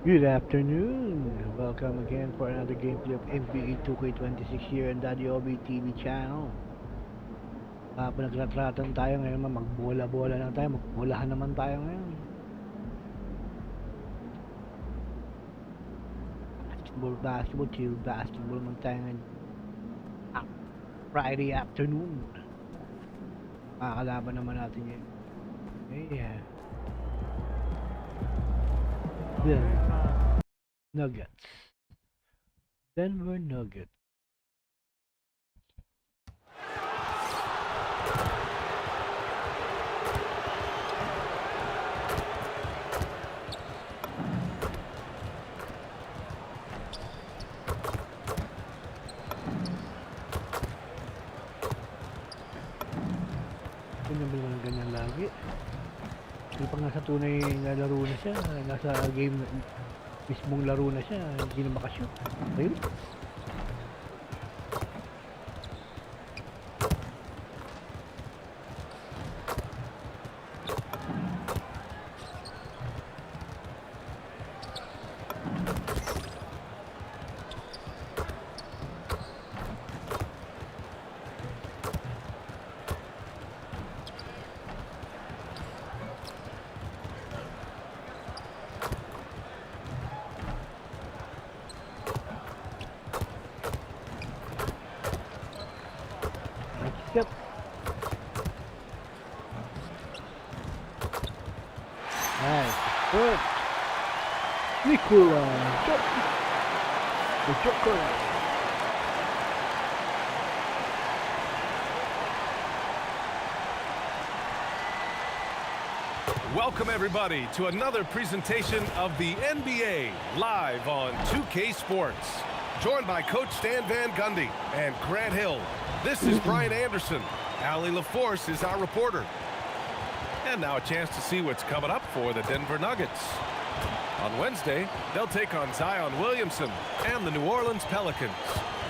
Good afternoon. Welcome again for another gameplay of NBA 2K26 here on Daddy Obi TV channel. Pinagtatratan tayo ngayon, magbola-bola na tayo, magbolahan naman tayo ngayon. Basketball, chill basketball naman tayo ngayon. Friday afternoon. Makakalaban naman natin yun. Yeah. Nuggets. Denver Nuggets. Ganyan ba naman ganyan lagi? Hindi pag nasa tunay na laro na siya, nasa game mismong laro na siya, hindi na makashoot. Ayun. Yep. Nice. Good. Nikola. The Joker. Welcome everybody to another presentation of the NBA live on 2K Sports. Joined by Coach Stan Van Gundy and Grant Hill. This is Brian Anderson. Allie LaForce is our reporter. And now a chance to see what's coming up for the Denver Nuggets. On Wednesday, they'll take on Zion Williamson and the New Orleans Pelicans.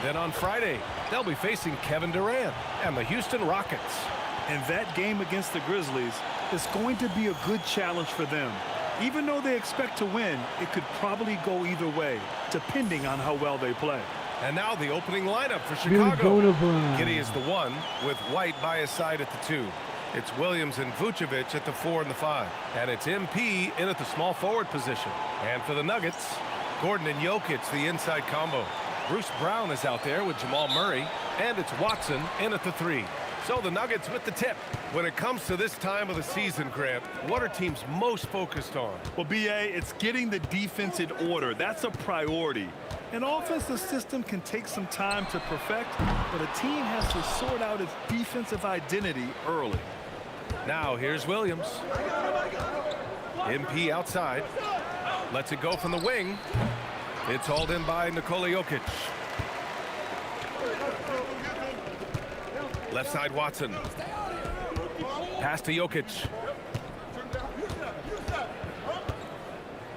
Then on Friday, they'll be facing Kevin Durant and the Houston Rockets. And that game against the Grizzlies is going to be a good challenge for them. Even though they expect to win, it could probably go either way, depending on how well they play. And now the opening lineup for Chicago. Giddey is the 1, with White by his side at the 2. It's Williams and Vucevic at the 4 and the 5. And it's MP in at the small forward position. And for the Nuggets, Gordon and Jokic, the inside combo. Bruce Brown is out there with Jamal Murray. And it's Watson in at the 3. So the Nuggets with the tip. When it comes to this time of the season, Grant, what are teams most focused on? Well, B.A., it's getting the defense in order. That's a priority. An offensive system can take some time to perfect, but a team has to sort out its defensive identity early. Now here's Williams. MP outside. Lets it go from the wing. It's hauled in by Nikola Jokic. Left side Watson. Pass to Jokic.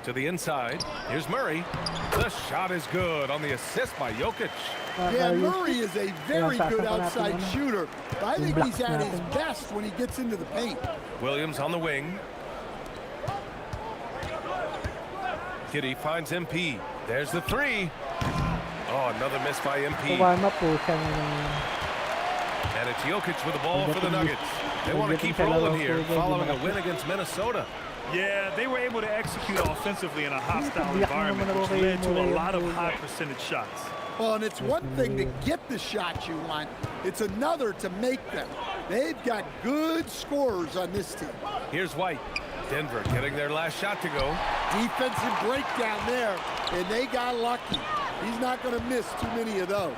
To the inside. Here's Murray. The shot is good on the assist by Jokic. Yeah, Murray is a very good outside shooter. I think he's at his best when he gets into the paint. Williams on the wing. Giddey finds MP. There's the 3. Oh, another miss by MP. And it's Jokic with the ball for the Nuggets. They want to keep rolling here following a win against Minnesota. Yeah, they were able to execute offensively in a hostile environment, which led to a lot of high percentage shots. Well, and it's one thing to get the shots you want. It's another to make them. They've got good scorers on this team. Here's White. Denver getting their last shot to go. Defensive breakdown there, and they got lucky. He's not going to miss too many of those.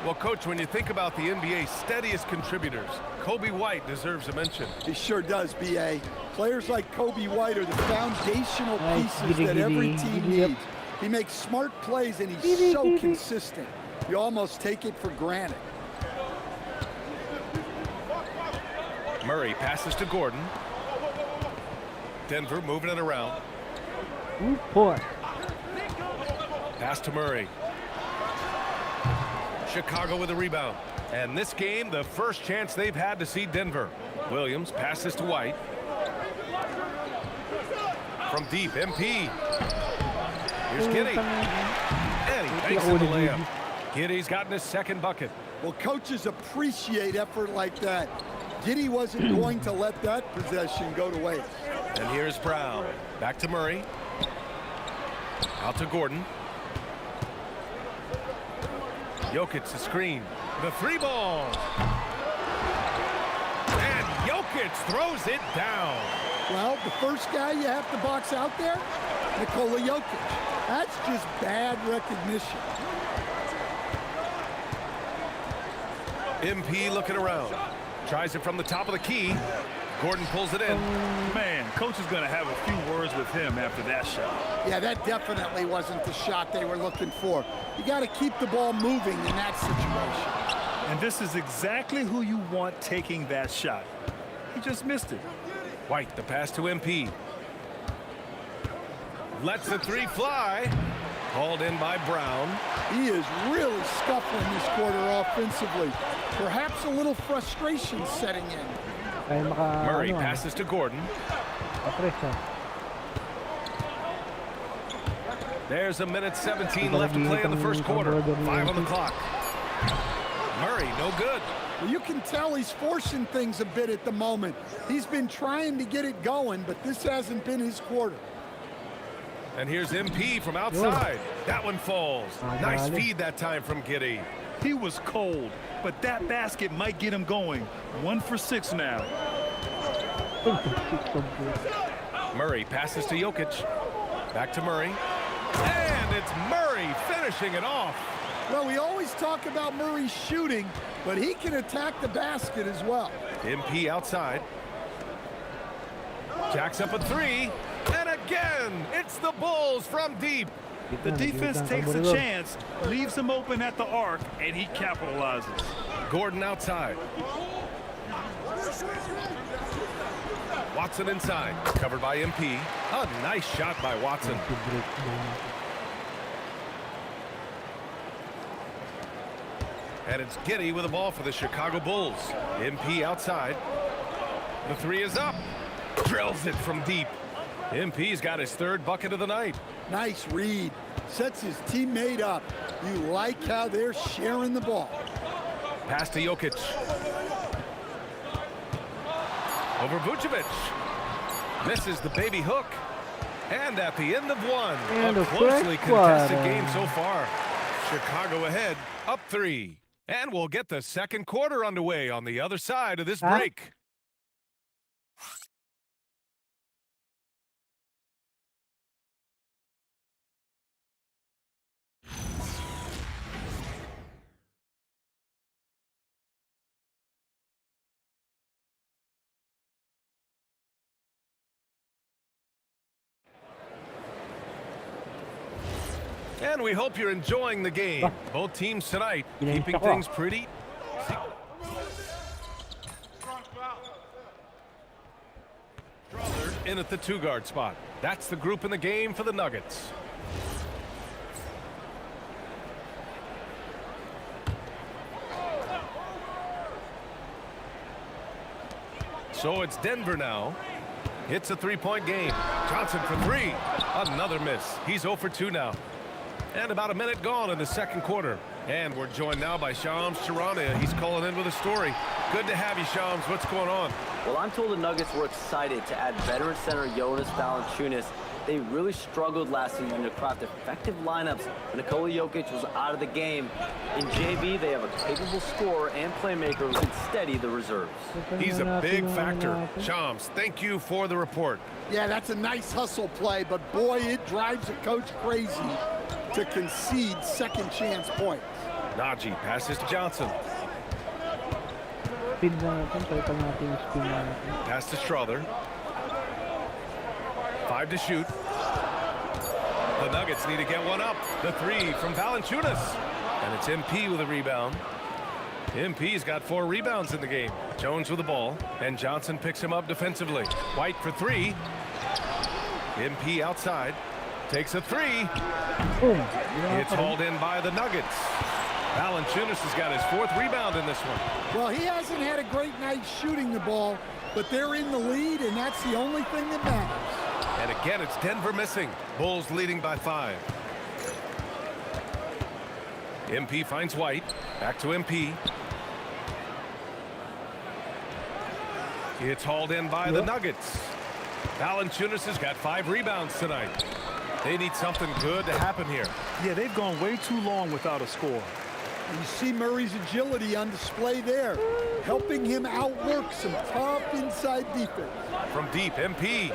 Well, Coach, when you think about the NBA's steadiest contributors, Kobe White deserves a mention. He sure does, B.A. Players like Kobe White are the foundational pieces that every team needs. He makes smart plays, and he's so consistent. You almost take it for granted. Murray passes to Gordon. Denver moving it around. Ooh, poor. Pass to Murray. Chicago with a rebound. And this game, the first chance they've had to see Denver. Williams passes to White. From deep, MP. Here's Giddy. And he makes it the layup. Giddy's gotten his second bucket. Well, coaches appreciate effort like that. Giddy wasn't going to let that possession go to waste. And here's Brown. Back to Murray. Out to Gordon. Jokic the screen. The three ball. And Jokic throws it down. Well, the first guy you have to box out there, Nikola Jokic. That's just bad recognition. MP looking around. Tries it from the top of the key. Gordon pulls it in. Man, coach is going to have a few words with him after that shot. Yeah, that definitely wasn't the shot they were looking for. You got to keep the ball moving in that situation. And this is exactly who you want taking that shot. He just missed it. White, the pass to MP. Lets the three fly. Called in by Brown. He is really scuffling this quarter offensively. Perhaps a little frustration setting in. Murray passes to Gordon. There's a minute 17 left to play in the first quarter. 5 on the clock. Murray, no good. Well, you can tell he's forcing things a bit at the moment. He's been trying to get it going, but this hasn't been his quarter. And here's MP from outside. That one falls. Nice feed that time from Giddy. He was cold, but that basket might get him going. 1 for 6 now. Murray passes to Jokic. Back to Murray. And it's Murray finishing it off. Well, we always talk about Murray shooting, but he can attack the basket as well. MP outside. Jacks up a three. And again, it's the Bulls from deep. The defense takes a chance, leaves him open at the arc, and he capitalizes. Gordon outside. Watson inside, covered by MP. A nice shot by Watson. And it's Giddy with the ball for the Chicago Bulls. MP outside. The three is up. Drills it from deep. MP's got his third bucket of the night. Nice read. Sets his teammate up. You like how they're sharing the ball. Pass to Jokic. Over Vucevic. Misses the baby hook. And at the end of one, a closely contested game so far. Chicago ahead, up 3. And we'll get the second quarter underway on the other side of this break. And we hope you're enjoying the game. Both teams tonight keeping things pretty. In at the 2-guard spot. That's the group in the game for the Nuggets. So it's Denver now. It's a 3-point game. Johnson for 3. Another miss. He's 0 for 2 now. And about a minute gone in the second quarter. And we're joined now by Shams Charania. He's calling in with a story. Good to have you, Shams. What's going on? Well, I'm told the Nuggets were excited to add veteran center Jonas Valanciunas. They really struggled last season to craft effective lineups when Nikola Jokic was out of the game. In JV, they have a capable scorer and playmaker who can steady the reserves. He's a big factor. Shams, thank you for the report. Yeah, that's a nice hustle play, but boy, it drives a coach crazy to concede second chance points. Najee passes to Johnson. Pass to Strother. 5 to shoot. The Nuggets need to get one up. The 3 from Valanciunas. And it's MP with a rebound. MP's got 4 rebounds in the game. Jones with the ball. And Johnson picks him up defensively. White for 3. MP outside. Takes a 3. It's hauled in by the Nuggets. Valanciunas has got his 4th rebound in this one. Well, he hasn't had a great night shooting the ball, but they're in the lead, and that's the only thing that matters. And again, it's Denver missing. Bulls leading by 5. MP finds White. Back to MP. It's hauled in by the Nuggets. Valanciunas has got 5 rebounds tonight. They need something good to happen here. Yeah, they've gone way too long without a score. And you see Murray's agility on display there, helping him outwork some tough inside defense. From deep, MP.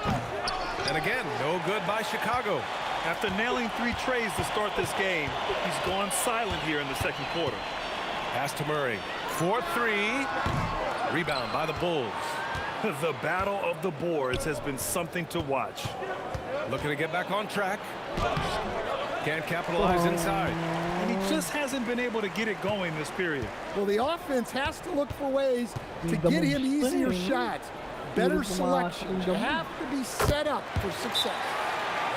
And again, no good by Chicago. After nailing 3 trays to start this game, he's gone silent here in the second quarter. Pass to Murray. 4-3. Rebound by the Bulls. The battle of the boards has been something to watch. Looking to get back on track. Can't capitalize inside. And he just hasn't been able to get it going this period. Well, the offense has to look for ways to get him easier shots, better selections. You have to be set up for success.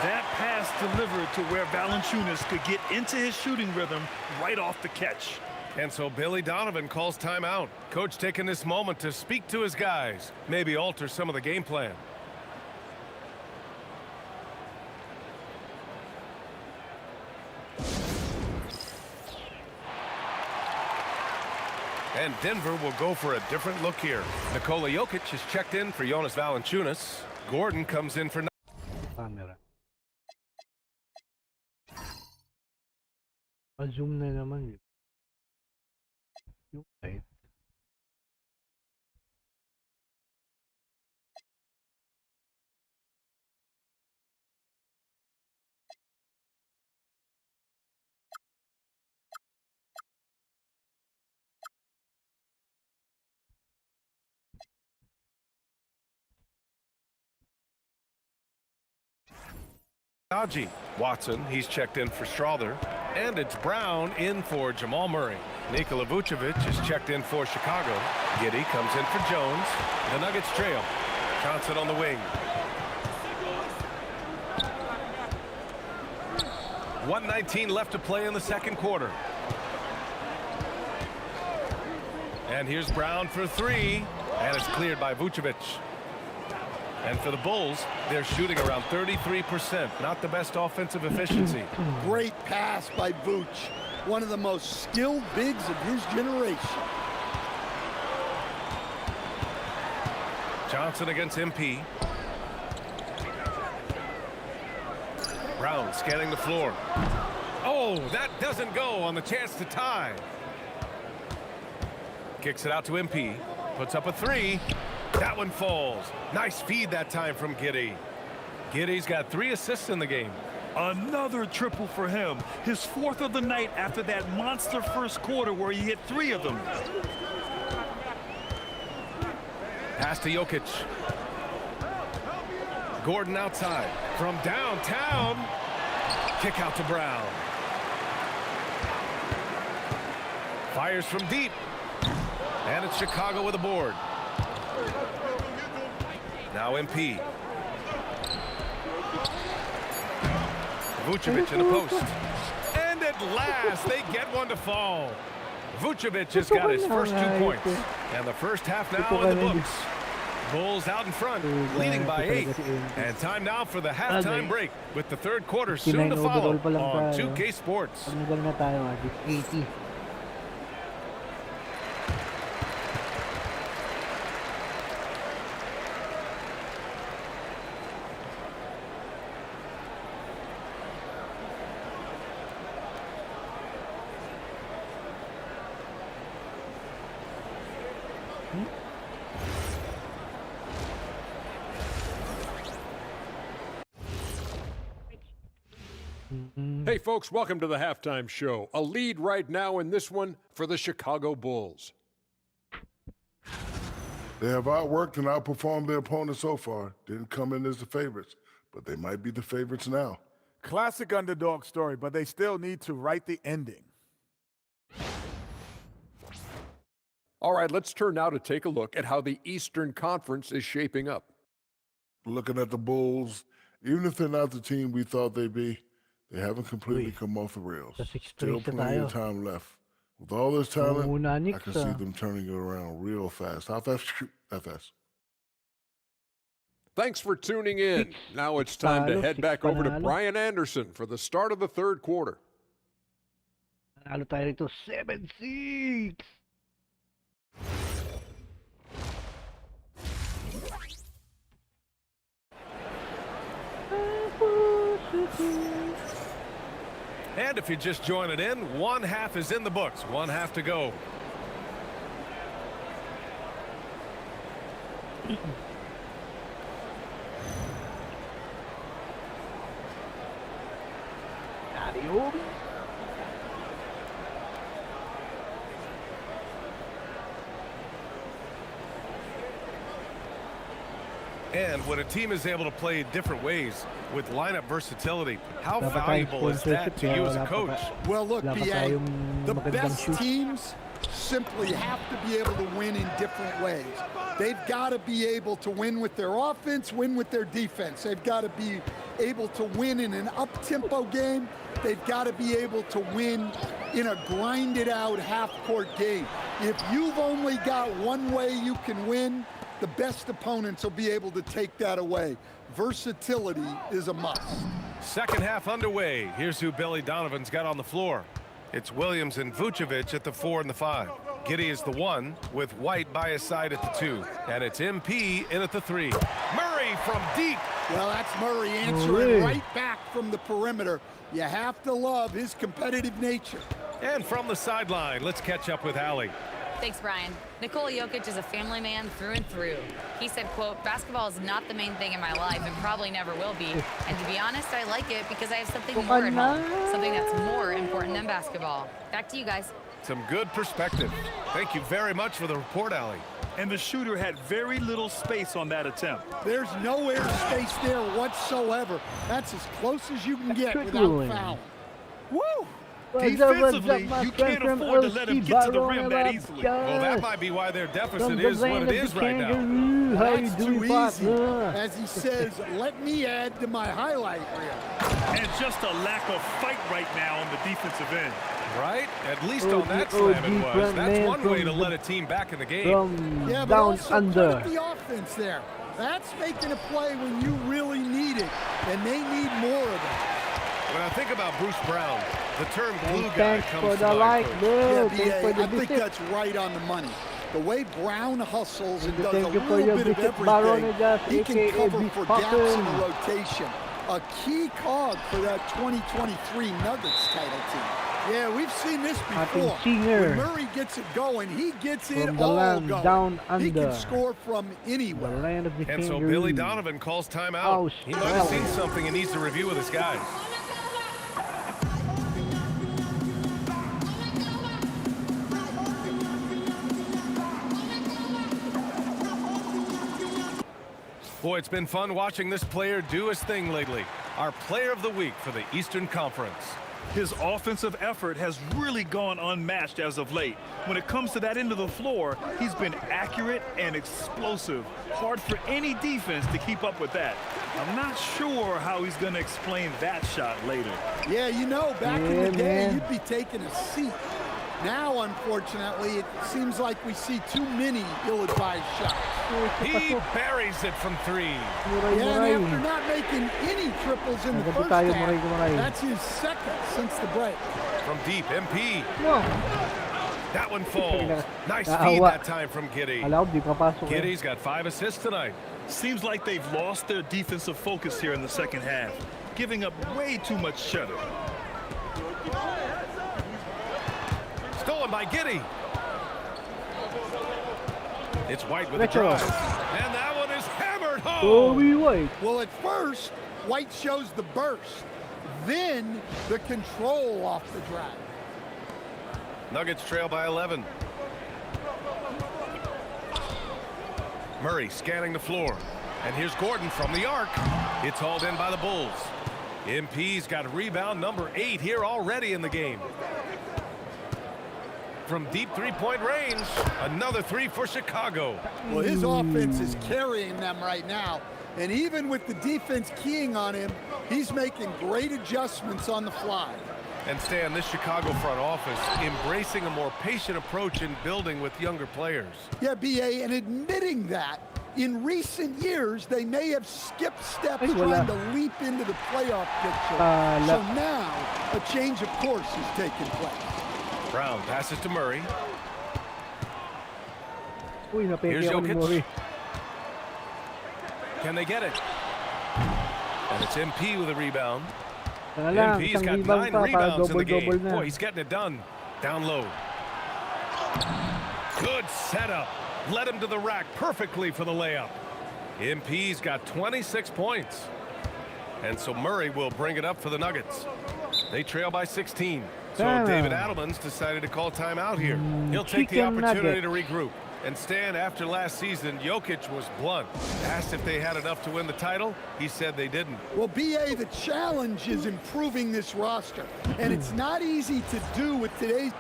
That pass delivered to where Valanciunas could get into his shooting rhythm right off the catch. And so Billy Donovan calls timeout. Coach taking this moment to speak to his guys, maybe alter some of the game plan. And Denver will go for a different look here. Nikola Jokic is checked in for Jonas Valanciunas. Gordon comes in for... Camera. Zoom na naman. Yung light. Haji. Watson, he's checked in for Strother. And it's Brown in for Jamal Murray. Nikola Vucevic is checked in for Chicago. Giddey comes in for Jones. The Nuggets trail. Johnson on the wing. 1:19 left to play in the second quarter. And here's Brown for 3. And it's cleared by Vucevic. And for the Bulls, they're shooting around 33%. Not the best offensive efficiency. Great pass by Vooch, one of the most skilled bigs of his generation. Johnson against MP. Brown scanning the floor. Oh, that doesn't go on the chance to tie. Kicks it out to MP. Puts up a 3. That one falls. Nice feed that time from Giddey. Giddey's got 3 assists in the game. Another triple for him. His 4th of the night after that monster first quarter where he hit 3 of them. Pass to Jokic. Gordon outside. From downtown. Kick out to Brown. Fires from deep. And it's Chicago with a board. Now MP. Vucevic in the post. And at last, they get one to fall. Vucevic has got his first 2 points. And the first half now in the books. Bulls out in front, leading by 8. And time now for the halftime break, with the third quarter soon to follow on 2K Sports. Pag nagaling na tayo, 80. Hey folks, welcome to the halftime show. A lead right now in this one for the Chicago Bulls. They have outworked and outperformed their opponents so far. Didn't come in as the favorites, but they might be the favorites now. Classic underdog story, but they still need to write the ending. All right, let's turn now to take a look at how the Eastern Conference is shaping up. Looking at the Bulls, even if they're not the team we thought they'd be, they haven't completely come off the rails. Still plenty of time left. With all this talent, I can see them turning it around real fast. How fast? That fast. Thanks for tuning in. Now it's time to head back over to Brian Anderson for the start of the third quarter. Nanalo tayo rito. 7-6! And if you're just joining in, one half is in the books. One half to go. And when a team is able to play different ways with lineup versatility, how valuable is that to you as a coach? Well, look, BA, the best teams simply have to be able to win in different ways. They've got to be able to win with their offense, win with their defense. They've got to be able to win in an up-tempo game. They've got to be able to win in a grinded-out half-court game. If you've only got one way you can win, the best opponents will be able to take that away. Versatility is a must. Second half underway. Here's who Billy Donovan's got on the floor. It's Williams and Vucevic at the 4 and the 5. Giddey is the 1 with White by his side at the 2. And it's MP in at the 3. Murray from deep. Well, that's Murray answering right back from the perimeter. You have to love his competitive nature. And from the sideline, let's catch up with Allie. Thanks, Brian. Nikola Jokic is a family man through and through. He said, quote, "Basketball is not the main thing in my life and probably never will be. And to be honest, I like it because I have something more at home, something that's more important than basketball." Back to you guys. Some good perspective. Thank you very much for the report, Allie. And the shooter had very little space on that attempt. There's no air space there whatsoever. That's as close as you can get without fouling. Woo! Defensively, you can't afford to let him get to the rim that easily. Well, that might be why their deficit is what it is right now. How you That's doing, too easy. As he says, let me add to my highlight reel. And just a lack of fight right now on the defensive end. Right? At least on that slam it was. That's one way to let a team back in the game. Yeah, but down also under. part of the offense there. That's making a play when you really need it, and they need more of it. When I think about Bruce Brown, the term glue guy Thanks comes for to the mind. like, Coach. bro. I think that's right on the money. The way Brown hustles and does a Thank you for little your bit of visit, Baron, everything, he can aka cover for gaps in Fucking. the rotation. A key cog for that 2023 Nuggets title team. Yeah, we've seen this before. When Murray gets it going, he gets it From the all land going. down He can under. score from The anywhere. land of the And so kangaroo. Billy Donovan calls timeout. He might have seen something and needs to review with his guys. Boy, it's been fun watching this player do his thing lately. Our player of the week for the Eastern Conference. His offensive effort has really gone unmatched as of late. When it comes to that end of the floor, he's been accurate and explosive. Hard for any defense to keep up with that. I'm not sure how he's going to explain that shot later. Yeah, you know, back in the day, you'd be taking a seat. Now, unfortunately, it seems like we see too many ill-advised shots. He buries it from 3. Yeah, and after not making any triples in the first half, that's his second since the break. From deep, MP. No. That one falls. Nice feed that time from Giddey. Giddey's got 5 assists tonight. Seems like they've lost their defensive focus here in the second half, giving up way too much cheddar. Stolen by Giddey. It's White with a drive. And that one is hammered home. Well, at first, White shows the burst. Then the control off the drive. Nuggets trail by 11. Murray scanning the floor. And here's Gordon from the arc. It's hauled in by the Bulls. MP's got rebound number 8 here already in the game. From deep three-point range, another 3 for Chicago. Well, his offense is carrying them right now. And even with the defense keying on him, he's making great adjustments on the fly. And Stan, this Chicago front office embracing a more patient approach in building with younger players. Yeah, BA, and admitting that in recent years, they may have skipped steps trying to leap into the playoff picture. So now, a change of course is taking place. Brown passes to Murray. Uy, Here's napeke ako ni Jokic. Mori. Can they get it? And it's MP with a rebound. Sana lang, MP's isang got rebound 9 pa, para rebounds in the double-double game. na. Boy, he's getting it done. Down low. Good setup. Led him to the rack perfectly for the layup. MP's got 26 points. And so Murray will bring it up for the Nuggets. They trail by 16. So David Adelman's decided to call timeout here. He'll take the opportunity to regroup. And Stan, after last season, Jokic was blunt. Asked if they had enough to win the title, he said they didn't. Well, BA, the challenge is improving this roster. And it's not easy to do with today's...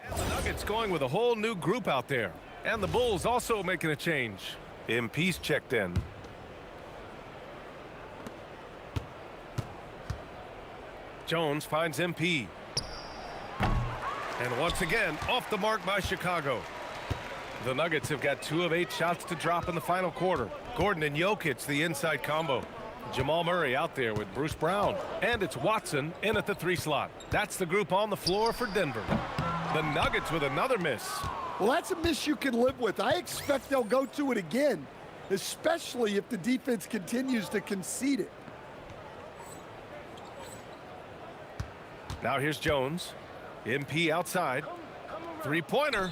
And the Nuggets going with a whole new group out there. And the Bulls also making a change. MP's checked in. Jones finds MP. And once again, off the mark by Chicago. The Nuggets have got 2 of 8 shots to drop in the final quarter. Gordon and Jokic, the inside combo. Jamal Murray out there with Bruce Brown. And it's Watson in at the 3 slot. That's the group on the floor for Denver. The Nuggets with another miss. Well, that's a miss you can live with. I expect they'll go to it again, especially if the defense continues to concede it. Now here's Jones. MP outside. 3-pointer.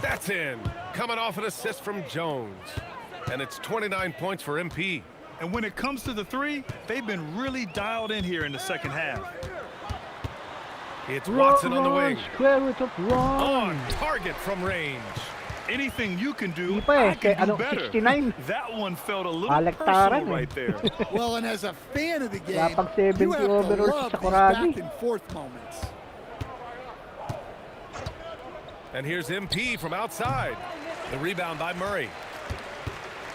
That's in. Coming off an assist from Jones. And it's 29 points for MP. And when it comes to the 3, they've been really dialed in here in the second half. It's Watson on the wing. On target from range. Anything you can do, I can do better. 69. That one felt a little personal right there. Well, and as a fan of the game, Lapang 70 you have to overalls love sa these Kuragi. back and forth moments. And here's MP from outside. The rebound by Murray.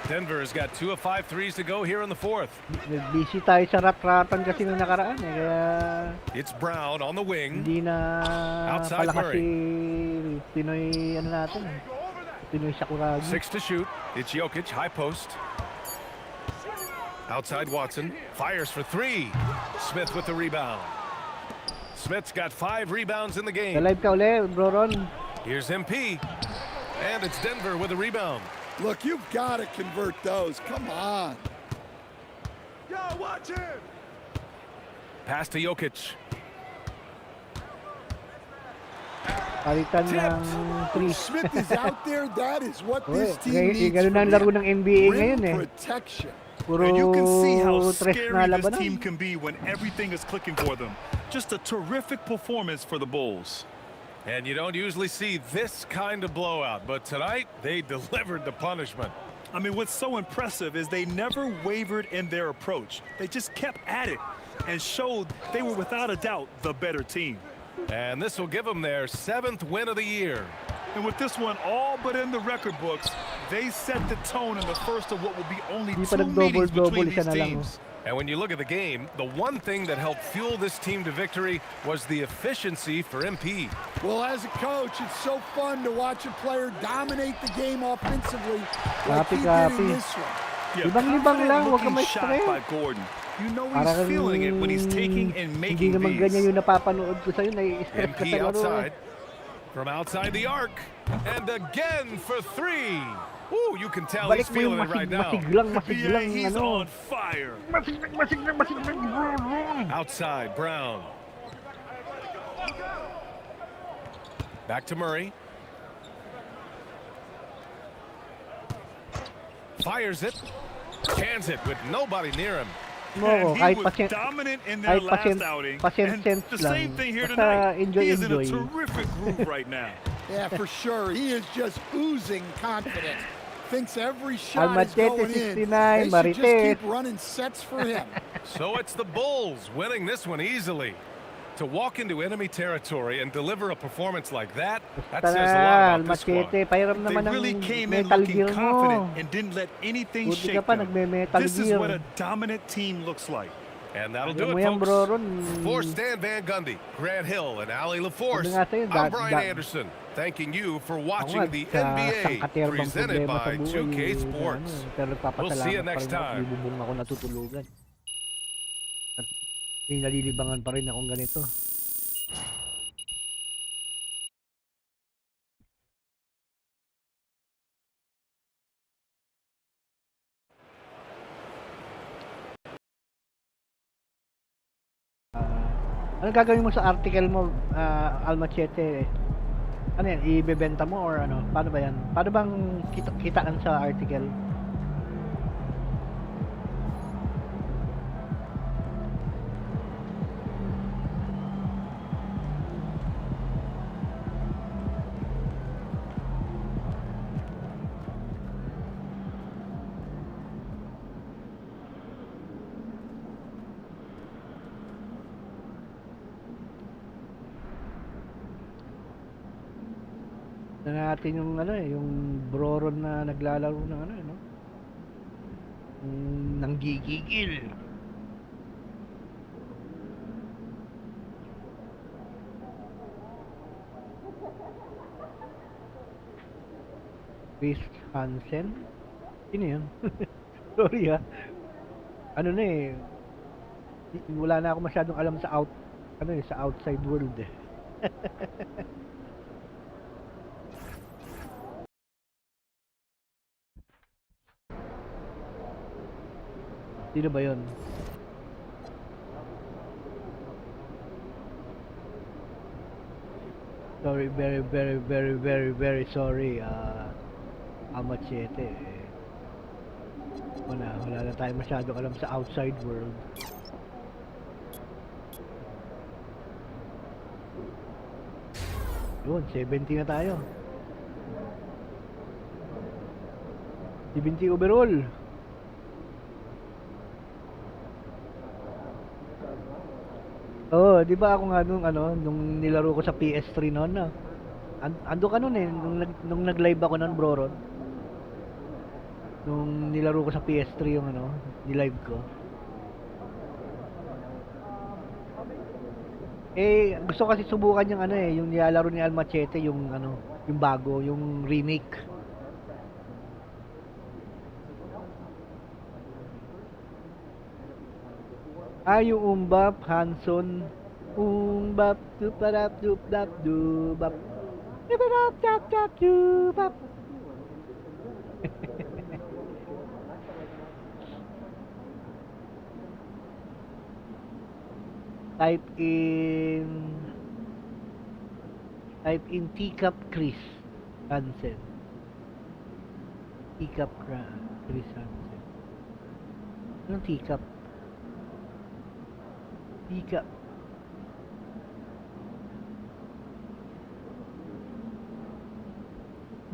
Denver has got 2 of 5 threes to go here in the 4th. Busy tayo sa rat-ratan kasi nung nakaraan eh, kaya It's Brown on the wing. hindi na Outside palakas Murray. si Pinoy ano natin eh. Pinoy Sakuragi. 6 to shoot. It's Jokic, high post. Outside Watson. Fires for 3. Smith with the rebound. Smith's got 5 rebounds in the game. Live ka uli, bro Ron. Here's MP. And it's Denver with a rebound. Look, you've got to convert those. Come on. Yo, watch him. Pass to Jokic. Palitan ng 3. Smith is out there. That is what this team needs. Ganun ang laro ng NBA ngayon eh. Protection. Puro And you can see how tres scary na this labanan. team can be when everything is clicking for them. Just a terrific performance for the Bulls. And you don't usually see this kind of blowout, but tonight they delivered the punishment. I mean, what's so impressive is they never wavered in their approach. They just kept at it and showed they were without a doubt the better team. And this will give them their 7th win of the year. And with this one all but in the record books, they set the tone in the first of what will be only 2 meetings between these teams. And when you look at the game, the one thing that helped fuel this team to victory was the efficiency for MP. Well, as a coach, it's so fun to watch a player dominate the game offensively like he did in this one. Yeah, Libang-libang lang, huwag ka looking shot ma-stress. by Gordon. You know Parang he's feeling it when he's taking and making hindi naman these. ganyan yung napapanood ko sa'yo, nai-stress ka MP sa laro. outside. From outside the arc. And again for 3. Ooh, you can tell he's Balik mo yung feeling it right now. masiglang He's ano. on fire. Masiglang. Outside, Brown. Back to Murray. Fires it. Cans it with nobody near him. And he kahit was pasient, dominant in their kahit last outing. And sense the lang. same thing here Basta tonight. He is in a enjoy. terrific groove right now. Yeah, for sure. He is just oozing confidence. Thinks every shot is Almatete, going in. 69, They should just Marites. keep running sets for him. So it's the Bulls winning this one easily. To walk into enemy territory and deliver a performance like that, that says a lot about this squad. Almatete, pahiram They naman really ng came in Metal looking Gear mo. confident and didn't let anything Buti shake ka pa, them. nagme-Metal This is Gear. what a dominant team looks like. And that'll do Alam mo it, yan, bro, folks. Ron. For Stan Van Gundy, Grant Hill, and Ali LaForce, Sabi nga sa'yo, I'm Brian Anderson, thanking you for watching the NBA presented by 2K Sports. Pero We'll see you nagpapasalamat pa next rin ako, time. bubong ako natutulugan. May nalilibangan pa rin akong ganito. Ano gagawin mo sa article mo, Almachete? Ano yan, ibebenta mo or ano? Paano ba yan? Paano bang kitaan sa article? Na natin yung ano yung Broron na naglalaro ng ano no? Nanggigigil. Chris Hansen? Sino yun? Sorry ha. Ano na wala na ako masyadong alam sa sa outside world eh. Sino ba yun? Sorry, very sorry, Amachete. Wala na tayo masyadong alam sa outside world. Yun, 70 na tayo. 70 overall. Oh, di ba ako nga nung nilaro ko sa PS3 noon na. Ando ka noon nung nag-live ako noon, bro Ron. Nung nilaro ko sa PS3 yung ni-live ko. Gusto kasi subukan yung yung nilalaro ni Almachete, yung yung bago, yung remake. Yung umbap, Hanson. Umbap, dupadap, dupdap, dubap. Dupadap, dap, dap, dubap. Type in teacup Chris Hansen. Teacup Chris Hansen. Anong teacup? Teacup.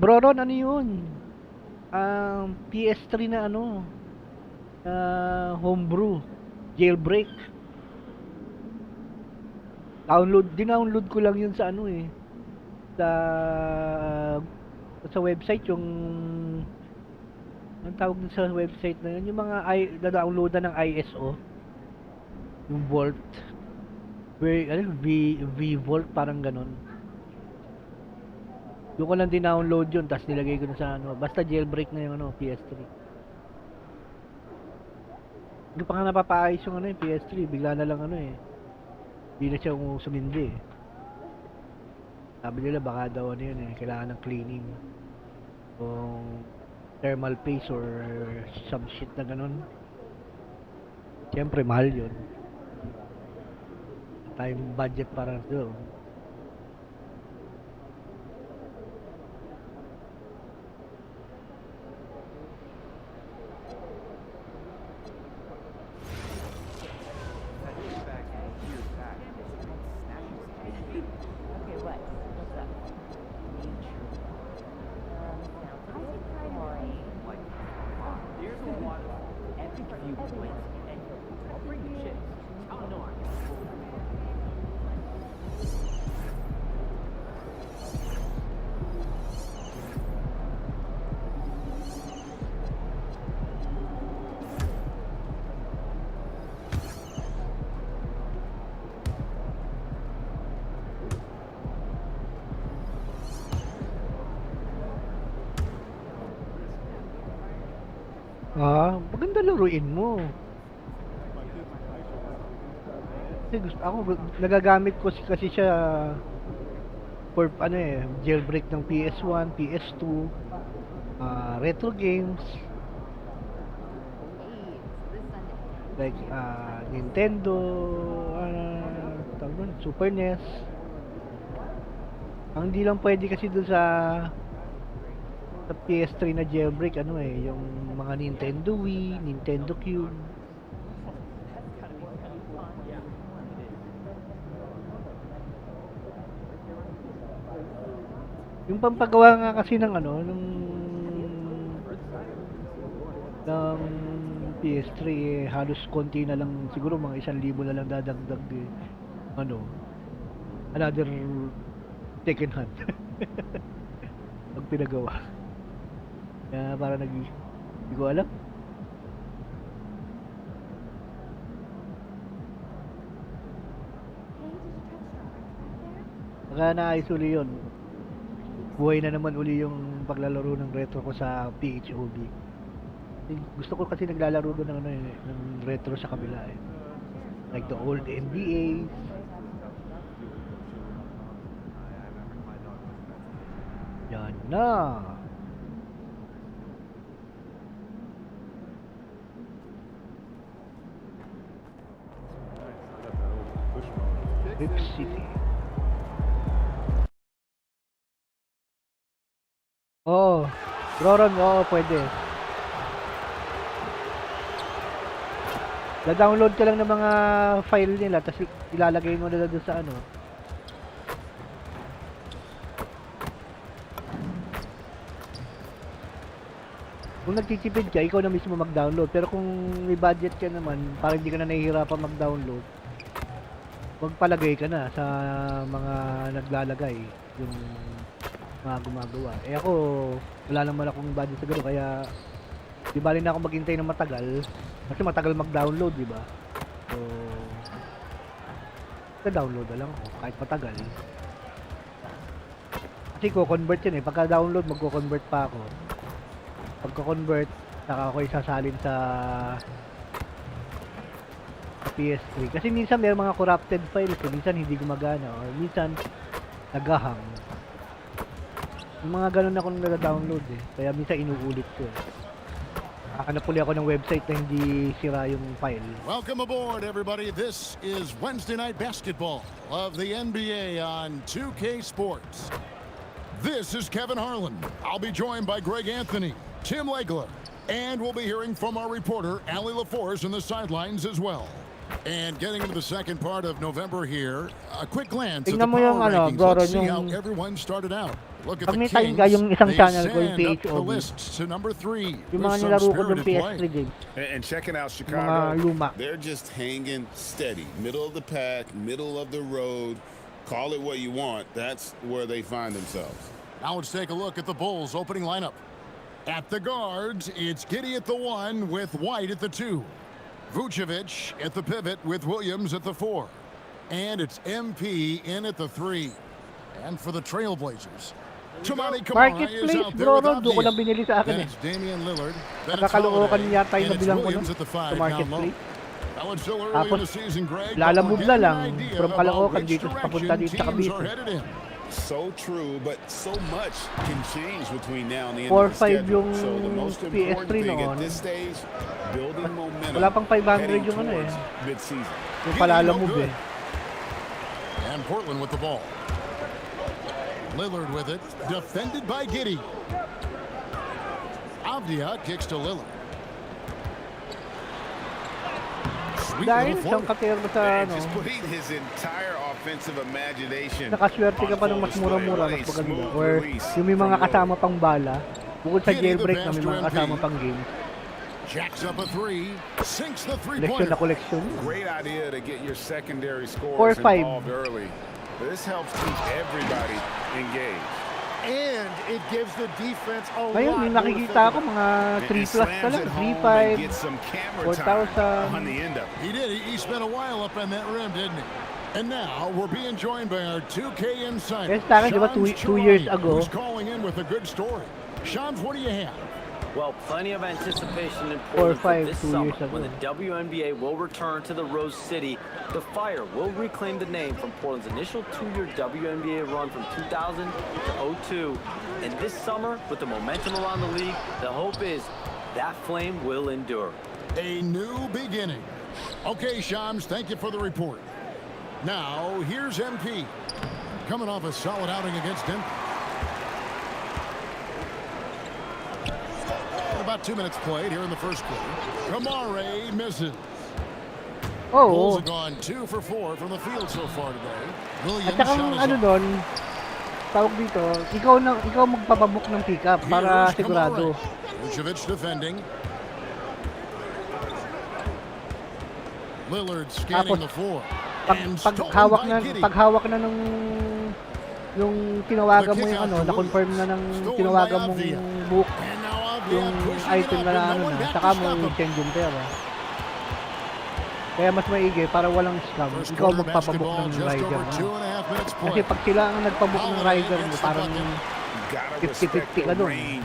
Bro Ron, ano yun? PS3 na homebrew. Jailbreak. Dinownload ko lang yun sa sa website yung ang tawag din sa website na yun, yung mga downloadan ng ISO, yung Volt, V-Volt, parang ganun. Doon ko lang dinownload yun, tapos nilagay ko na sa basta jailbreak na yung PS3. Hindi pa nga napapaayos yung yung PS3, bigla na lang hindi na siya sumindi eh. Sabi nila baka daw yun kailangan ng cleaning o thermal paste or some shit na ganun. Siyempre mahal yun. Time budget para doon. Maganda laruin mo. Nagagamit ko kasi siya for jailbreak ng PS1, PS2, retro games like Nintendo, Super NES. Ang hindi lang pwede kasi doon sa PS3 na jailbreak yung mga Nintendo Wii, Nintendo Cube. Yung pampagawa nga kasi ng ng PS3 halos konti na lang, siguro mga 1,000 na lang dadagdag another second hand pag pinagawa. Kaya para hindi ko alam. Baka naayos uli yun. Buhay na naman uli yung paglalaro ng retro ko sa PHOB. Gusto ko kasi naglalaro doon ng retro sa kabila like the old NBAs. Yan na. Rip City. Oo. Roron, pwede. Da-download ka lang ng mga file nila tapos ilalagay mo na doon sa Kung nagtitipid ka, ikaw na mismo mag-download. Pero kung may budget ka naman, para hindi ka na nahihirapan mag-download, magpalagay ka na sa mga naglalagay, yung mga gumagawa. Ako, wala naman akong budget sa gano'n, kaya di bali na ako maghintay ng matagal. Kasi matagal mag-download, di ba? So, download na lang ako, kahit matagal. Kasi ko-convert yun Pagka-download, magko-convert pa ako. Pagka-convert, saka ako isasalin sa PS3. Kasi minsan may mga corrupted files, minsan hindi gumagana, or minsan nagahang. Yung mga ganun ako nag-download kaya minsan inuulit ko Hanap uli ako ng website na hindi sira yung file. Welcome aboard, everybody. This is Wednesday Night Basketball of the NBA on 2K Sports. This is Kevin Harlan. I'll be joined by Greg Anthony, Tim Legler, and we'll be hearing from our reporter, Allie LaForce, in the sidelines as well. And getting into the second part of November here, a quick glance at the power rankings. Let's see how everyone started out. Look at the Kings. Yung isang channel ko, yung They send up the PHOB. lists to number 3 Yung with mga some nilaro ko spirited ng PS3 play. games. And checking out Mga Chicago, luma. they're just hanging steady. Middle of the pack, middle of the road. Call it what you want. That's where they find themselves. Now let's take a look at the Bulls' opening lineup. At the guards, it's Giddey at the 1 with White at the 2. Vucevic at the pivot with Williams at the 4. And it's MP in at the 3. And for the Trailblazers, Toumani Camara is out there with Doon ko lang Avdia. binili sa akin Then it's Damian Lillard. Then it's Nakakalookan Holiday. yata yung And it's nabilang ko Williams nun at the 5 sa down low. marketplace. Now it's still early in Tapos, the season, Greg. lalamove na lang from From Caloocan dito sa papunta dito sa teams Cavite. are headed in. So true, but so much can change between now and the end of the 4-5 schedule. yung So the most important PS3 thing noon. at this stage, building momentum. Wala pang 500 heading yung towards mid-season. Yung palalamove And Portland with the ball. Lillard with it, defended by Giddey. Avdia kicks to Lillard. Sweet Dahil little siyang floater. katerno sa And just putting his entire offensive imagination nakaswerte ka pa ng mas mura-mura, mas maganda. Or yung may mga kasama pang bala, bukod sa jailbreak na may mga kasama pang game. Jacks up a 3, sinks the Collection three-pointer. na collection. Great idea to get your secondary scorers 4-5. involved early. This helps keep everybody engaged. And it gives the defense a Ngayon, lot yung more to nakikita think ko about. mga 3 plus slams ka lang, it home 3-5, and get some camera time 4,000. on the end of it. He did. He spent a while up on that rim, didn't he? And now we're being joined by our 2K insider, Yes, sa akin, di ba, Sean two years Cherani, ago. who's calling in with a good story. Sean, what do you have? Well, plenty of anticipation in Portland for this 2 summer years ago. when the WNBA will return to the Rose City. The Fire will reclaim the name from Portland's initial 2-year WNBA run from 2000 to 02. And this summer, with the momentum around the league, the hope is that flame will endure. A new beginning. Okay, Shams, thank you for the report. Now, here's MP. Coming off a solid outing against Denver. About 2 minutes played here in the first quarter. Kamare misses. Bulls have gone 2 for 4 from the field so far today. Williams At saka ano doon, tawag dito, ikaw magpapabook ng pick-up para sigurado. Vucevic defending. Lillard scanning the floor. Paghawak na nung yung tinawagan mo yung ano, na-confirm na ng tinawagan mong book yung item na ano na, saka mo i-change yung pera. Kaya mas maigi para walang scam, ikaw magpapabook ng rider mo. Kasi pag sila ang nagpabook ng rider mo, parang 50-50 ka doon.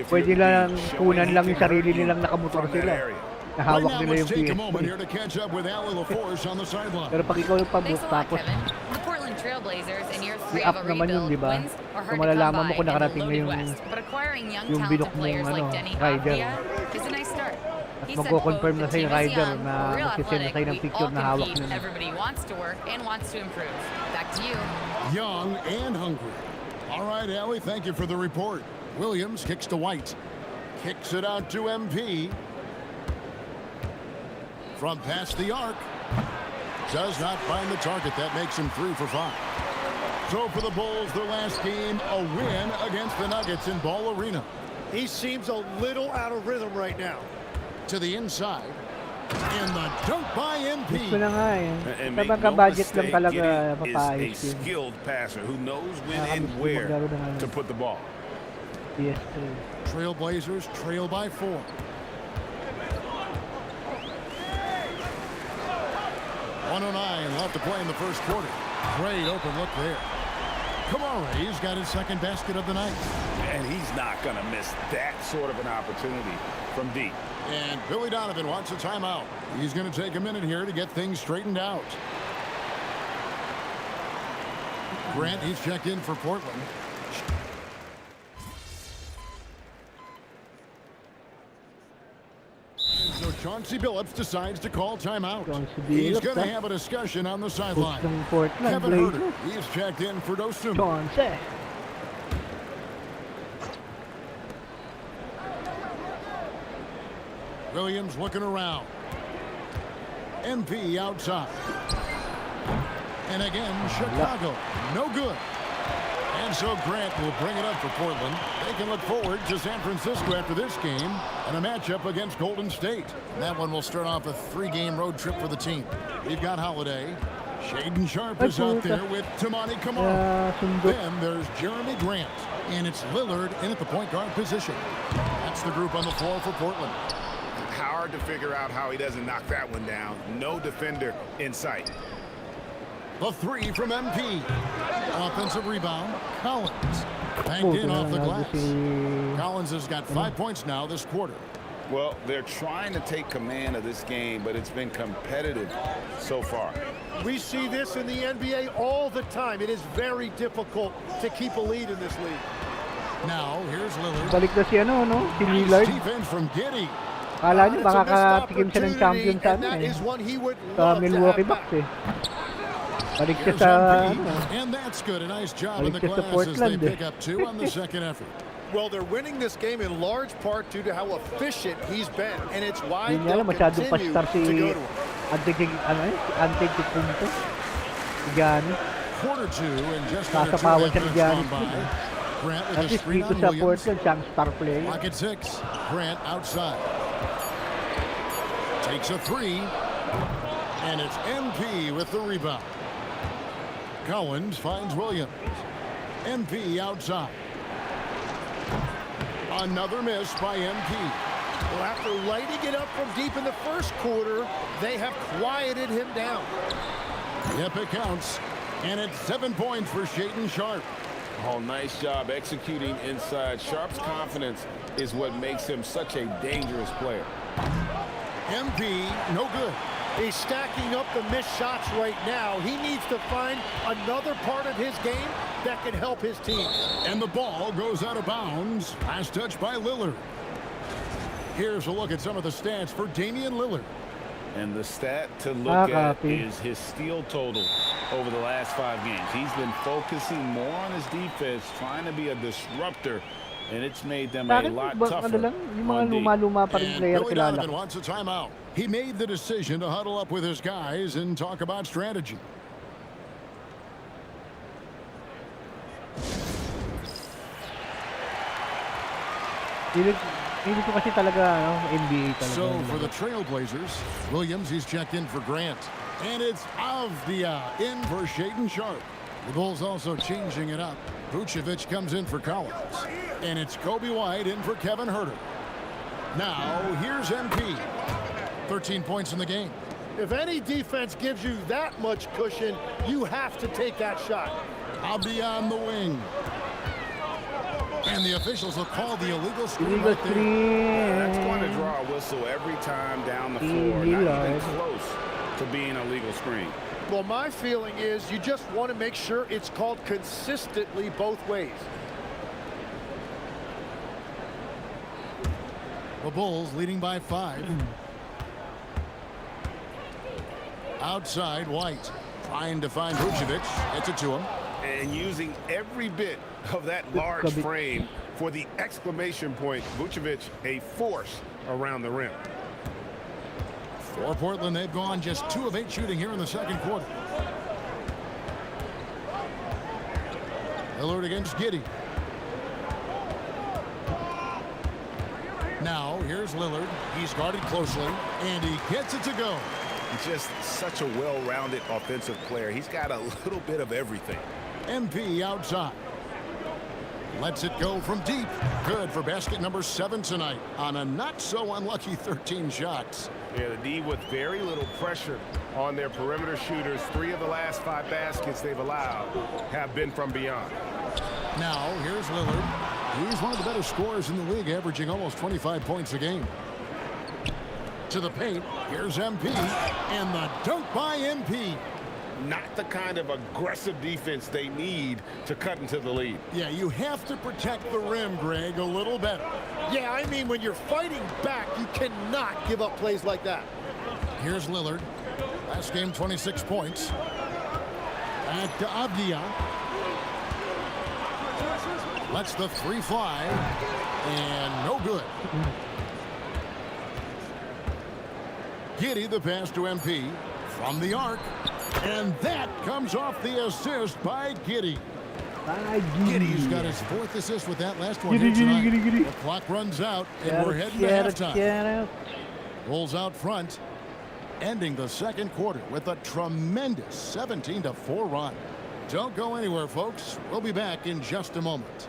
Pwede lang kunan lang yung sarili nilang nakamotor sila. Nahawak nila yung PS5. Pero pag ikaw nagpabook tapos i-up naman yun, di ba? So malalaman mo kung nakarating na yung binok mong ano, rider. At magko-confirm na sa'yo rider na magsisend na sa'yo ng picture na hawak nyo na. Young and hungry. All right, Allie, thank you for the report. Williams kicks to White. Kicks it out to MP. From past the arc. Does not find the target. That makes him 3 for 5. So for the Bulls, their last game, a win against the Nuggets in Ball Arena. He seems a little out of rhythm right now. To the inside. And the dunk by MP. Gusto na nga eh. Sabang ka-budget lang talaga papaayos yun. Skilled passer who knows when and where to put the ball. PS3. Trailblazers trail by 4. .109 left to play in the first quarter. Great open look there. Kamare's got his second basket of the night. And he's not going to miss that sort of an opportunity from deep. And Billy Donovan wants a timeout. He's going to take a minute here to get things straightened out. Grant, he's checked in for Portland. So Chauncey Billups decides to call timeout. He's going to have a discussion on the sideline. Kevin Huerter, he's checked in for Dosunmu. Chauncey. Williams looking around. MP outside. And again, Chicago, no good. And so Grant will bring it up for Portland. They can look forward to San Francisco after this game and a matchup against Golden State. And that one will start off a 3-game road trip for the team. We've got Holiday. Shaden Sharp is out there with Tamani Kamara. Then there's Jeremy Grant. And it's Lillard in at the point guard position. That's the group on the floor for Portland. Hard to figure out how he doesn't knock that one down. No defender in sight. The 3 from MP. Offensive rebound. Collins. Banged in off the glass. Collins has got 5 points now this quarter. Well, they're trying to take command of this game, but it's been competitive so far. We see this in the NBA all the time. It is very difficult to keep a lead in this league. Now, here's Lillard. Balik na si ano, no? Si Lillard. Defense from Giddey. Kala niyo makakatikim siya ng champion sa ano eh. Sa Milwaukee Bucks eh. Balik siya sa ano. And that's good. A nice job in the glass as they pick up 2 on the second effort. Well, they're winning this game in large part due to how efficient he's been, and it's why they'll continue to go to him. Antetokounmpo. Gianni. Quarter 2 and just under 2 minutes gone by. Grant with a screen on Williams. Pocket 6. Grant outside. Takes a 3. And it's MP with the rebound. Collins finds Williams. MP outside. Another miss by MP. Well, after lighting it up from deep in the first quarter, they have quieted him down. Yep, it counts. And it's 7 points for Shaden Sharp. Oh, nice job executing inside. Sharp's confidence is what makes him such a dangerous player. MP, no good. He's stacking up the missed shots right now. He needs to find another part of his game that can help his team. And the ball goes out of bounds. Last touch by Lillard. Here's a look at some of the stats for Damian Lillard. And the stat to look at is his steal total over the last 5 games. He's been focusing more on his defense, trying to be a disruptor, and it's made them a lot tougher on D. And Billy Donovan wants a timeout. He made the decision to huddle up with his guys and talk about strategy. Hindi ko kasi talaga NBA talaga. So for the Trailblazers, Williams, he's checked in for Grant. And it's Avdia in for Shaedon Sharpe. The Bulls also changing it up. Vucevic comes in for Collins. And it's Kobe White in for Kevin Huerter. Now here's MP. 13 points in the game. If any defense gives you that much cushion, you have to take that shot. Avdia on the wing. And the officials will call the illegal screen right there. That's going to draw a whistle every time down the floor. Not even close to being a legal screen. Well, my feeling is you just want to make sure it's called consistently both ways. The Bulls leading by 5. Outside, White trying to find Vucevic. Gets it to him. And using every bit of that large frame for the exclamation point. Vucevic, a force around the rim. For Portland, they've gone just 2 of 8 shooting here in the second quarter. Lillard against Giddey. Now, here's Lillard. He's guarded closely, and he gets it to go. Just such a well-rounded offensive player. He's got a little bit of everything. MP outside. Lets it go from deep. Good for basket number 7 tonight on a not-so-unlucky 13 shots. Yeah, the D with very little pressure on their perimeter shooters. 3 of the last 5 baskets they've allowed have been from beyond. Now, here's Lillard. He's one of the better scorers in the league, averaging almost 25 points a game. To the paint, here's MP, and the dunk by MP. Not the kind of aggressive defense they need to cut into the lead. Yeah, you have to protect the rim, Greg, a little better. Yeah, I mean, when you're fighting back, you cannot give up plays like that. Here's Lillard. Last game, 26 points. Back to Avdia. Lets the 3 fly, and no good. Giddey the pass to MP from the arc, and that comes off the assist by Giddey. Giddey's got his 4th assist with that last one here tonight. The clock runs out, and we're heading to halftime. Bulls out front, ending the second quarter with a tremendous 17-4 run. Don't go anywhere, folks. We'll be back in just a moment.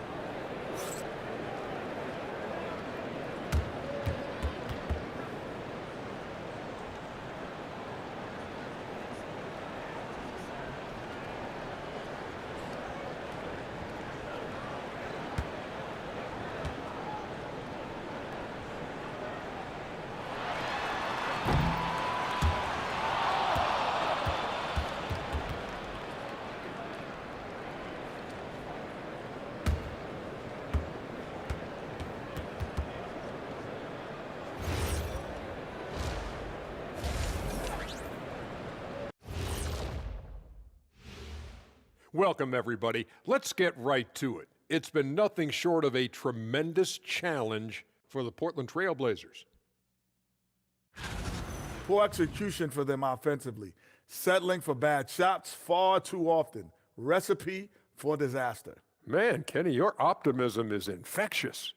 Welcome, everybody. Let's get right to it. It's been nothing short of a tremendous challenge for the Portland Trail Blazers. Poor execution for them offensively. Settling for bad shots far too often. Recipe for disaster. Man, Kenny, your optimism is infectious.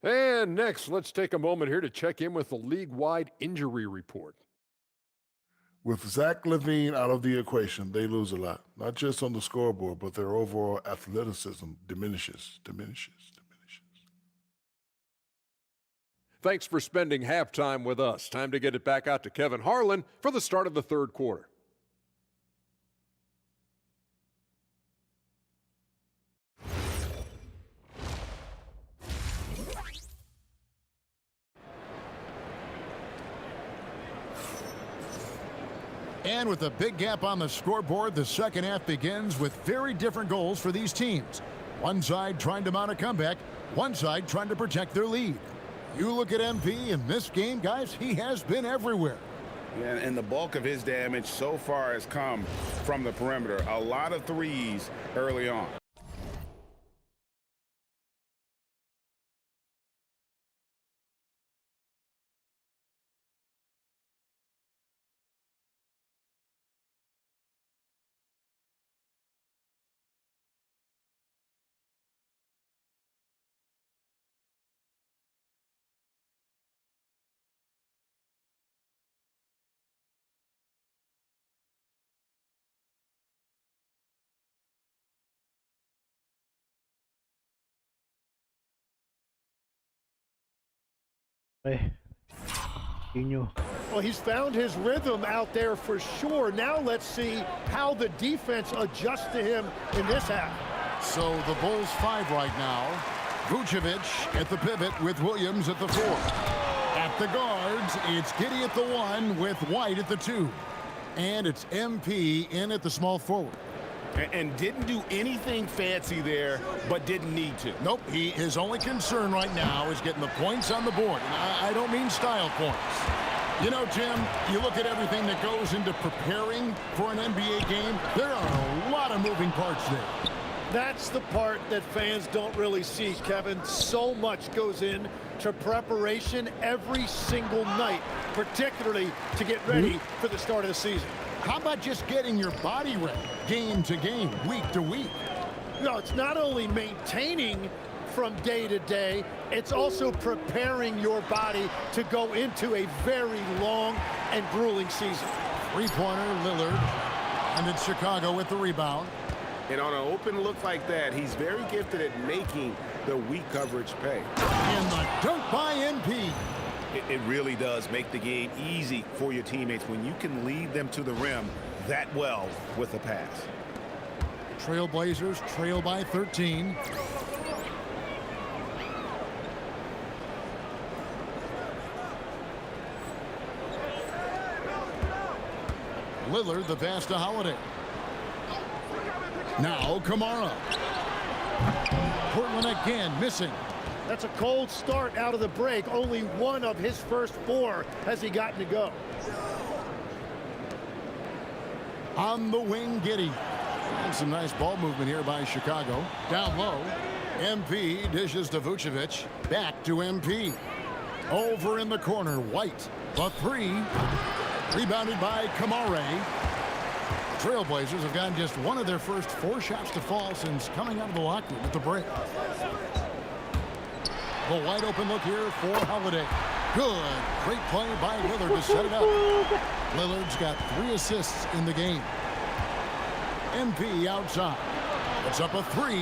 And next, let's take a moment here to check in with the league-wide injury report. With Zach LaVine out of the equation, they lose a lot. Not just on the scoreboard, but their overall athleticism diminishes. Thanks for spending halftime with us. Time to get it back out to Kevin Harlan for the start of the third quarter. And with a big gap on the scoreboard, the second half begins with very different goals for these teams. One side trying to mount a comeback, one side trying to protect their lead. You look at MP in this game, guys, he has been everywhere. Yeah, and the bulk of his damage so far has come from the perimeter. A lot of threes early on. Well, he's found his rhythm out there for sure. Now let's see how the defense adjusts to him in this half. So the Bulls 5 right now. Vucevic at the pivot with Williams at the 4. At the guards, it's Giddey at the 1 with White at the 2. And it's MP in at the small forward. And didn't do anything fancy there, but didn't need to. Nope, his only concern right now is getting the points on the board. And I don't mean style points. You know, Jim, you look at everything that goes into preparing for an NBA game, there are a lot of moving parts there. That's the part that fans don't really see, Kevin. So much goes in to preparation every single night, particularly to get ready for the start of the season. How about just getting your body ready, game to game, week to week? No, it's not only maintaining from day to day, it's also preparing your body to go into a very long and grueling season. Three-pointer, Lillard, and it's Chicago with the rebound. And on an open look like that, he's very gifted at making the weak coverage pay. And the dunk by MP. It really does make the game easy for your teammates when you can lead them to the rim that well with a pass. Trailblazers trail by 13. Lillard, the pass to Holiday. Now Kamara. Portland again missing. That's a cold start out of the break. Only one of his first 4 has he gotten to go. On the wing, Giddey. And some nice ball movement here by Chicago. Down low. MP dishes to Vucevic. Back to MP. Over in the corner, White. The 3. Rebounded by Kamara. Trailblazers have gotten just one of their first 4 shots to fall since coming out of the locker room at the break. The wide open look here for Holiday. Good. Great play by Lillard to set it up. Lillard's got 3 assists in the game. MP outside. It's up a 3.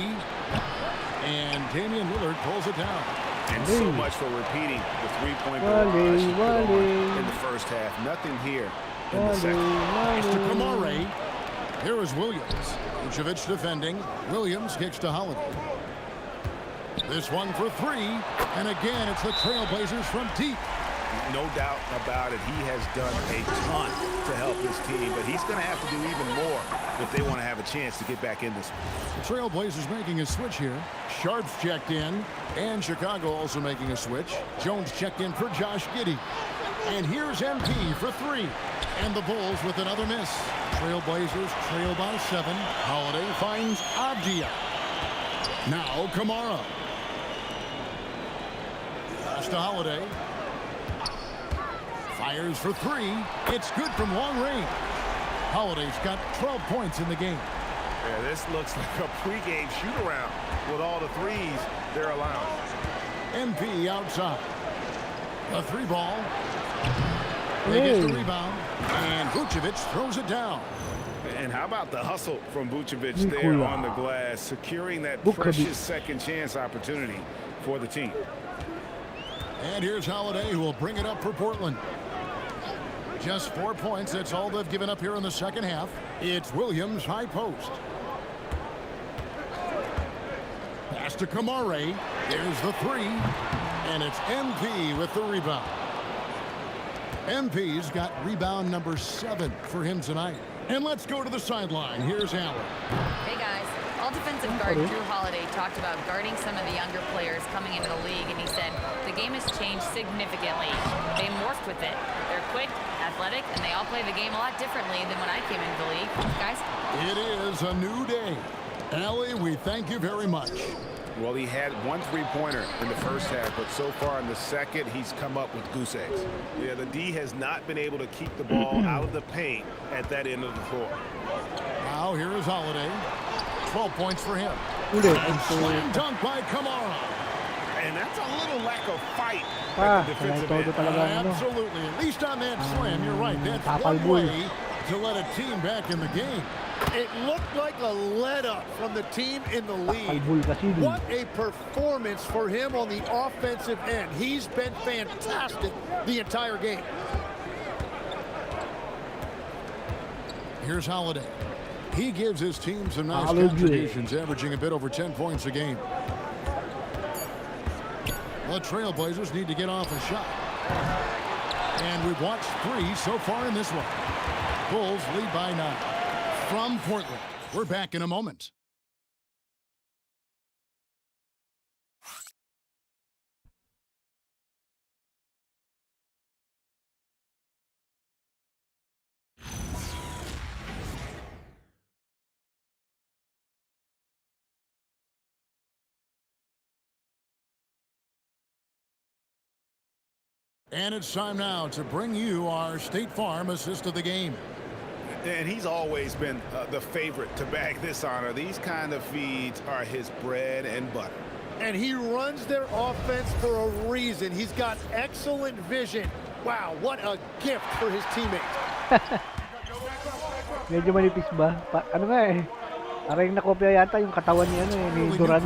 And Damian Lillard pulls it down. And so much for repeating the three-point barrage in the first half. Nothing here in the second. Pass to Kamara. Here is Williams. Vucevic defending. Williams kicks to Holiday. This one for 3. And again, it's the Trailblazers from deep. No doubt about it. He has done a ton to help his team, but he's going to have to do even more if they want to have a chance to get back in this one. The Trailblazers making a switch here. Sharps checked in, and Chicago also making a switch. Jones checked in for Josh Giddey. And here's MP for 3. And the Bulls with another miss. Trailblazers trail by 7. Holiday finds Avdia. Now Kamara. Pass to Holiday. Fires for 3. It's good from long range. Holiday's got 12 points in the game. Yeah, this looks like a pregame shoot-around with all the threes they're allowing. MP outside. A 3 ball. They get the rebound. And Vucevic throws it down. And how about the hustle from Vucevic there on the glass, securing that precious second chance opportunity for the team. And here's Holiday, who will bring it up for Portland. Just 4 points. That's all they've given up here in the second half. It's Williams, high post. Pass to Kamara. There's the 3. And it's MP with the rebound. MP's got rebound number 7 for him tonight. And let's go to the sideline. Here's Allen. Hey, guys. All defensive guard Drew Holiday talked about guarding some of the younger players coming into the league, and he said the game has changed significantly. They morphed with it. They're quick, athletic, and they all play the game a lot differently than when I came into the league. Guys? It is a new day. Allie, we thank you very much. Well, he had 1 3-pointer in the first half, but so far in the second, he's come up with goose eggs. Yeah, the D has not been able to keep the ball out of the paint at that end of the floor. Now here is Holiday. 12 points for him. And slam dunk by Kamara. And that's a little lack of fight at the defensive end. Absolutely. At least on that slam, you're right. That's one way to let a team back in the game. It looked like a let-up from the team in the lead. What a performance for him on the offensive end. He's been fantastic the entire game. Here's Holiday. He gives his team some nice contributions, averaging a bit over 10 points a game. The Trailblazers need to get off a shot. And we've watched 3 so far in this one. Bulls lead by 9. From Portland, we're back in a moment. And it's time now to bring you our State Farm assist of the game. And he's always been the favorite to bag this honor. These kind of feeds are his bread and butter. And he runs their offense for a reason. He's got excellent vision. Wow, what a gift for his teammates. Medyo manipis ba? Ano nga eh. Parang nakopya yata yung katawan niya ni Durant.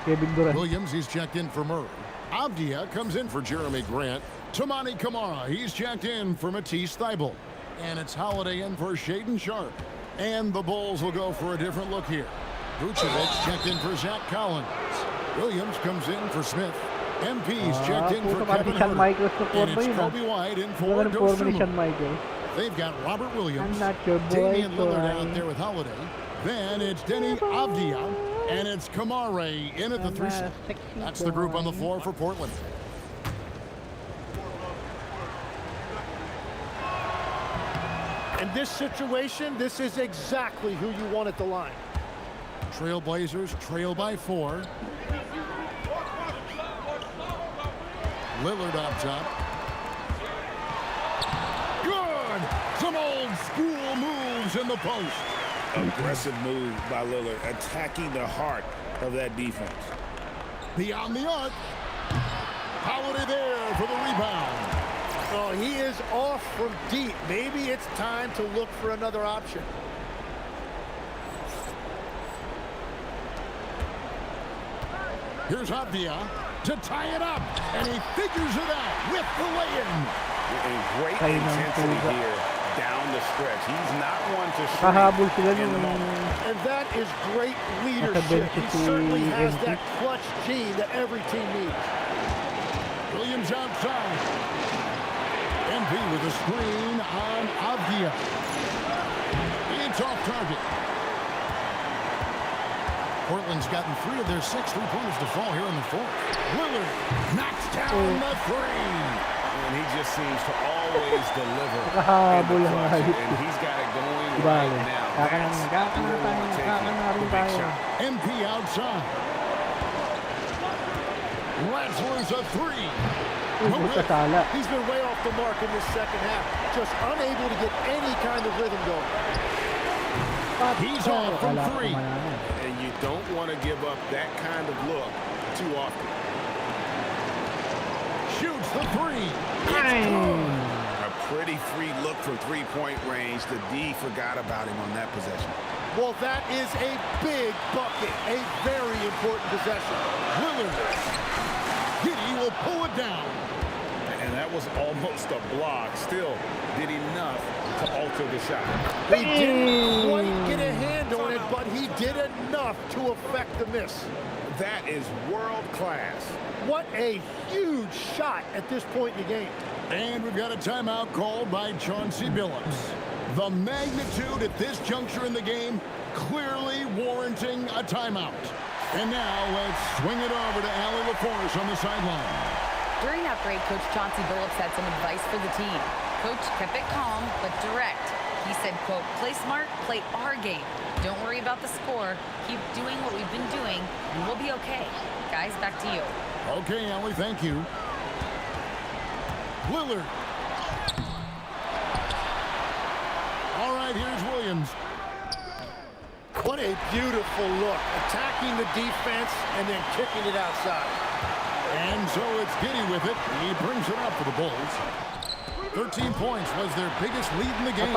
Kevin Durant. Williams, he's checked in for Murray. Avdia comes in for Jeremy Grant. Tamani Kamara, he's checked in for Matisse Thybulle. And it's Holiday in for Shaden Sharp. And the Bulls will go for a different look here. Vucevic checked in for Zach Collins. Williams comes in for Smith. MP's checked in for Kevin Huerter. And it's Kobe White in for Dosunmu. They've got Robert Williams, Damian Lillard out there with Holiday. Then it's Denny Avdia, and it's Kamare in at the 3. That's the group on the floor for Portland. In this situation, this is exactly who you want at the line. Trailblazers trail by 4. Lillard up top. Good! Some old school moves in the post. Aggressive move by Lillard, attacking the heart of that defense. Beyond the arc. Holiday there for the rebound. Oh, he is off from deep. Maybe it's time to look for another option. Here's Avdia to tie it up, and he figures it out with the lay-in. Great intensity here down the stretch. He's not one to shrink in the moment. And that is great leadership. He certainly has that clutch gene that every team needs. Williams outside. MP with a screen on Avdia. It's off target. Portland's gotten 3 of their 6 3-pointers to fall here in the 4th. Lillard knocks down the 3. And he just seems to always deliver. And he's got it going right now. MP outside. Lets loose a 3. He's been way off the mark in this second half. Just unable to get any kind of rhythm going. He's off from 3. And you don't want to give up that kind of look too often. Shoots the 3. A pretty free look from 3-point range. The D forgot about him on that possession. Well, that is a big bucket. A very important possession. Lillard. Giddey will pull it down. And that was almost a block. Still did enough to alter the shot. He didn't quite get a hand on it, but he did enough to affect the miss. That is world class. What a huge shot at this point in the game. And we've got a timeout called by Chauncey Billups. The magnitude at this juncture in the game clearly warranting a timeout. And now let's swing it over to Allie LaForce on the sideline. During that break, Coach Chauncey Billups had some advice for the team. Coach kept it calm but direct. He said, quote, play smart, play our game. Don't worry about the score. Keep doing what we've been doing, and we'll be okay. Guys, back to you. Okay, Allie, thank you. Lillard. All right, here's Williams. What a beautiful look. Attacking the defense and then kicking it outside. And so it's Giddey with it. He brings it up for the Bulls. 13 points was their biggest lead in the game.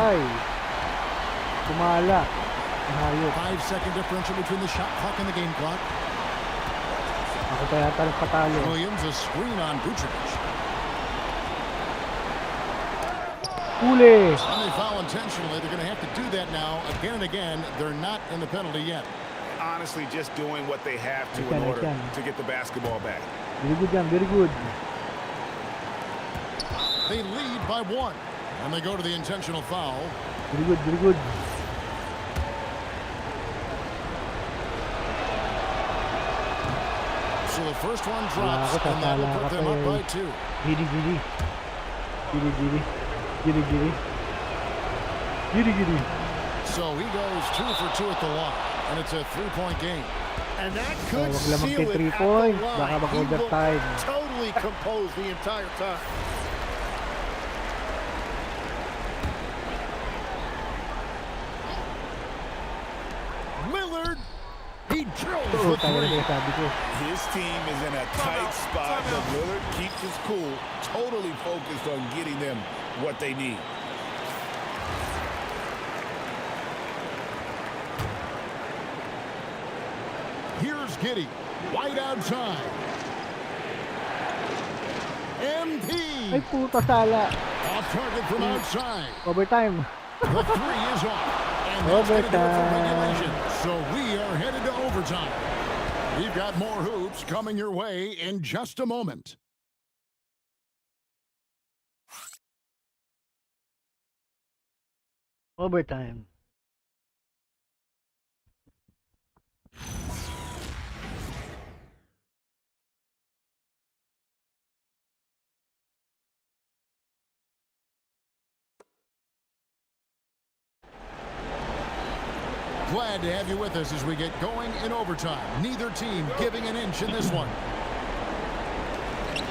Kumala. 5-second differential between the shot clock and the game clock. Ako kaya talang patalo. Williams, a screen on Vucevic. Huli. And they foul intentionally. They're going to have to do that now again and again. They're not in the penalty yet. Honestly, just doing what they have to in order to get the basketball back. Very good, Jan. Very good. They lead by 1. And they go to the intentional foul. Very good, very good. So the first one drops, and that will put them up by 2. Giddy, giddy. Giddy, giddy. Giddy, giddy. Giddy, giddy. So he goes 2 for 2 at the line, and it's a 3-point game. And that could seal it at the line. He looked totally composed the entire time. Lillard, he drills the 3. His team is in a tight spot, but Lillard keeps his cool, totally focused on getting them what they need. Here's Giddey, wide outside. MP. Ay, puta sala. Off target from outside. Overtime. The 3 is off. And that's going to do it for regulation. So we are headed to overtime. We've got more hoops coming your way in just a moment. Overtime. Glad to have you with us as we get going in overtime. Neither team giving an inch in this one.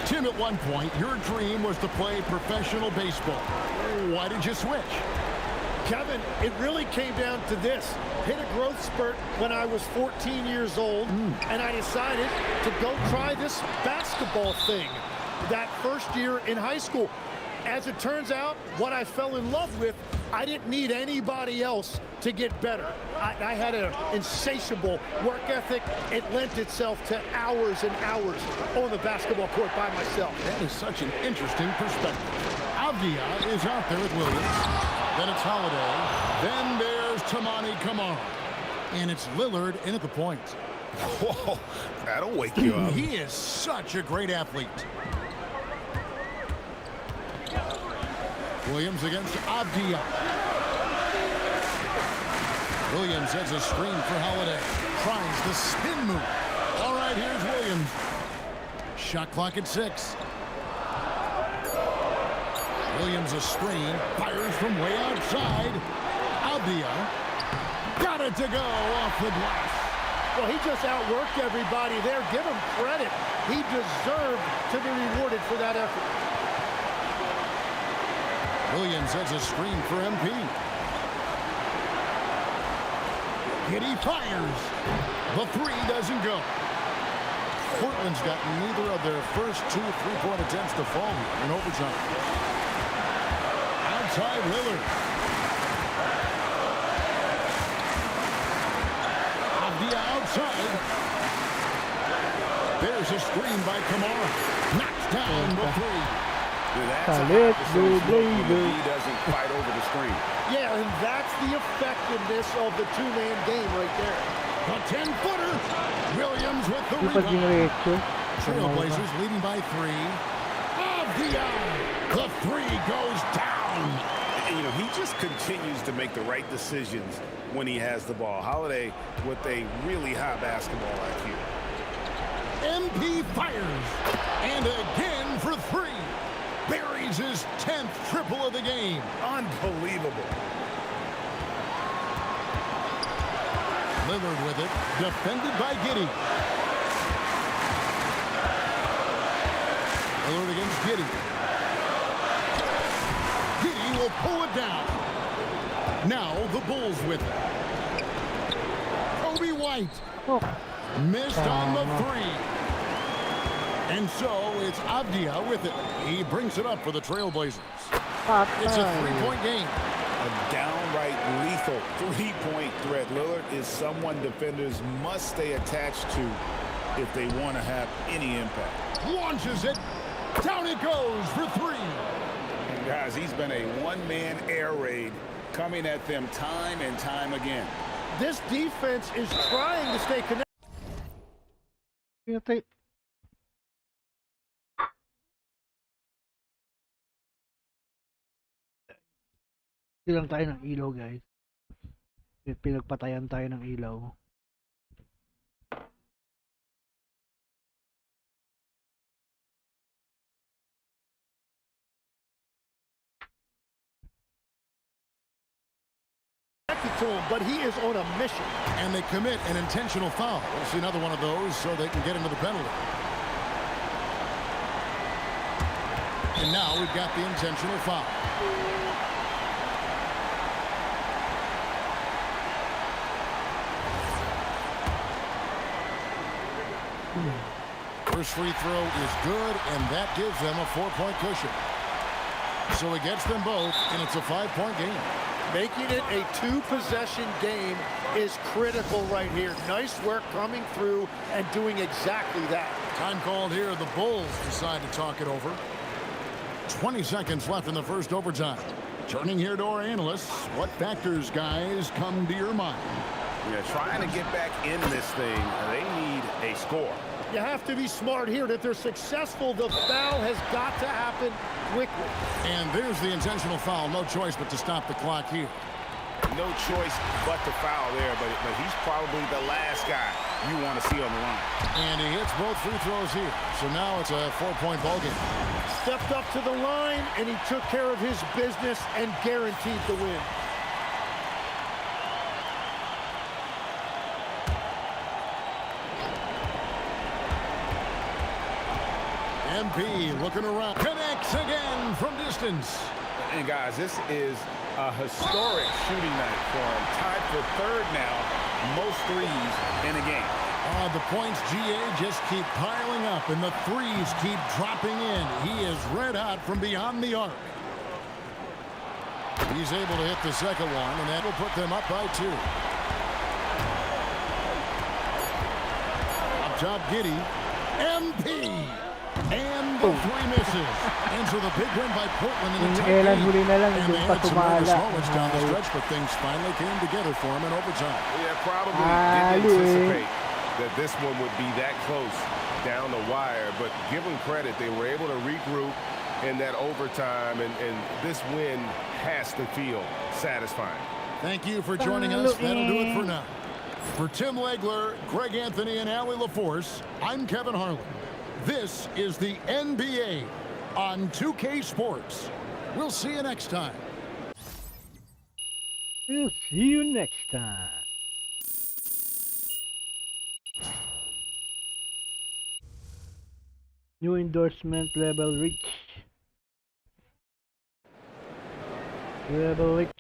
Tim, at one point, your dream was to play professional baseball. Why did you switch? Kevin, it really came down to this. Hit a growth spurt when I was 14 years old, and I decided to go try this basketball thing that first year in high school. As it turns out, what I fell in love with, I didn't need anybody else to get better. I had an insatiable work ethic. It lent itself to hours and hours on the basketball court by myself. That is such an interesting perspective. Avdia is out there with Williams. Then it's Holiday. Then there's Tamani Kamara. And it's Lillard in at the point. Whoa, that'll wake you up. He is such a great athlete. Williams against Avdia. Williams has a screen for Holiday. Tries the spin move. All right, here's Williams. Shot clock at 6. Williams a screen. Fires from way outside. Avdia got it to go off the glass. Well, he just outworked everybody there. Give him credit. He deserved to be rewarded for that effort. Williams has a screen for MP. Giddey fires. The 3 doesn't go. Portland's got neither of their first 2 3-point attempts to fall in overtime. Outside Lillard. Avdia outside. There's a screen by Kamara. Knocks down the 3. That's a high percentage look when the D doesn't fight over the screen. Yeah, and that's the effectiveness of the two-man game right there. The 10-footer. Williams with the rebound. Trailblazers leading by 3. Of the hour. The 3 goes down. And, you know, he just continues to make the right decisions when he has the ball. Holiday with a really high basketball IQ. MP fires. And again for 3. Buries his 10th triple of the game. Unbelievable. Lillard with it. Defended by Giddey. Lillard against Giddey. Giddey will pull it down. Now the Bulls with it. Kobe White. Missed on the 3. And so it's Avdia with it. He brings it up for the Trailblazers. It's a 3-point game. A downright lethal 3-point threat. Lillard is someone defenders must stay attached to if they want to have any impact. Launches it. Down it goes for 3. And guys, he's been a one-man air raid coming at them time and time again. This defense is trying to stay connected. Lang tayo ng ilaw, guys. Pinagpatayan tayo ng ilaw. To him, but he is on a mission. And they commit an intentional foul. We'll see another one of those so they can get into the penalty. And now we've got the intentional foul. First free throw is good, and that gives them a 4-point cushion. So it gets them both, and it's a 5-point game. Making it a 2-possession game is critical right here. Nice work coming through and doing exactly that. Time called here. The Bulls decide to talk it over. 20 seconds left in the first overtime. Turning here to our analysts. What factors, guys, come to your mind? Yeah, trying to get back in this thing, they need a score. You have to be smart here. If they're successful, the foul has got to happen quickly. And there's the intentional foul. No choice but to stop the clock here. No choice but to foul there, but he's probably the last guy you want to see on the line. And he hits both free throws here. So now it's a 4-point ball game. Stepped up to the line, and he took care of his business and guaranteed the win. MP looking around. Connects again from distance. And guys, this is a historic shooting night for him. Tied for 3rd now, most threes in a game. The points, GA, just keep piling up, and the threes keep dropping in. He is red hot from beyond the arc. He's able to hit the second one, and that will put them up by 2. Up top, Giddey. MP. And the 3 misses. And so the big win by Portland in the top 8. And they had some nervous moments down the stretch, but things finally came together for him in overtime. Yeah, probably didn't anticipate that this one would be that close down the wire, but give them credit. They were able to regroup in that overtime, and this win has to feel satisfying. Thank you for joining us. That'll do it for now. For Tim Legler, Greg Anthony, and Allie LaForce, I'm Kevin Harlan. This is the NBA on 2K Sports. We'll see you next time. We'll see you next time. New endorsement level reach. Level reach.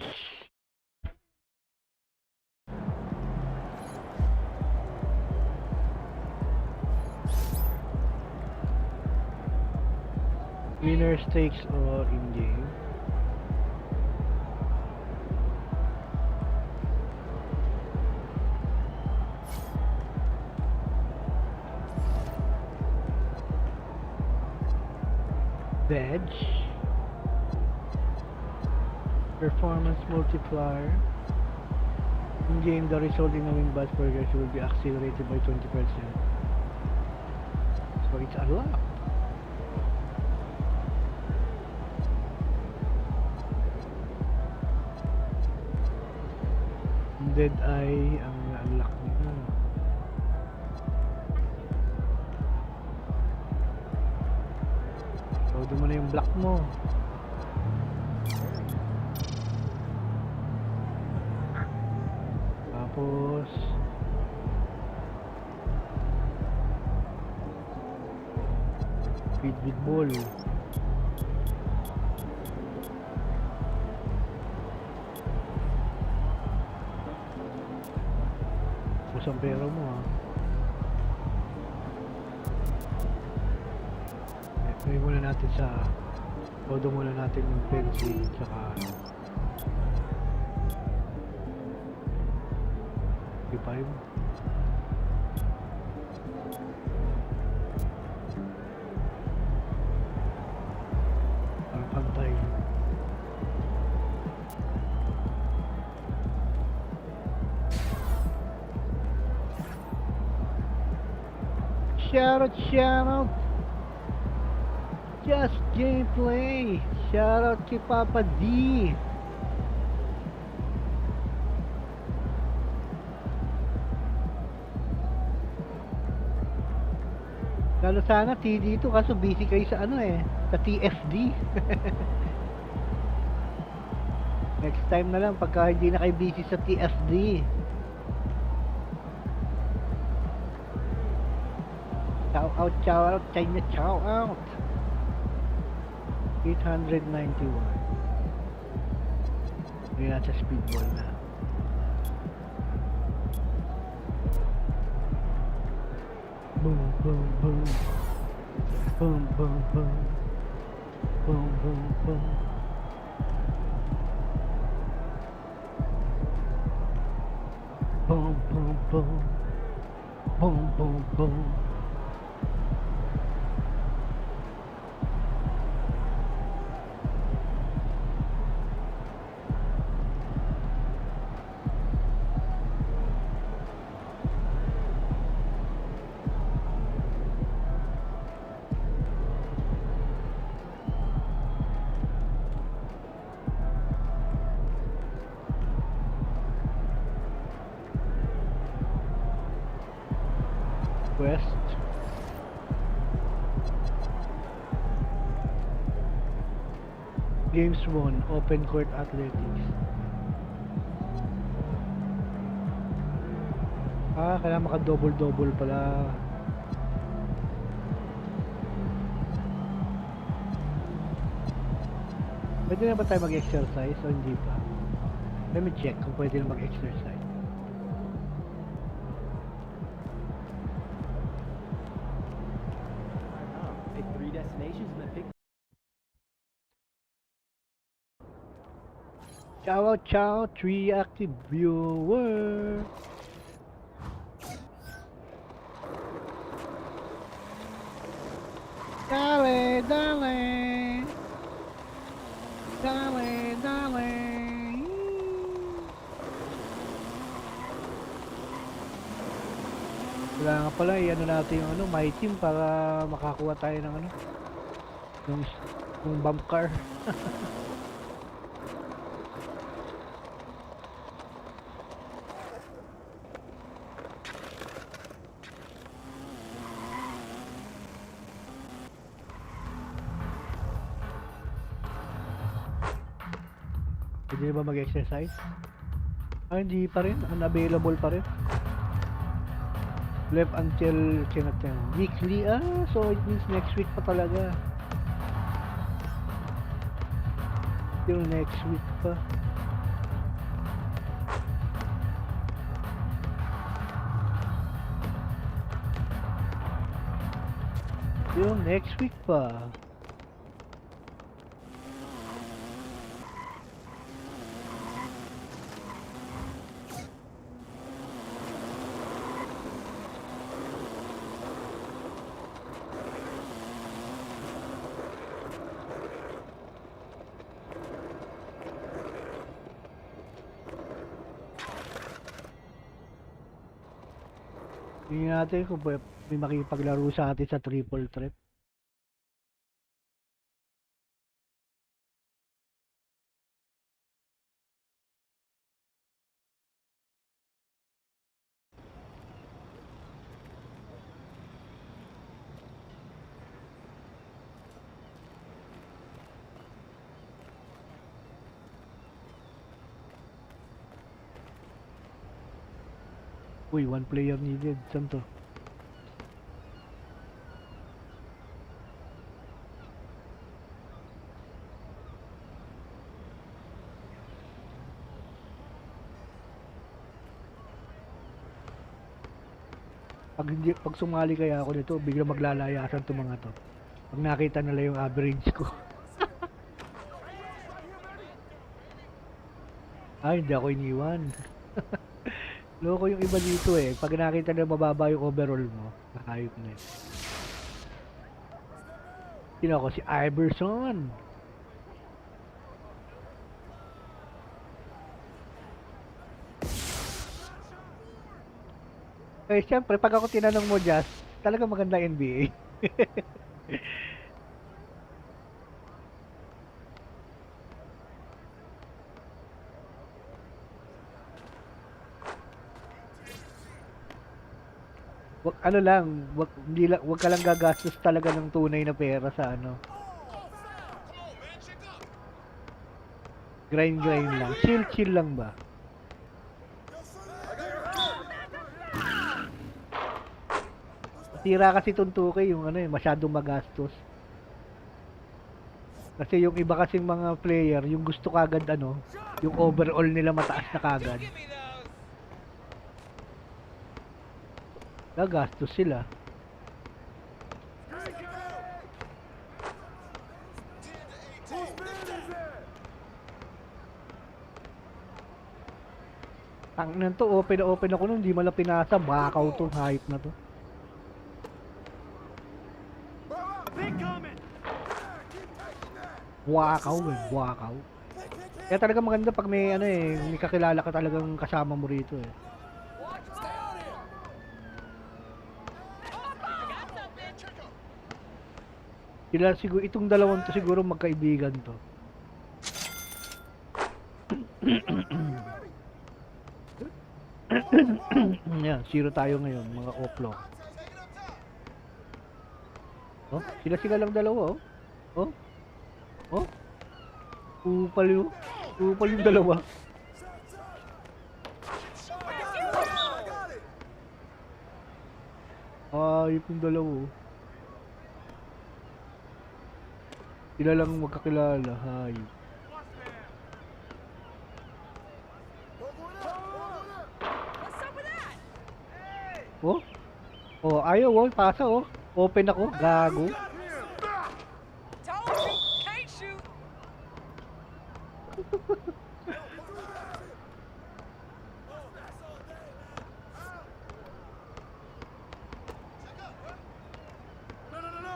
Winner stakes or in-game. Badge. Performance multiplier. In game, the resulting wing bus progress will be accelerated by 20%. So it's unlocked. Dead Eye ang unlock nito. So doon mo na yung block mo. Tapos feed with ball. Pusang pera mo ha. Gawin muna natin sa todo muna natin yung fencing tsaka P5. Ang pantay. Shout out. Just gameplay. Shout out kay Papa D. Lalo sana TD ito kaso busy kayo sa ano sa TFD. Next time na lang pagka hindi na kayo busy sa TFD. Chow out, China chow out. 891. Hindi na sa speedball na. Boom, boom, boom. Boom, boom, boom. Boom, boom, boom. Boom, boom, boom. Boom, boom, boom. West. Games 1, Open Court Athletics. Kailangan maka-double-double pala. Pwede na ba tayo mag-exercise o hindi pa? Let me check kung pwede na mag-exercise. Ciao, 3 active viewer. Dale. Kailangan nga pala ano natin yung my team para makakuha tayo ng yung bump car. Pwede ba mag-exercise? Hindi pa rin. Unavailable pa rin. Left until weekly. So it means next week pa talaga. Till next week pa. Till next week pa. Tingnan natin kung may makipaglaro sa atin sa triple threat. Uy, 1 player needed. Saan to? Pag sumali kaya ako nito, biglang maglalayasan to mga to. Pag nakita nila yung average ko. Ay, hindi ako iniwan. Loko yung iba dito eh. Pag nakita na mababa yung overall mo, nakayop na eh. Sino ako? Si Iverson. Eh, siyempre, pag ako tinanong mo, Jazz, talaga maganda NBA. Ano lang, wag ka lang gagastos talaga ng tunay na pera sa ano. Grind lang. Chill lang ba? Tira kasi tuntuke yung ano eh, masyadong magastos. Kasi yung iba kasing mga player, yung gusto kagad ano, yung overall nila mataas na kagad. Gagastos sila. Tang nan to, open ako nun, hindi mala pinasa, bakaw to, hype na to. Wakaw eh, wakaw. Kaya talaga maganda pag may ano eh, may kakilala ka talagang kasama mo rito eh. Sila siguro, itong dalawang to siguro magkaibigan to. Yan, 0 tayo ngayon, mga oplo. Oh, sila lang dalawa oh. Oh. Oh. Upal yung dalawa. Yung dalawa oh. Sila lang magkakilala, hay. Oh? Oh, ayaw oh, pasa oh. Open ako, gago.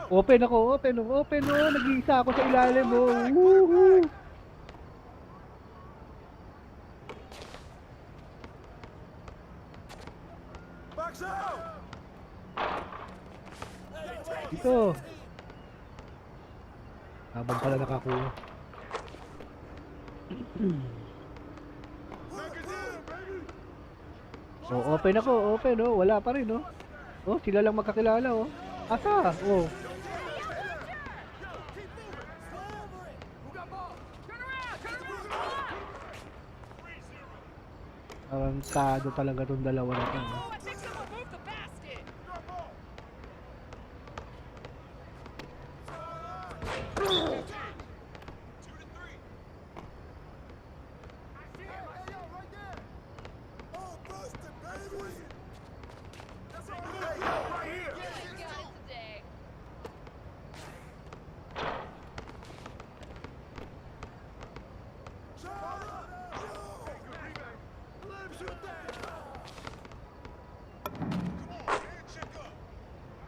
Open ako, open oh, nag-iisa ako sa ilalim oh. Woohoo! Dito. Habang pala nakakuha. Oh, open ako, open oh, wala pa rin oh. Oh, sila lang magkakilala oh. Asa? Oh. Arangkado talaga tong dalawa na to.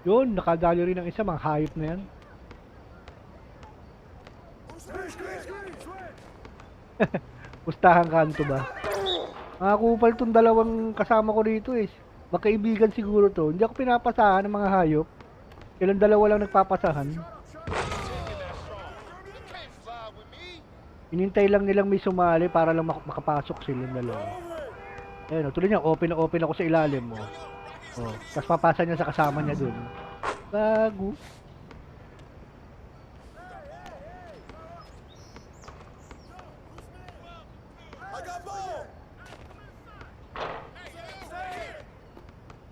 Yun, nakadali rin ang isa, mga hayop na yan. Pustahan kanto ba? Mga kupal tong dalawang kasama ko dito eh. Magkaibigan siguro to. Hindi ako pinapasahan ng mga hayop. Kailan dalawa lang nagpapasahan. Inintay lang nilang may sumali para lang makapasok silang dalawa. Ayun, tuloy niya, open na open ako sa ilalim mo. Oh, tapos papasa niya sa kasama niya dun. Bago.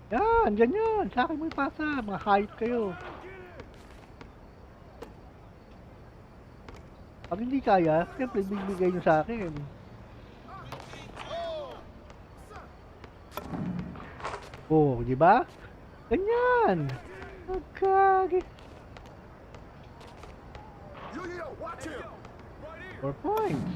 Yan, ganyan. Sa akin mo ipasa. Mga hayop kayo. Pag hindi kaya, siyempre bibigay nyo sa akin. Oh, di ba? Ganyan. Okay. 4 points.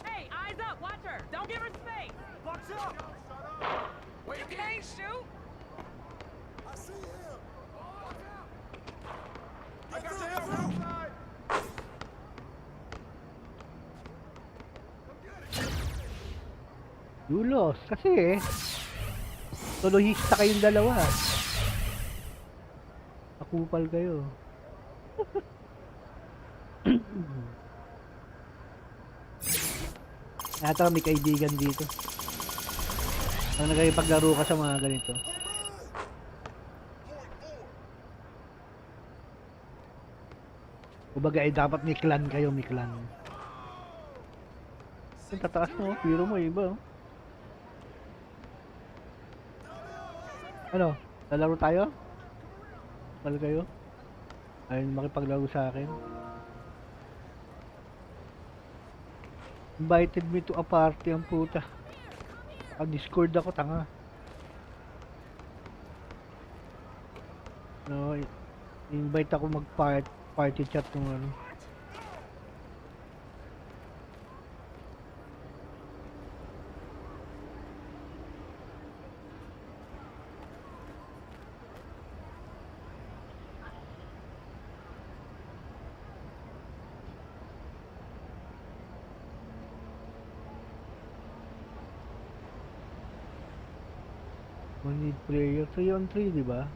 Hey, eyes up, watch her. Don't give her space. Box up. You can't shoot. I see him. I got the hell outside. Dulos. Kasi soloista kayong dalawa. Nakupal kayo. Nata may kaibigan dito. Ang nagpaglaro ka sa mga ganito. Kumbaga ay dapat may clan kayo, may clan. Ang tataas mo, piro mo iba. Ano? Lalaro tayo? Mal kayo? Ayun, makipaglaro sa akin. Invited me to a party ang puta. Discord ako, tanga. No, invite ako mag-party chat ng ano. Need player 3-on-3, di ba?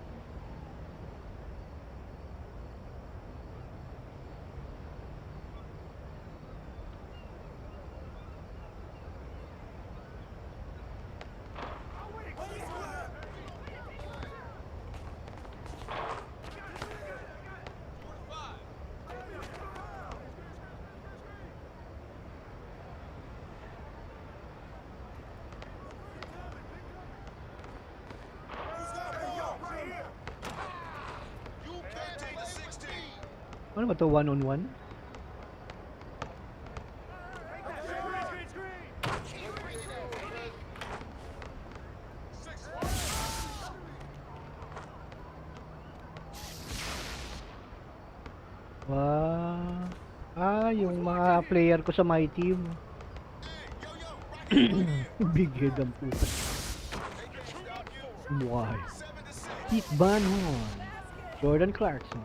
Ano ba ito? 1-on-1? Wow. Yung mga player ko sa my team. Big head ang puta. Mukha. Pete Van Horn. Jordan Clarkson.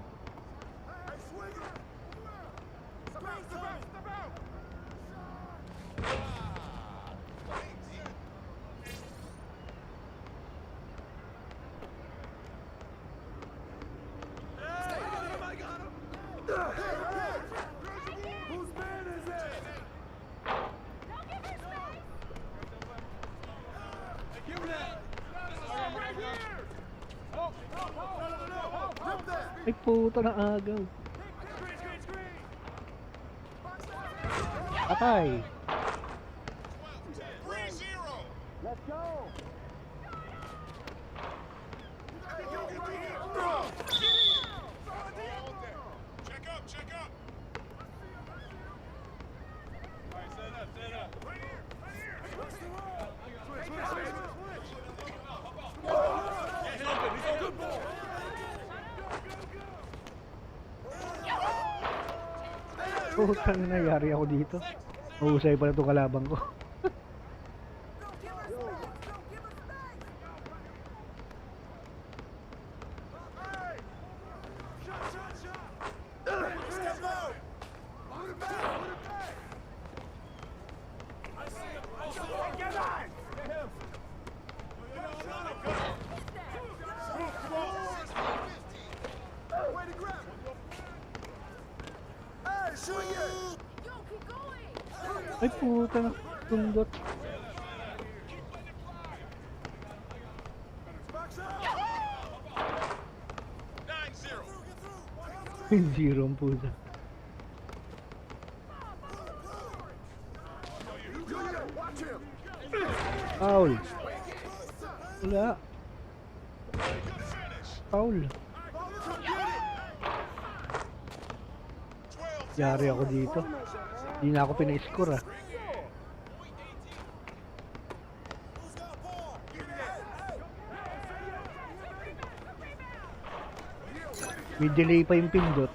Ay puta na agaw. Patay. Let's go. Check up, check up. All right, stand up, stand up. Right here, right here. Switch. He's open, he's open. Good ball. Putang nangyari ako dito. Mahusay pala itong kalabang ko. Ay, puta na. Tundot. Zero ang puta. Foul. Wala. Foul. Yari ako dito. Hindi na ako pina-score ah. May delay pa yung pindot.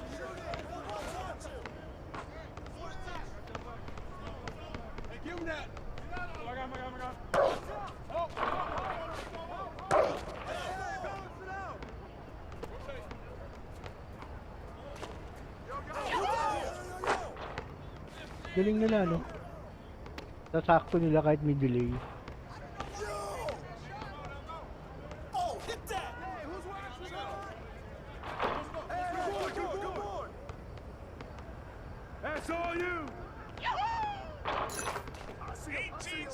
Galing nila, no? Sasakto nila kahit may delay. That's all you. 18-0.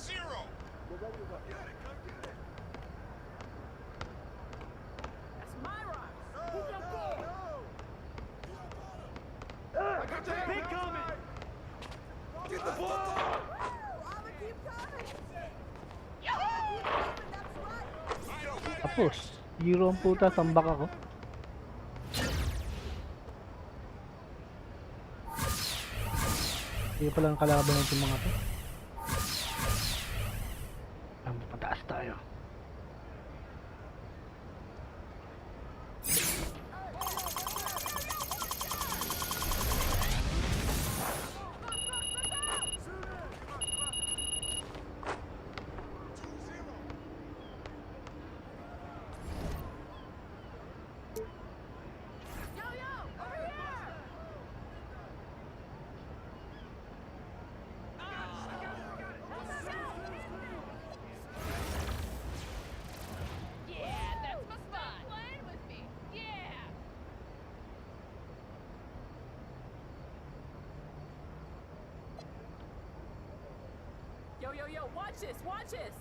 That's my rise. Who got ball? Big coming. Get the ball. Tapos, zero ang puta, tambak ako. Hindi pa lang kalaban ng mga to. Pataas tayo. Yo, watch this, watch this.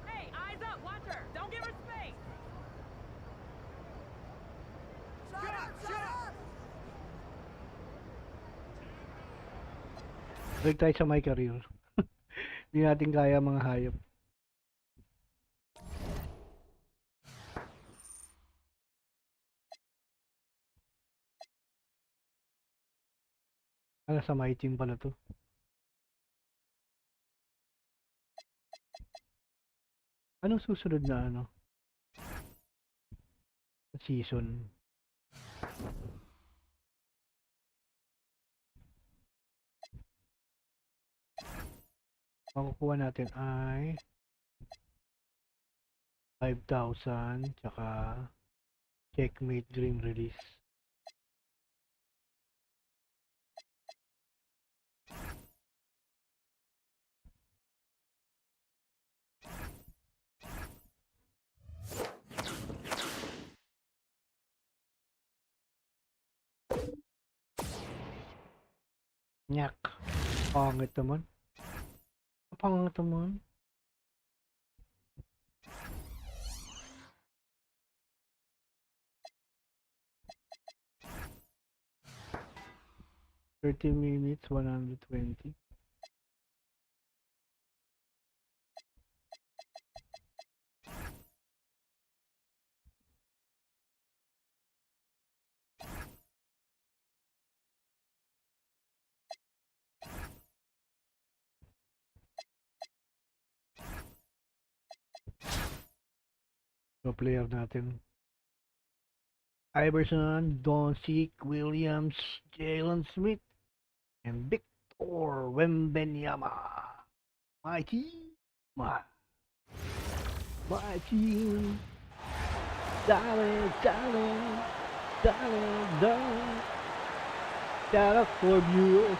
Hey, eyes up, watch her. Don't give her space. Shut up. Break tayo sa my career. Hindi natin kaya mga hayop. Sa my team pala to. Anong susunod na ano? Season. Makukuha natin ay 5,000 tsaka checkmate dream release. Nyak. Pangit naman. Pangit naman. $30, 120. So player natin. Iverson, Doncic, Williams, Jalen Smith, and Victor Wembanyama. My team. My team. Darling. Shout out for you.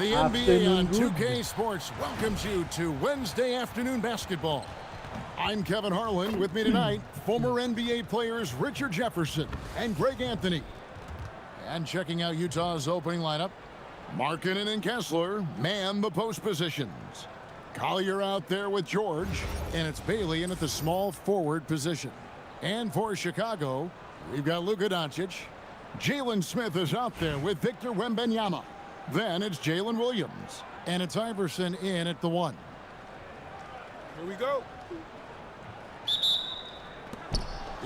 The NBA on 2K Sports welcomes you to Wednesday afternoon basketball. I'm Kevin Harlan. With me tonight, former NBA players Richard Jefferson and Greg Anthony. And checking out Utah's opening lineup, Markkanen and Kessler man the post positions. Collier out there with George, and it's Bailey in at the small forward position. And for Chicago, we've got Luka Doncic. Jalen Smith is out there with Victor Wembanyama. Then it's Jalen Williams, and it's Iverson in at the 1. Here we go.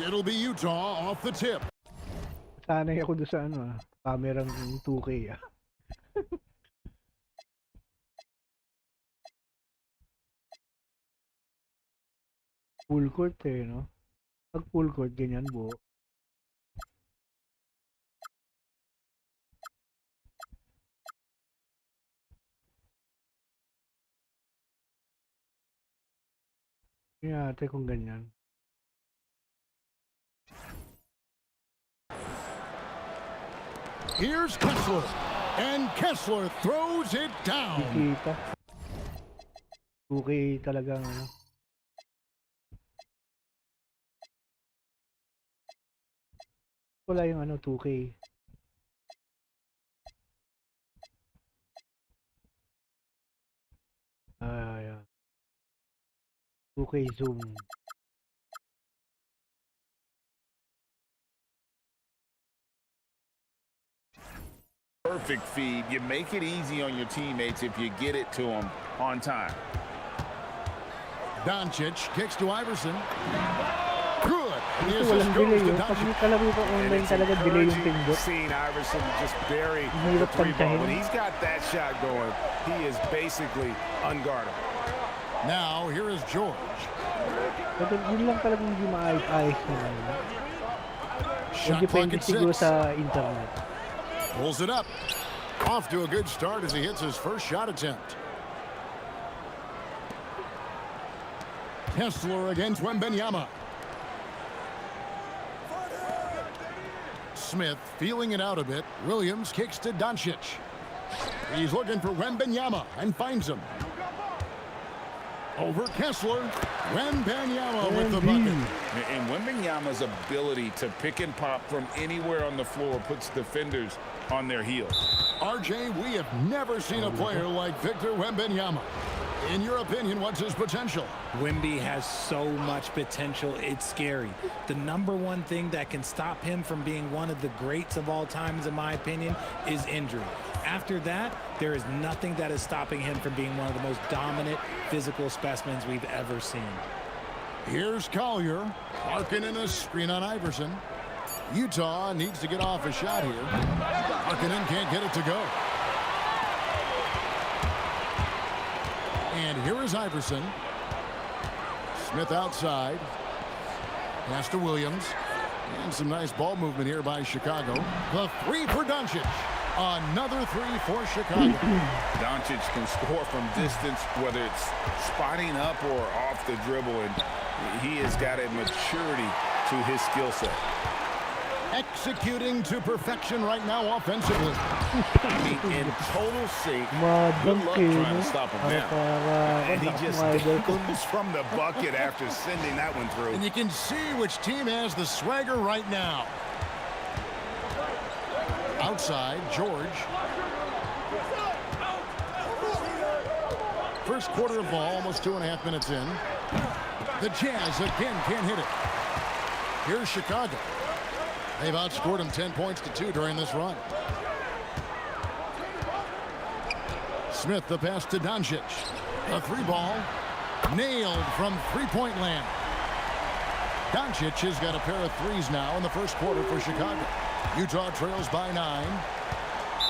It'll be Utah off the tip. Sanay ako doon sa kamerang 2K Full court no? Pag full court, ganyan buo. Kaya ate kung ganyan. Here's Kessler, and Kessler throws it down. Kita. 2K talagang Wala yung 2K. Yeah. 2K zoom. Perfect feed. You make it easy on your teammates if you get it to them on time. Doncic kicks to Iverson. Good. Ito walang delay Pag kalaro ko online talaga delay yung pindot. Seeing Iverson just bury the 3-ball. When he's got that shot going, he is basically unguardable. Now here is George. Pero yun lang talagang hindi maayos-ayos naman. Shot clock at 6. Siguro sa internet. Pulls it up. Off to a good start as he hits his first shot attempt. Kessler against Wembanyama. Smith feeling it out a bit. Williams kicks to Doncic. He's looking for Wembanyama and finds him. Over Kessler. Wembanyama with the bucket. And Wembanyama's ability to pick and pop from anywhere on the floor puts defenders on their heels. RJ, we have never seen a player like Victor Wembanyama. In your opinion, what's his potential? Wemby has so much potential, it's scary. The number one thing that can stop him from being one of the greats of all times, in my opinion, is injury. After that, there is nothing that is stopping him from being one of the most dominant physical specimens we've ever seen. Here's Collier. Markkanen a screen on Iverson. Utah needs to get off a shot here. Markkanen can't get it to go. And here is Iverson. Smith outside. Pass to Williams. And some nice ball movement here by Chicago. The 3 for Doncic. Another 3 for Chicago. Doncic can score from distance, whether it's spotting up or off the dribble, and he has got a maturity to his skill set. Executing to perfection right now offensively. In total sync. Good luck trying to stop him now. And he just goes from the bucket after sending that one through. And you can see which team has the swagger right now. Outside, George. First quarter of ball, almost 2.5 minutes in. The Jazz again can't hit it. Here's Chicago. They've outscored them 10 points to 2 during this run. Smith, the pass to Doncic. A 3-ball. Nailed from three-point land. Doncic has got a pair of threes now in the first quarter for Chicago. Utah trails by 9.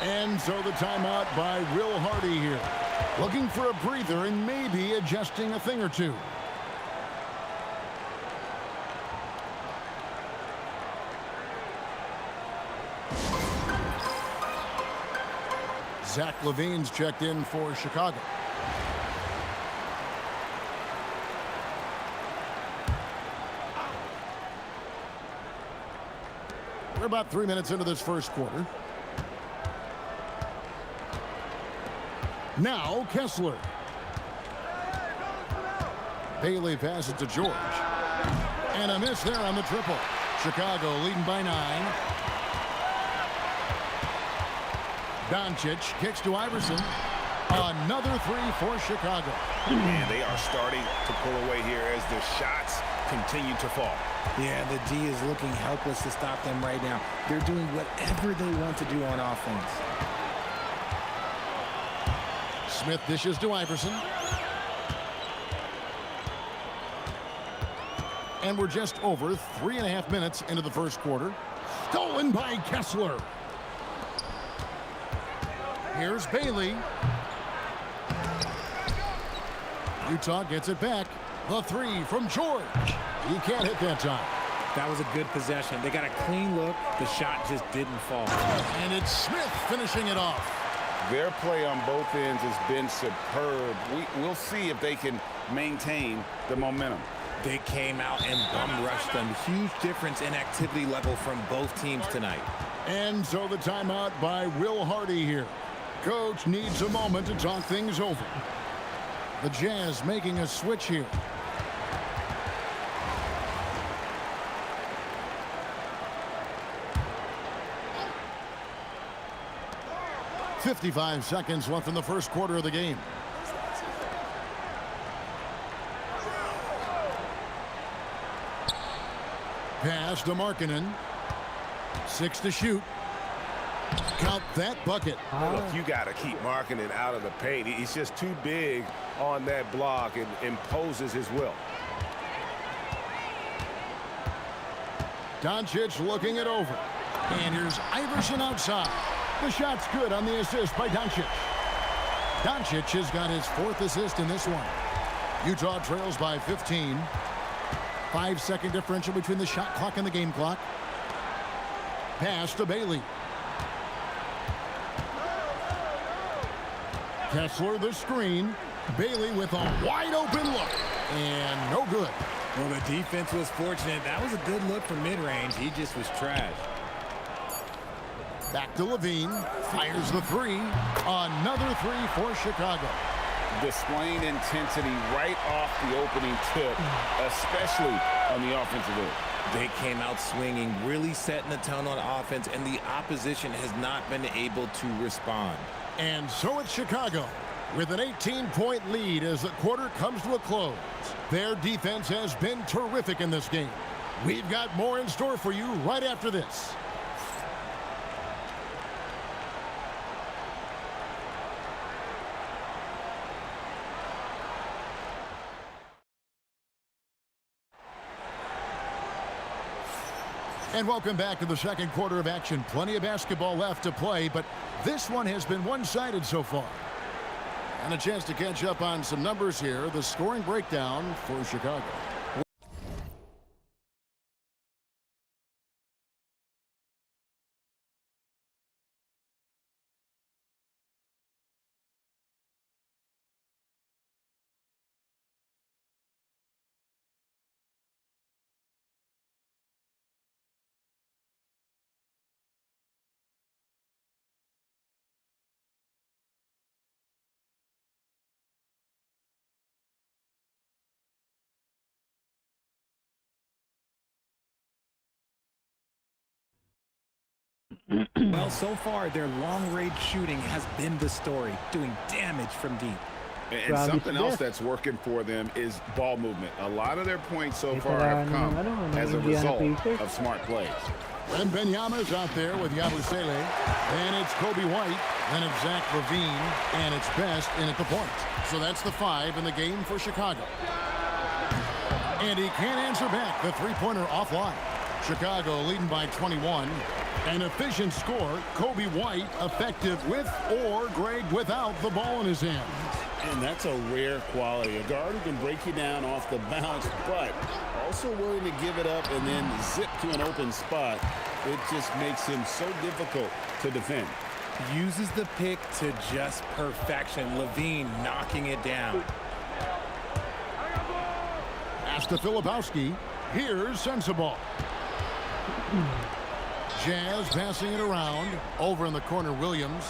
And so the timeout by Will Hardy here. Looking for a breather and maybe adjusting a thing or two. Zach LaVine's checked in for Chicago. We're about 3 minutes into this first quarter. Now Kessler. Bailey passes to George. And a miss there on the triple. Chicago leading by 9. Doncic kicks to Iverson. Another three for Chicago. And they are starting to pull away here as the shots continue to fall. Yeah, the D is looking helpless to stop them right now. They're doing whatever they want to do on offense. Smith dishes to Iverson. And we're just over 3.5 minutes into the first quarter. Stolen by Kessler. Here's Bailey. Utah gets it back. The three from George. He can't hit that time. That was a good possession. They got a clean look. The shot just didn't fall. And it's Smith finishing it off. Their play on both ends has been superb. We'll see if they can maintain the momentum. They came out and bum rushed them. Huge difference in activity level from both teams tonight. And so the timeout by Will Hardy here. Coach needs a moment to talk things over. The Jazz making a switch here. "55 seconds left in the first quarter of the game. Pass to Markkanen. 6 to shoot. Count that bucket. Look, you got to keep Markkanen out of the paint. He's just too big on that block and imposes his will. Doncic looking it over. And here's Iverson outside. The shot's good on the assist by Doncic. Doncic has got his 4th assist in this one. Utah trails by 15. 5-second differential between the shot clock and the game clock. Pass to Bailey. Kessler the screen. Bailey with a wide open look. And no good. Well, the defense was fortunate. That was a good look from mid-range. He just was trash. Back to Levine. Fires the three. Another three for Chicago. Displaying intensity right off the opening tip, especially on the offensive end. They came out swinging, really setting the tone on offense, and the opposition has not been able to respond. And so it's Chicago with an 18-point lead as the quarter comes to a close. Their defense has been terrific in this game. We've got more in store for you right after this. And welcome back to the second quarter of action. Plenty of basketball left to play, but this one has been one-sided so far. And a chance to catch up on some numbers here. The scoring breakdown for Chicago. Well, so far, their long-range shooting has been the story, doing damage from deep. And something else that's working for them is ball movement. A lot of their points so far have come as a result of smart plays. And Benyama's out there with Yabusele. And it's Kobe White. Then it's Zach LaVine. And it's Best in at the point. So that's the 5 in the game for Chicago. And he can't answer back. The three-pointer offline. Chicago leading by 21. An efficient score. Kobe White effective with or Greg without the ball in his hand. And that's a rare quality. A guard who can break you down off the bounce, but also willing to give it up and then zip to an open spot. It just makes him so difficult to defend. Uses the pick to just perfection. LaVine knocking it down. Pass to Filipowski. Here's Sensabaugh. Jazz passing it around. Over in the corner, Williams.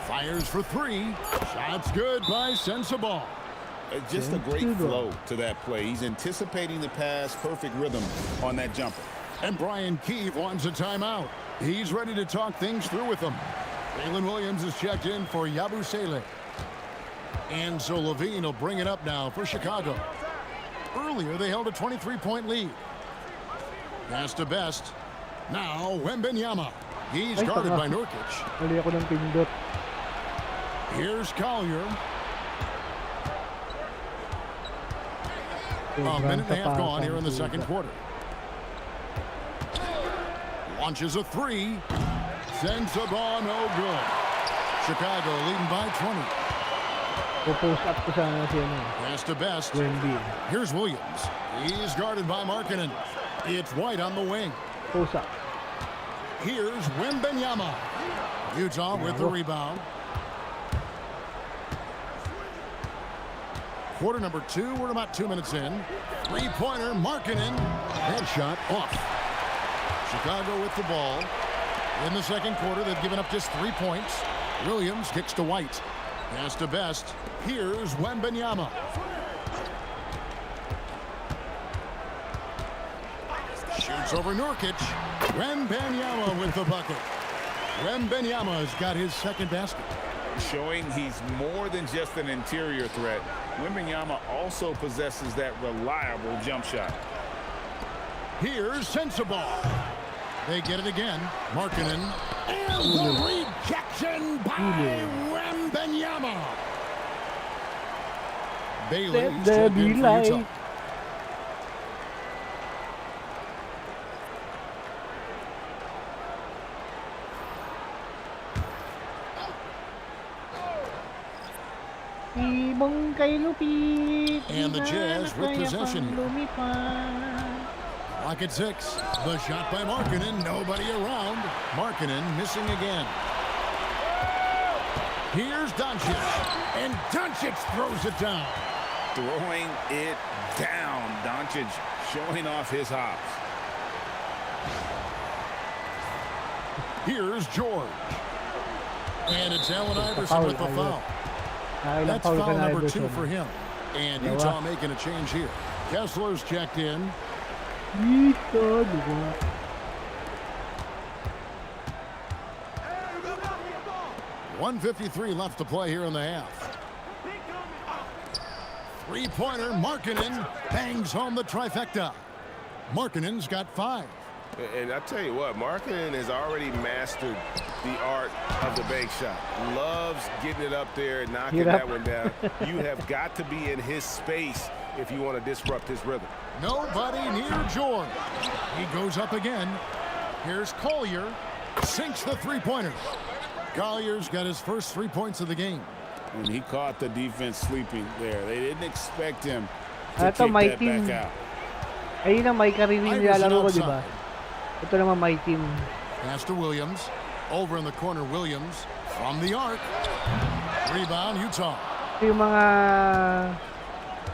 Fires for three. Shot's good by Sensabaugh. Just a great flow to that play. He's anticipating the pass, perfect rhythm on that jumper. And Brian Keefe wants a timeout. He's ready to talk things through with them. Jalen Williams is checked in for Yabusele. And so Levine will bring it up now for Chicago. Earlier, they held a 23-point lead. Pass to Best. Now, Wembenyama. He's guarded by Nurkic. Mali ako ng pindot. Here's Collier. A minute and a half gone here in the second quarter. Launches a three. Sends the ball, no good. Chicago leading by 20. Post up ko sana si ano. Pass to Best. Here's Williams. He's guarded by Markkanen. It's White on the wing. Post up. Here's Wembenyama. Utah with the rebound. Quarter number 2. We're about 2 minutes in. Three-pointer, Markkanen. Headshot off. Chicago with the ball. In the second quarter, they've given up just 3 points. Williams kicks to White. Pass to Best. Here's Wembenyama. Shoots over Nurkic. Wembenyama with the bucket. Wembenyama's got his second basket. Showing he's more than just an interior threat. Wembenyama also possesses that reliable jump shot. Here's Sensabaugh. They get it again. Markkanen. And the rejection by Wembenyama. Bailey checked in for Utah. And the Jazz with possession here. Clock at 6. The shot by Markkanen. Nobody around. Markkanen missing again. Here's Doncic. And Doncic throws it down. Throwing it down. Doncic showing off his hops. Here's George. And it's Allen Iverson with the foul. That's foul number 2 for him. And Utah making a change here. Kessler's checked in. 1:53 left to play here in the half. Three-pointer, Markkanen bangs home the trifecta. Markkanen's got 5. And I tell you what, Markkanen has already mastered the art of the bank shot. Loves getting it up there and knocking that one down. You have got to be in his space if you want to disrupt his rhythm. Nobody near George. He goes up again. Here's Collier. Sinks the three-pointer. Collier's got his first 3 points of the game. And he caught the defense sleeping there. They didn't expect him to kick that back out. Ayun ang may karinig nilalaro ko, di ba? Ito naman my team. Pass to Williams. Over in the corner, Williams. From the arc. Rebound, Utah. Ito yung mga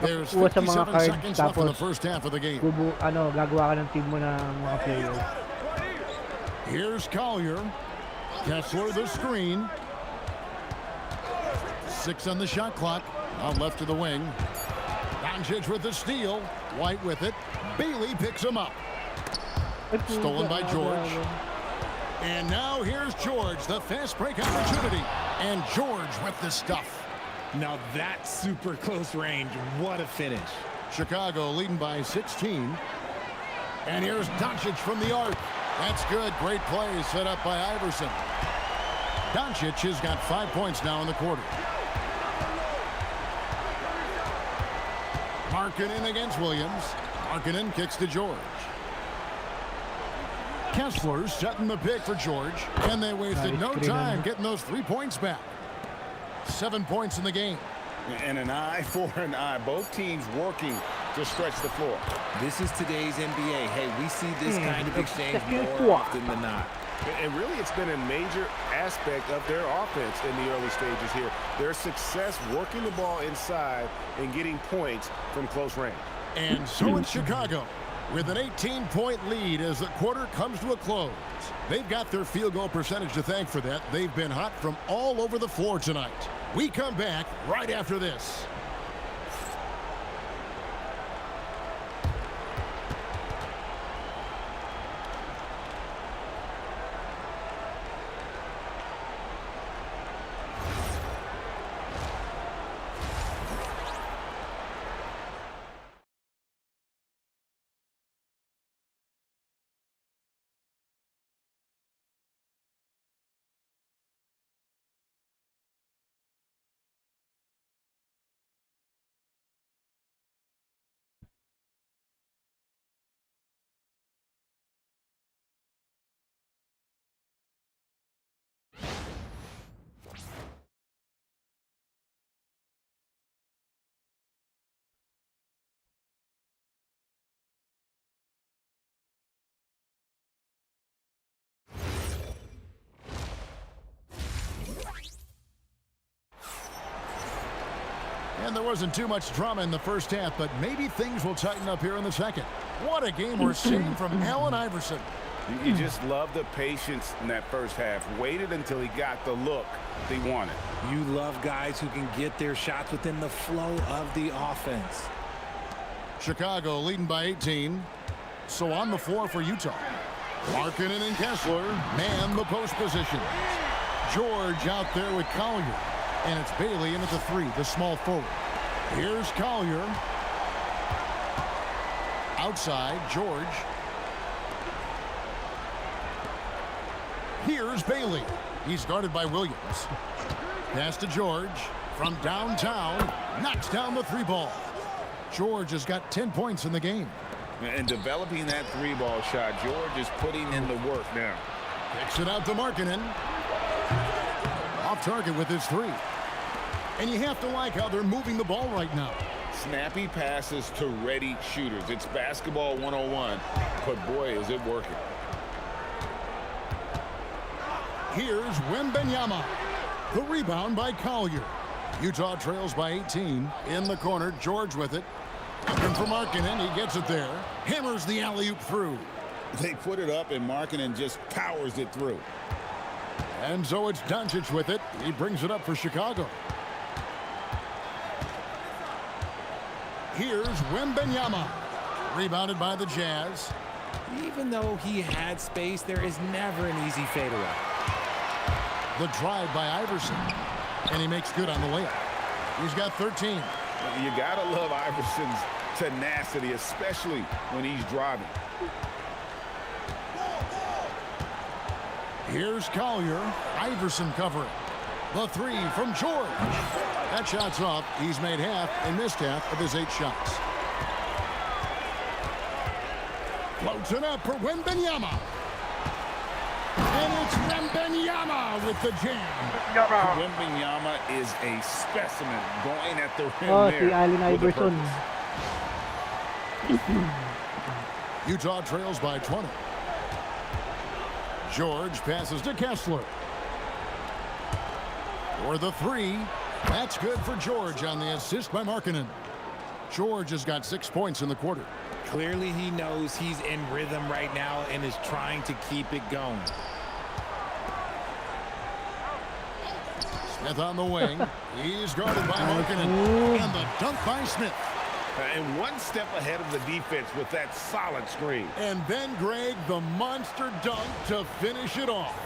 There's 57 seconds left in the first half of the game. Gagawa ka ng team mo ng mga players. Here's Collier. Kessler the screen. 6 on the shot clock. Out left to the wing. Doncic with the steal. White with it. Bailey picks him up. Stolen by George. And now here's George, the fast break opportunity. And George with the stuff. Now that's super close range. What a finish. Chicago leading by 16. And here's Doncic from the arc. That's good. Great play set up by Iverson. Doncic has got 5 points now in the quarter. Markkanen against Williams. Markkanen kicks to George. Kessler setting the pick for George. And they wasted no time getting those 3 points back. 7 points in the game. And an eye for an eye. Both teams working to stretch the floor. This is today's NBA. Hey, we see this kind of exchange more often than not. And really, it's been a major aspect of their offense in the early stages here. Their success working the ball inside and getting points from close range. And so it's Chicago with an 18-point lead as the quarter comes to a close. They've got their field goal percentage to thank for that. They've been hot from all over the floor tonight. We come back right after this. And there wasn't too much drama in the first half, but maybe things will tighten up here in the second. What a game we're seeing from Allen Iverson. You just love the patience in that first half. Waited until he got the look they wanted. You love guys who can get their shots within the flow of the offense. Chicago leading by 18. So on the floor for Utah. Markkanen and Kessler man the post position. George out there with Collier. And it's Bailey in at the 3, the small forward. Here's Collier. Outside, George. Here's Bailey. He's guarded by Williams. Pass to George. From downtown, knocks down the 3-ball. George has got 10 points in the game. And developing that 3-ball shot, George is putting in the work now. Kicks it out to Markkanen. Off target with his 3. And you have to like how they're moving the ball right now. Snappy passes to ready shooters. It's basketball 101, but boy, is it working. Here's Wembanyama. The rebound by Collier. Utah trails by 18. In the corner, George with it. Looking for Markkanen. He gets it there. Hammers the alley-oop through. They put it up, and Markkanen just powers it through. And so it's Doncic with it. He brings it up for Chicago. Here's Wembanyama. Rebounded by the Jazz. Even though he had space, there is never an easy fadeaway. The drive by Iverson. And he makes good on the layup. He's got 13. You got to love Iverson's tenacity, especially when he's driving. Here's Collier. Iverson covering. The 3 from George. That shot's off. He's made half and missed half of his 8 shots. Floats it up for Wembanyama. And it's Wembanyama with the jam. Wembanyama is a specimen going at the rim si Allen Iverson. Utah trails by 20. George passes to Kessler. For the 3. That's good for George on the assist by Markkanen. George has got 6 points in the quarter. Clearly he knows he's in rhythm right now and is trying to keep it going. Smith on the wing. He's guarded by Markkanen. And the dunk by Smith. And one step ahead of the defense with that solid screen. And then, Greg, the monster dunk to finish it off.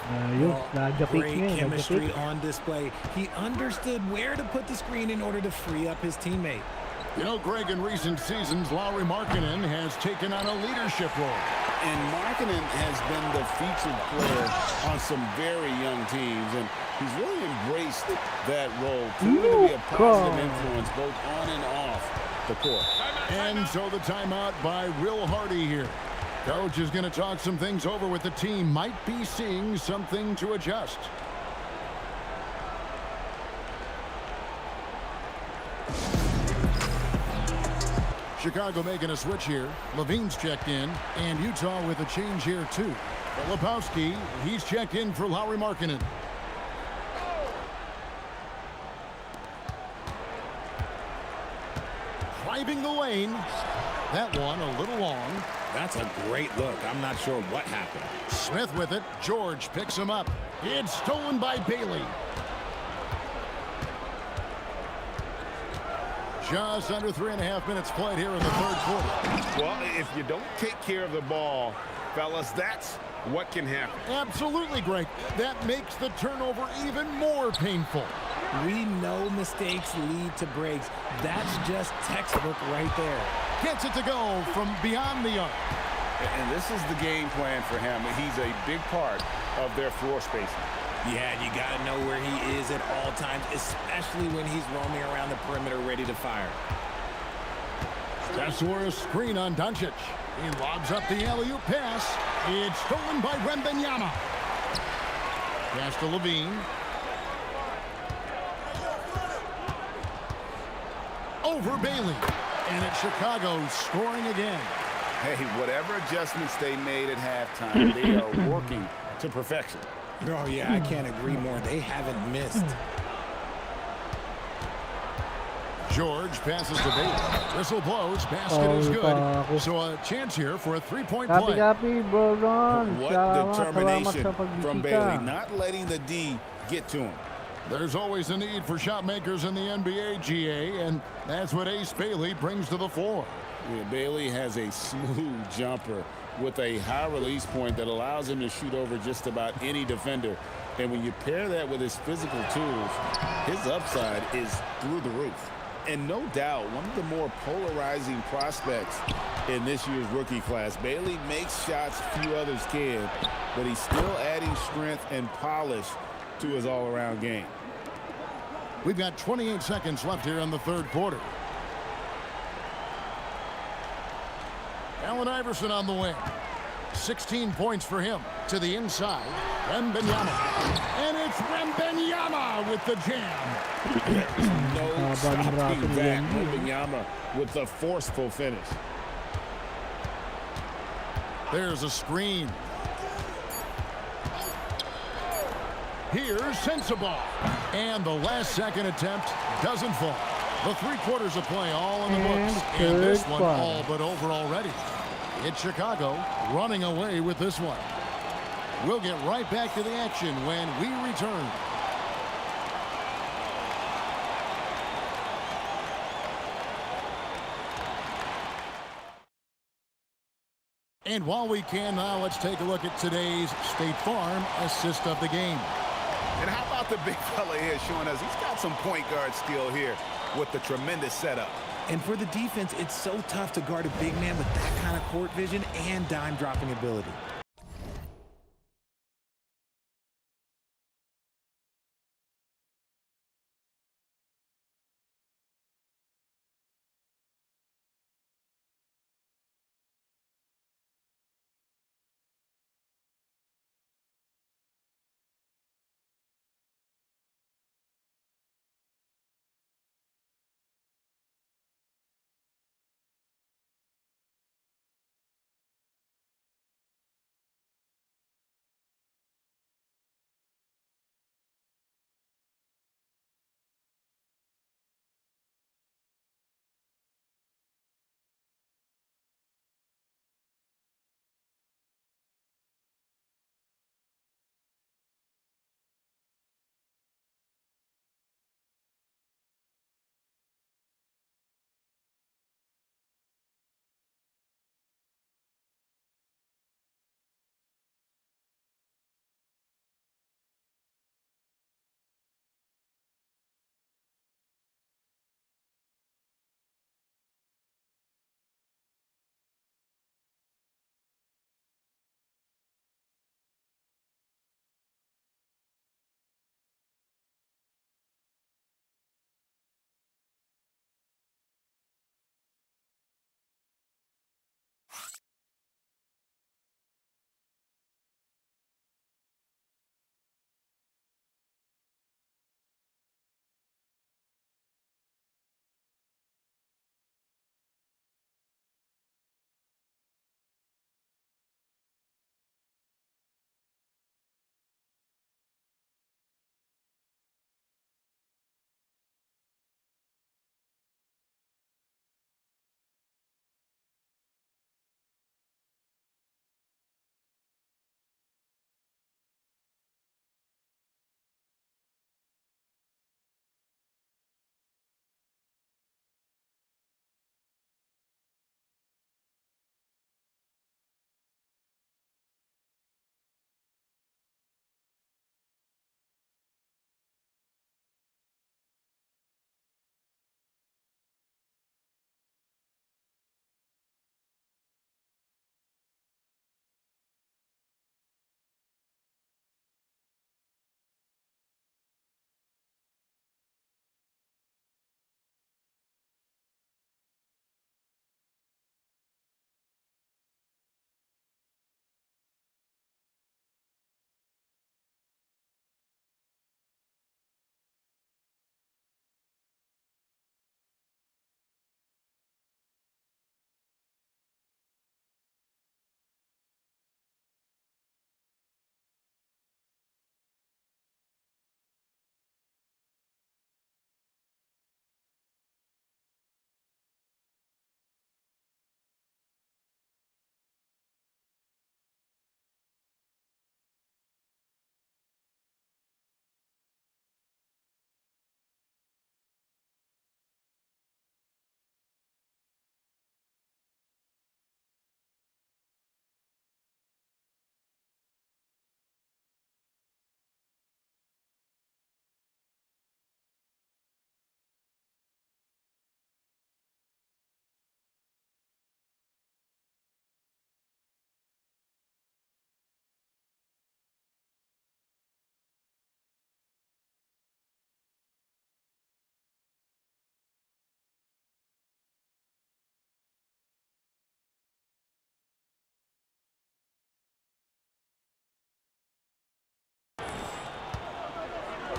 Great chemistry on display. He understood where to put the screen in order to free up his teammate. You know, Greg, in recent seasons, Lauri Markkanen has taken on a leadership role. And Markkanen has been the featured player on some very young teams, and he's really embraced that role, proving to be a positive influence both on and off the court. And so the timeout by Will Hardy here. Coach is going to talk some things over with the team. Might be seeing something to adjust. Chicago making a switch here. Levine's checked in, and Utah with a change here too. Filipowski, he's checked in for Lauri Markkanen. Driving the lane. That one a little long. That's a great look. I'm not sure what happened. Smith with it. George picks him up. It's stolen by Bailey. Just under 3.5 minutes played here in the third quarter. Well, if you don't take care of the ball, fellas, that's what can happen. Absolutely, Greg. That makes the turnover even more painful. We know mistakes lead to breaks. That's just textbook right there. Gets it to go from beyond the arc. And this is the game plan for him. He's a big part of their floor spacing. Yeah, you got to know where he is at all times, especially when he's roaming around the perimeter ready to fire. Kessler screen on Doncic. He lobs up the alley-oop pass. It's stolen by Wembanyama. Pass to Levine. Over Bailey. And it's Chicago scoring again. Hey, whatever adjustments they made at halftime, they are working to perfection. Oh, yeah, I can't agree more. They haven't missed. George passes to Bailey. Whistle blows. Basket is good. So a chance here for a three-point play. Copy, bro, Ron. What determination from Bailey, not letting the D get to him. There's always a need for shot makers in the NBA, GA, and that's what Ace Bailey brings to the floor. Yeah, Bailey has a smooth jumper with a high release point that allows him to shoot over just about any defender. And when you pair that with his physical tools, his upside is through the roof. And no doubt, one of the more polarizing prospects in this year's rookie class. Bailey makes shots few others can, but he's still adding strength and polish to his all-around game. We've got 28 seconds left here in the third quarter. Allen Iverson on the wing. 16 points for him. To the inside, Wembanyama. And it's Wembanyama with the jam. No stopping that. Wembanyama with the forceful finish. There's a screen. Here's Sensabaugh. And the last second attempt doesn't fall. The 3 quarters of play all in the books. And this one all but over already. It's Chicago running away with this one. We'll get right back to the action when we return. And while we can now, let's take a look at today's State Farm assist of the game. And how about the big fella here showing us he's got some point guard skill here with the tremendous setup. And for the defense, it's so tough to guard a big man with that kind of court vision and dime dropping ability.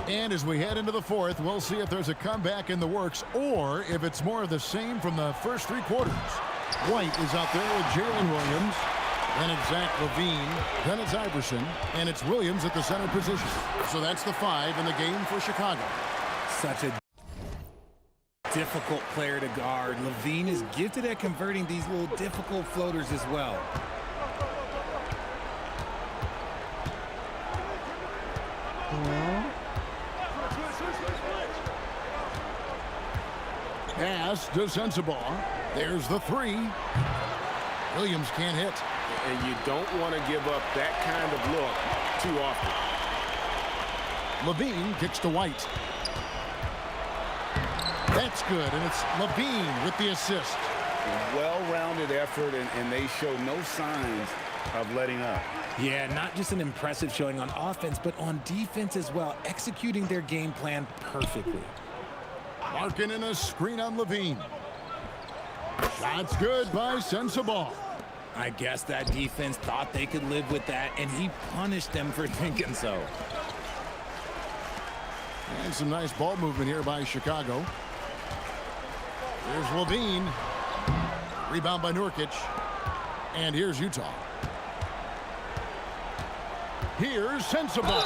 And as we head into the fourth, we'll see if there's a comeback in the works or if it's more of the same from the first 3 quarters. White is out there with Jalen Williams. Then it's Zach Levine. Then it's Iverson. And it's Williams at the center position. So that's the 5 in the game for Chicago. Such a difficult player to guard. Levine is gifted at converting these little difficult floaters as well. Pass to Sensabaugh. There's the 3. Williams can't hit. And you don't want to give up that kind of look too often. Levine kicks to White. That's good, and it's Levine with the assist. Well-rounded effort, and they show no signs of letting up. Yeah, not just an impressive showing on offense, but on defense as well, executing their game plan perfectly. Marking in a screen on Levine. Shot's good by Sensabaugh. I guess that defense thought they could live with that, and he punished them for thinking so. And some nice ball movement here by Chicago. Here's Levine. Rebound by Nurkic. And here's Utah. Here's Sensabaugh.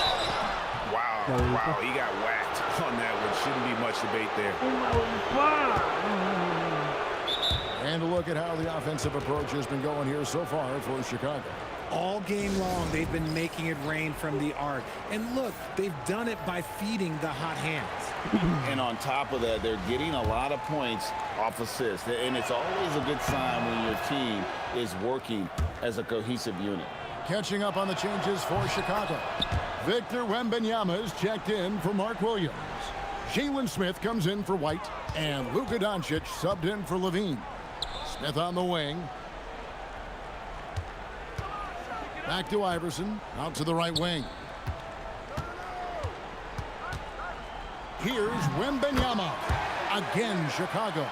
Wow, he got whacked on that one. Shouldn't be much debate there. And a look at how the offensive approach has been going here so far for Chicago. All game long, they've been making it rain from the arc. And look, they've done it by feeding the hot hands. And on top of that, they're getting a lot of points off assists. And it's always a good sign when your team is working as a cohesive unit. Catching up on the changes for Chicago. Victor Wembanyama is checked in for Mark Williams. Jalen Smith comes in for White. And Luka Doncic subbed in for Levine. Smith on the wing. Back to Iverson. Out to the right wing. Here's Wembanyama. Again, Chicago.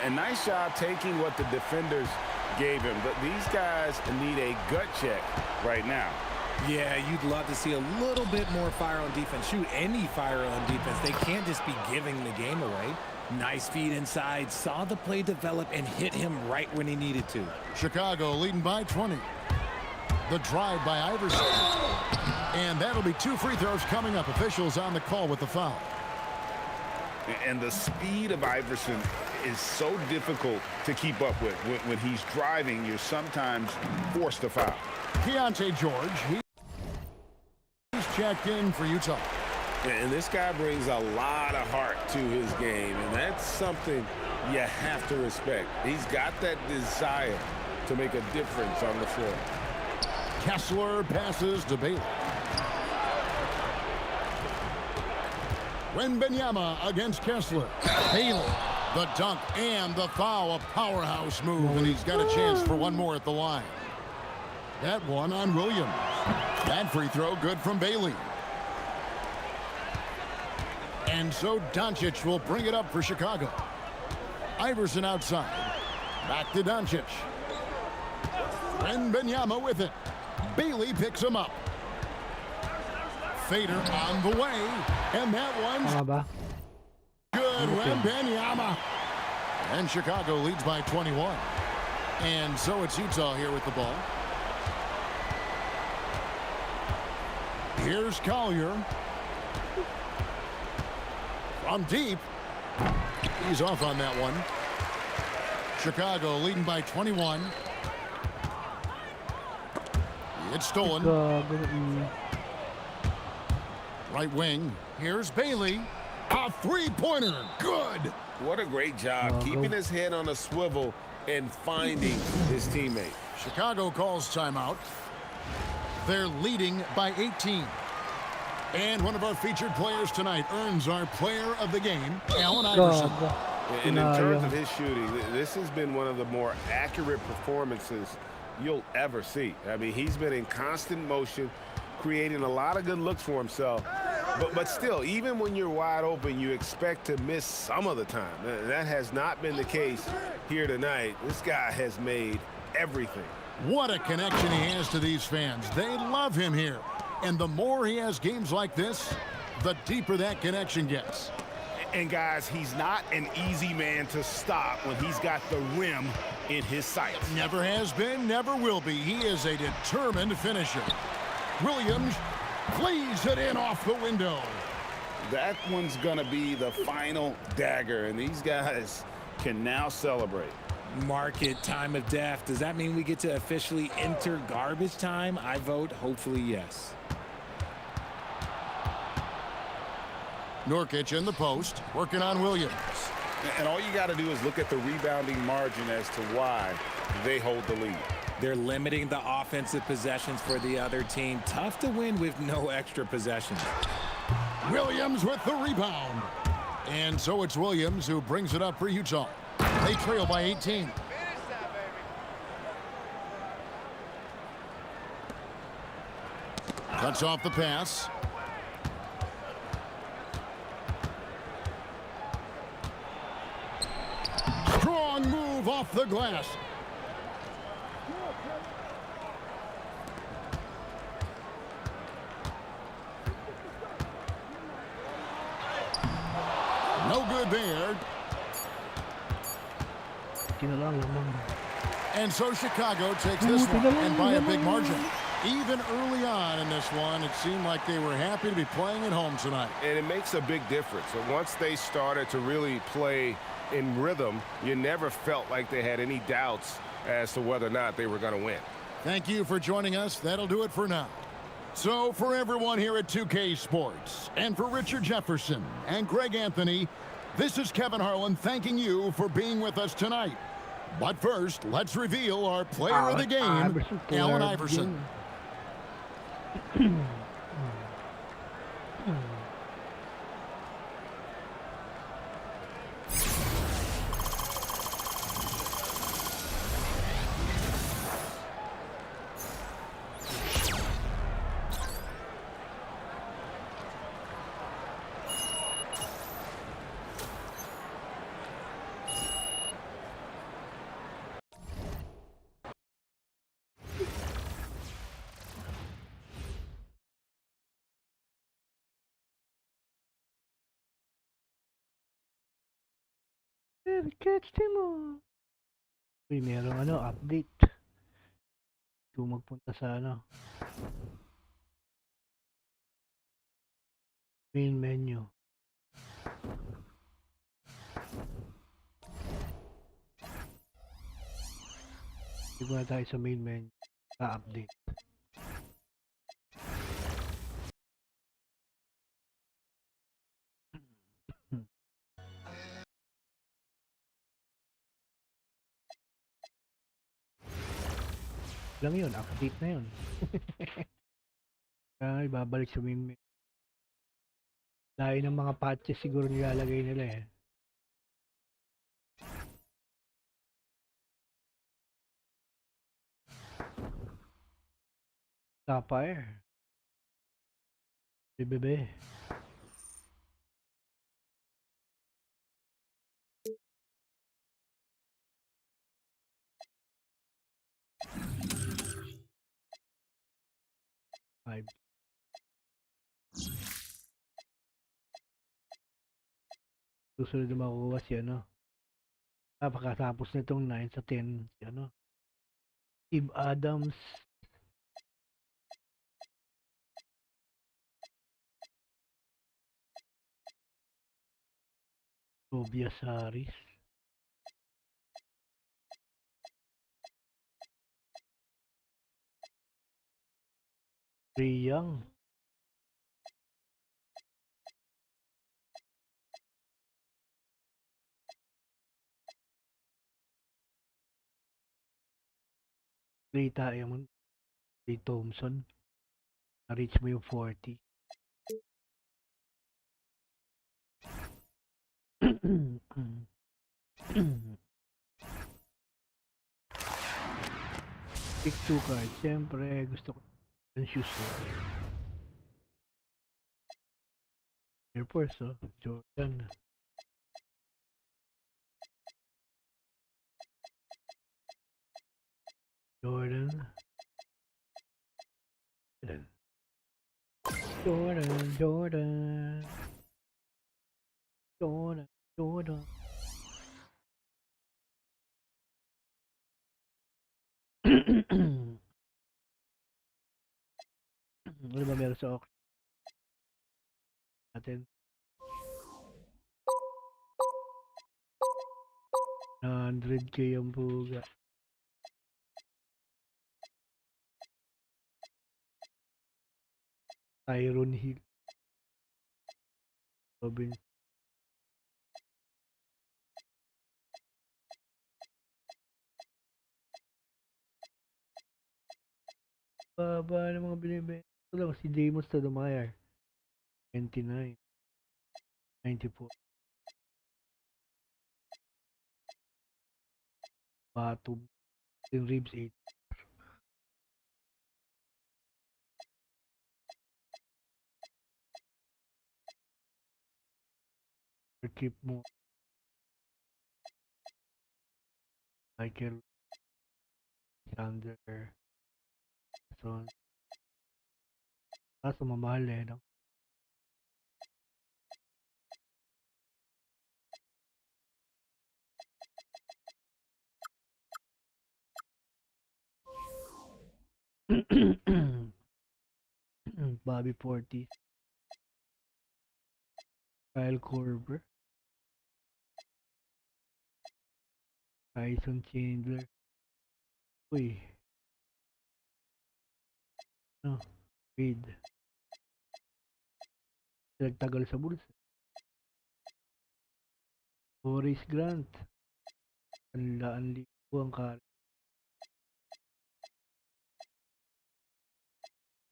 A nice job taking what the defenders gave him. But these guys need a gut check right now. Yeah, you'd love to see a little bit more fire on defense. Shoot, any fire on defense. They can't just be giving the game away. Nice feed inside. Saw the play develop and hit him right when he needed to. Chicago leading by 20. The drive by Iverson. And that'll be 2 free throws coming up. Officials on the call with the foul. And the speed of Iverson is so difficult to keep up with. When he's driving, you're sometimes forced to foul. Keontae George, he's checked in for Utah. And this guy brings a lot of heart to his game, and that's something you have to respect. He's got that desire to make a difference on the floor. Kessler passes to Bailey. Wembanyama against Kessler. Bailey, the dunk and the foul, a powerhouse move, and he's got a chance for one more at the line. That one on Williams. That free throw good from Bailey. And so Doncic will bring it up for Chicago. Iverson outside. Back to Doncic. Wembanyama with it. Bailey picks him up. Fader on the way. And that one's good. Wembanyama. And Chicago leads by 21. And so it's Utah here with the ball. Here's Collier. From deep. He's off on that one. Chicago leading by 21. It's stolen. Right wing. Here's Bailey. A three-pointer. Good. What a great job keeping his head on a swivel and finding his teammate. Chicago calls timeout. They're leading by 18. And one of our featured players tonight earns our player of the game, Allen Iverson. And in terms of his shooting, this has been one of the more accurate performances you'll ever see. I mean, he's been in constant motion, creating a lot of good looks for himself. But still, even when you're wide open, you expect to miss some of the time. That has not been the case here tonight. This guy has made everything. What a connection he has to these fans. They love him here. And the more he has games like this, the deeper that connection gets. And guys, he's not an easy man to stop when he's got the rim in his sights. Never has been, never will be. He is a determined finisher. Williams flees it in off the window. That one's going to be the final dagger, and these guys can now celebrate. Mark it, time of death. Does that mean we get to officially enter garbage time? I vote hopefully yes. Nurkic in the post, working on Williams. And all you got to do is look at the rebounding margin as to why they hold the lead. They're limiting the offensive possessions for the other team. Tough to win with no extra possessions. Williams with the rebound. And so it's Williams who brings it up for Utah. They trail by 18. Cuts off the pass. Strong move off the glass. No good there. And so Chicago takes this one and by a big margin. Even early on in this one, it seemed like they were happy to be playing at home tonight. And it makes a big difference. And once they started to really play in rhythm, you never felt like they had any doubts as to whether or not they were going to win. Thank you for joining us. That'll do it for now. So for everyone here at 2K Sports, and for Richard Jefferson and Greg Anthony, this is Kevin Harlan thanking you for being with us tonight. But first, let's reveal our player of the game, Allen Iverson. Catch mo. Uy, merong update. Ito magpunta sa main menu. Siguro tayo sa main menu. Update. Lang yun, update na yun. Kaya ibabalik sa main menu. Dahil ng mga patches siguro nilalagay nila Sapphire. Bebe. Five. Susunod na makukuha si pagkatapos nitong 9 sa 10 si Steve Adams, Tobias Harris, Trae Young, Clay Thompson, na-reach mo yung 40. Pick 2 card. Siyempre, gusto ko yung shoes Air Force, Jordan. Jordan. Jordan. Ano ba meron sa auction natin? 100K ang buga. Tyron Hill. Robin. Baba ng mga binibenta. Ito lang si Damon Stoudemire. 29. 94. Batum. Yung ribs 8. Keep mo. Michael. Sander. So, kaso mamahal eh, no? Bobby Portis. Kyle Korver. Tyson Chandler. Uy. No. Wade. Nagtagal sa bulsa. Boris Grant. Ang libo ang kari.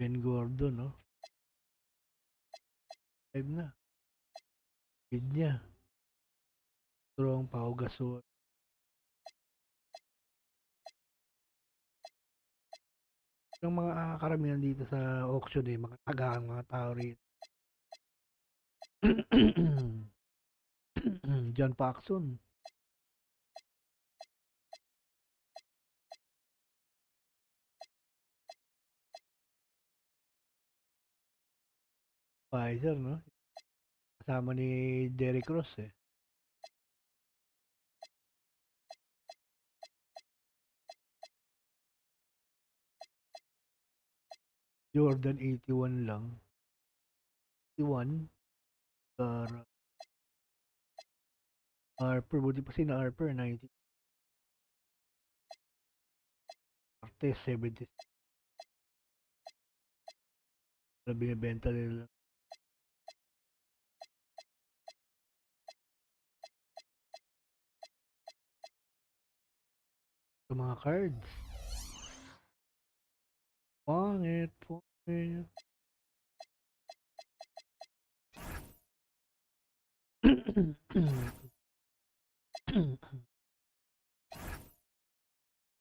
Ben Gordon, no? 5 na. Bid niya. Strong Pau Gasol. Yung mga karamihan dito sa auction eh, mga tagaan, mga tao rito. John Paxson. Pfizer, no? Kasama ni Derrick Rose eh. Jordan 81 lang. 81. Harper, buti pa si na Harper, 90. Artes, 70. Binibenta nila. Sa mga cards. Pangit.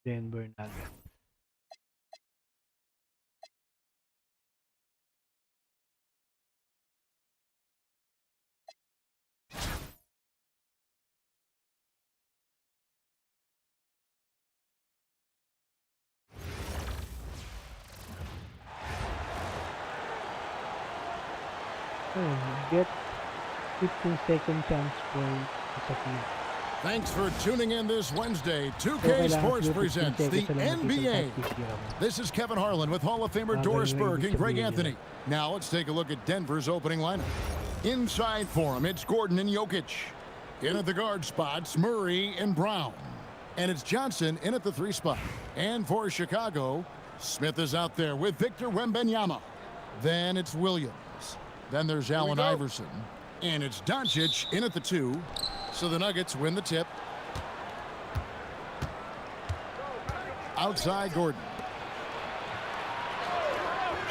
Denver Nuggets. Get 15-second chance point. Thanks for tuning in this Wednesday. 2K Sports presents the NBA. This is Kevin Harlan with Hall of Famer Doris Burke and Greg Anthony. Now let's take a look at Denver's opening lineup. Inside for him, it's Gordon and Jokic. In at the guard spots, Murray and Brown. And it's Johnson in at the 3 spot. And for Chicago, Smith is out there with Victor Wembanyama. Then it's Williams. Then there's Allen Iverson. And it's Doncic in at the 2. So the Nuggets win the tip. Outside Gordon.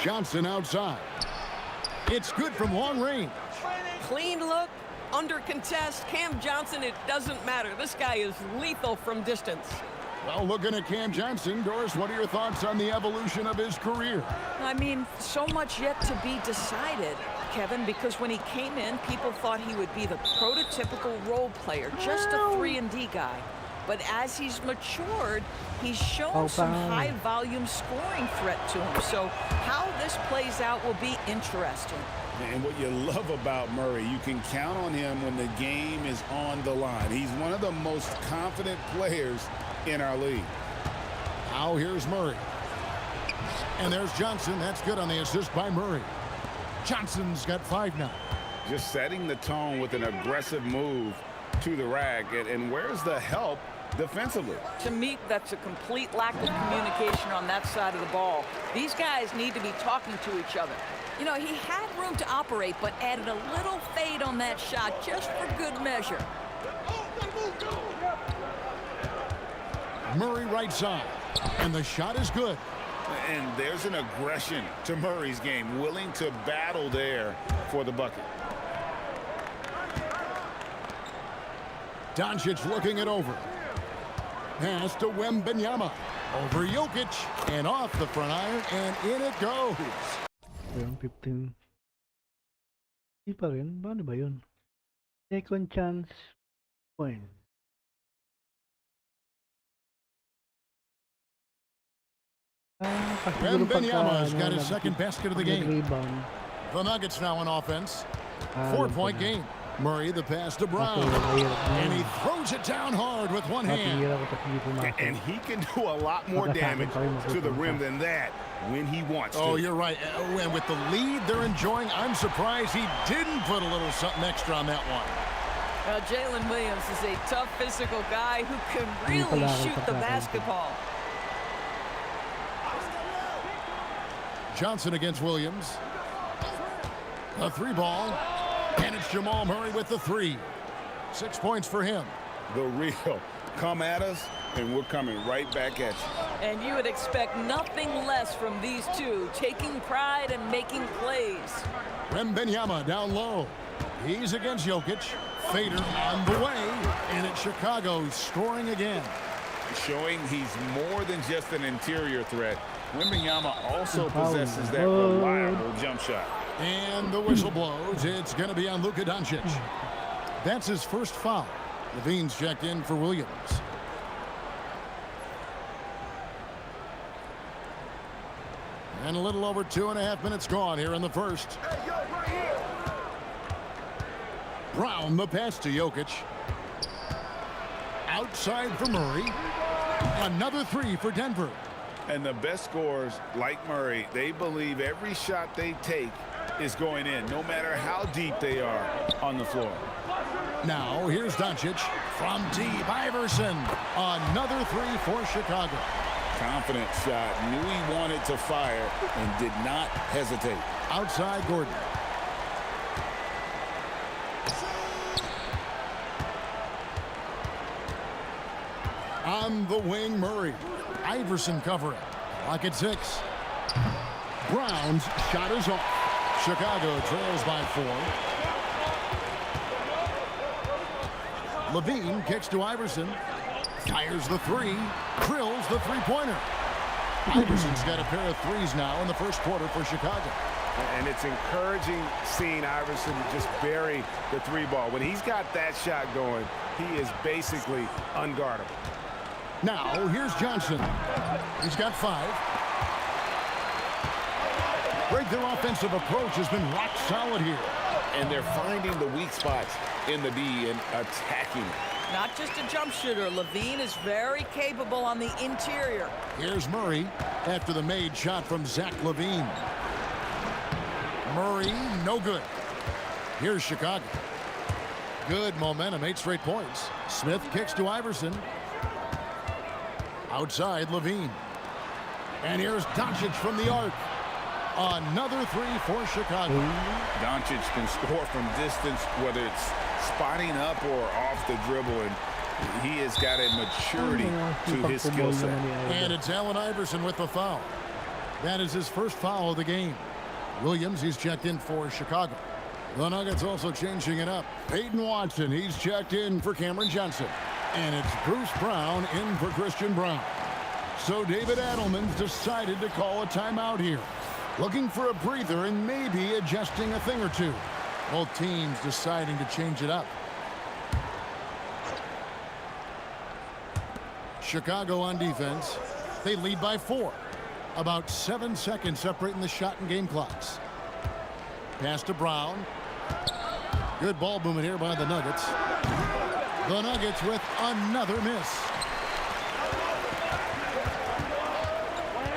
Johnson outside. It's good from long range. Clean look, under contest, Cam Johnson, it doesn't matter. This guy is lethal from distance. Well, looking at Cam Johnson, Doris, what are your thoughts on the evolution of his career? I mean, so much yet to be decided, Kevin, because when he came in, people thought he would be the prototypical role player, just a 3-and-D guy. but as he's matured, he's shown some high-volume scoring threat to him. So how this plays out will be interesting. And what you love about Murray, you can count on him when the game is on the line. He's one of the most confident players in our league. Now here's Murray. And there's Johnson. That's good on the assist by Murray. Johnson's got 5 now. Just setting the tone with an aggressive move to the rack. And where's the help defensively? To me, that's a complete lack of communication on that side of the ball. These guys need to be talking to each other. You know, he had room to operate, but added a little fade on that shot just for good measure. Murray right side. And the shot is good. And there's an aggression to Murray's game, willing to battle there for the bucket. Doncic looking it over. Pass to Wembanyama. Over Jokic. And off the front iron. And in it goes. 15. Hindi pa rin. Paano ba yun? Second chance point. Wembanyama's got his second basket of the game. The Nuggets now on offense. 4-point game. Murray the pass to Brown. And he throws it down hard with one hand. And he can do a lot more damage to the rim than that when he wants to. Oh, you're right. And with the lead they're enjoying, I'm surprised he didn't put a little something extra on that one. Jalen Williams is a tough physical guy who can really shoot the basketball. Johnson against Williams. A 3-ball. And it's Jamal Murray with the 3. 6 points for him. The real. Come at us, and we're coming right back at you. And you would expect nothing less from these two, taking pride and making plays. Wembanyama down low. He's against Jokic. Fader on the way. And it's Chicago scoring again. Showing he's more than just an interior threat. Wembanyama also possesses that reliable jump shot. And the whistle blows. It's going to be on Luka Doncic. That's his first foul. Levine's checked in for Williams. And a little over 2.5 minutes gone here in the first. Brown the pass to Jokic. Outside for Murray. Another 3 for Denver. And the best scorers, like Murray, they believe every shot they take is going in, no matter how deep they are on the floor. Now, here's Doncic from deep. Iverson. Another 3 for Chicago. Confident shot. Knew he wanted to fire and did not hesitate. Outside Gordon. On the wing, Murray. Iverson covering. Clock at 6. Brown's shot is off. Chicago trails by 4. Levine kicks to Iverson. Fires the 3. Drills the 3-pointer. Iverson's got a pair of 3s now in the first quarter for Chicago. And it's encouraging seeing Iverson just bury the 3-ball. When he's got that shot going, he is basically unguardable. Now, here's Johnson. He's got 5. Their offensive approach has been rock solid here. And they're finding the weak spots in the D and attacking. Not just a jump shooter. Levine is very capable on the interior. Here's Murray after the made shot from Zach Levine. Murray, no good. Here's Chicago. Good momentum, 8 straight points. Smith kicks to Iverson. Outside Levine. And here's Doncic from the arc. Another 3 for Chicago. Doncic can score from distance, whether it's spotting up or off the dribble, and he has got a maturity to his skill set. And it's Allen Iverson with the foul. That is his first foul of the game. Williams, he's checked in for Chicago. The Nuggets also changing it up. Peyton Watson, he's checked in for Cameron Johnson. And it's Bruce Brown in for Christian Brown. So David Adelman's decided to call a timeout here. Looking for a breather and maybe adjusting a thing or two. Both teams deciding to change it up. Chicago on defense. They lead by 4. About 7 seconds separating the shot and game clocks. Pass to Brown. Good ball movement here by the Nuggets. The Nuggets with another miss.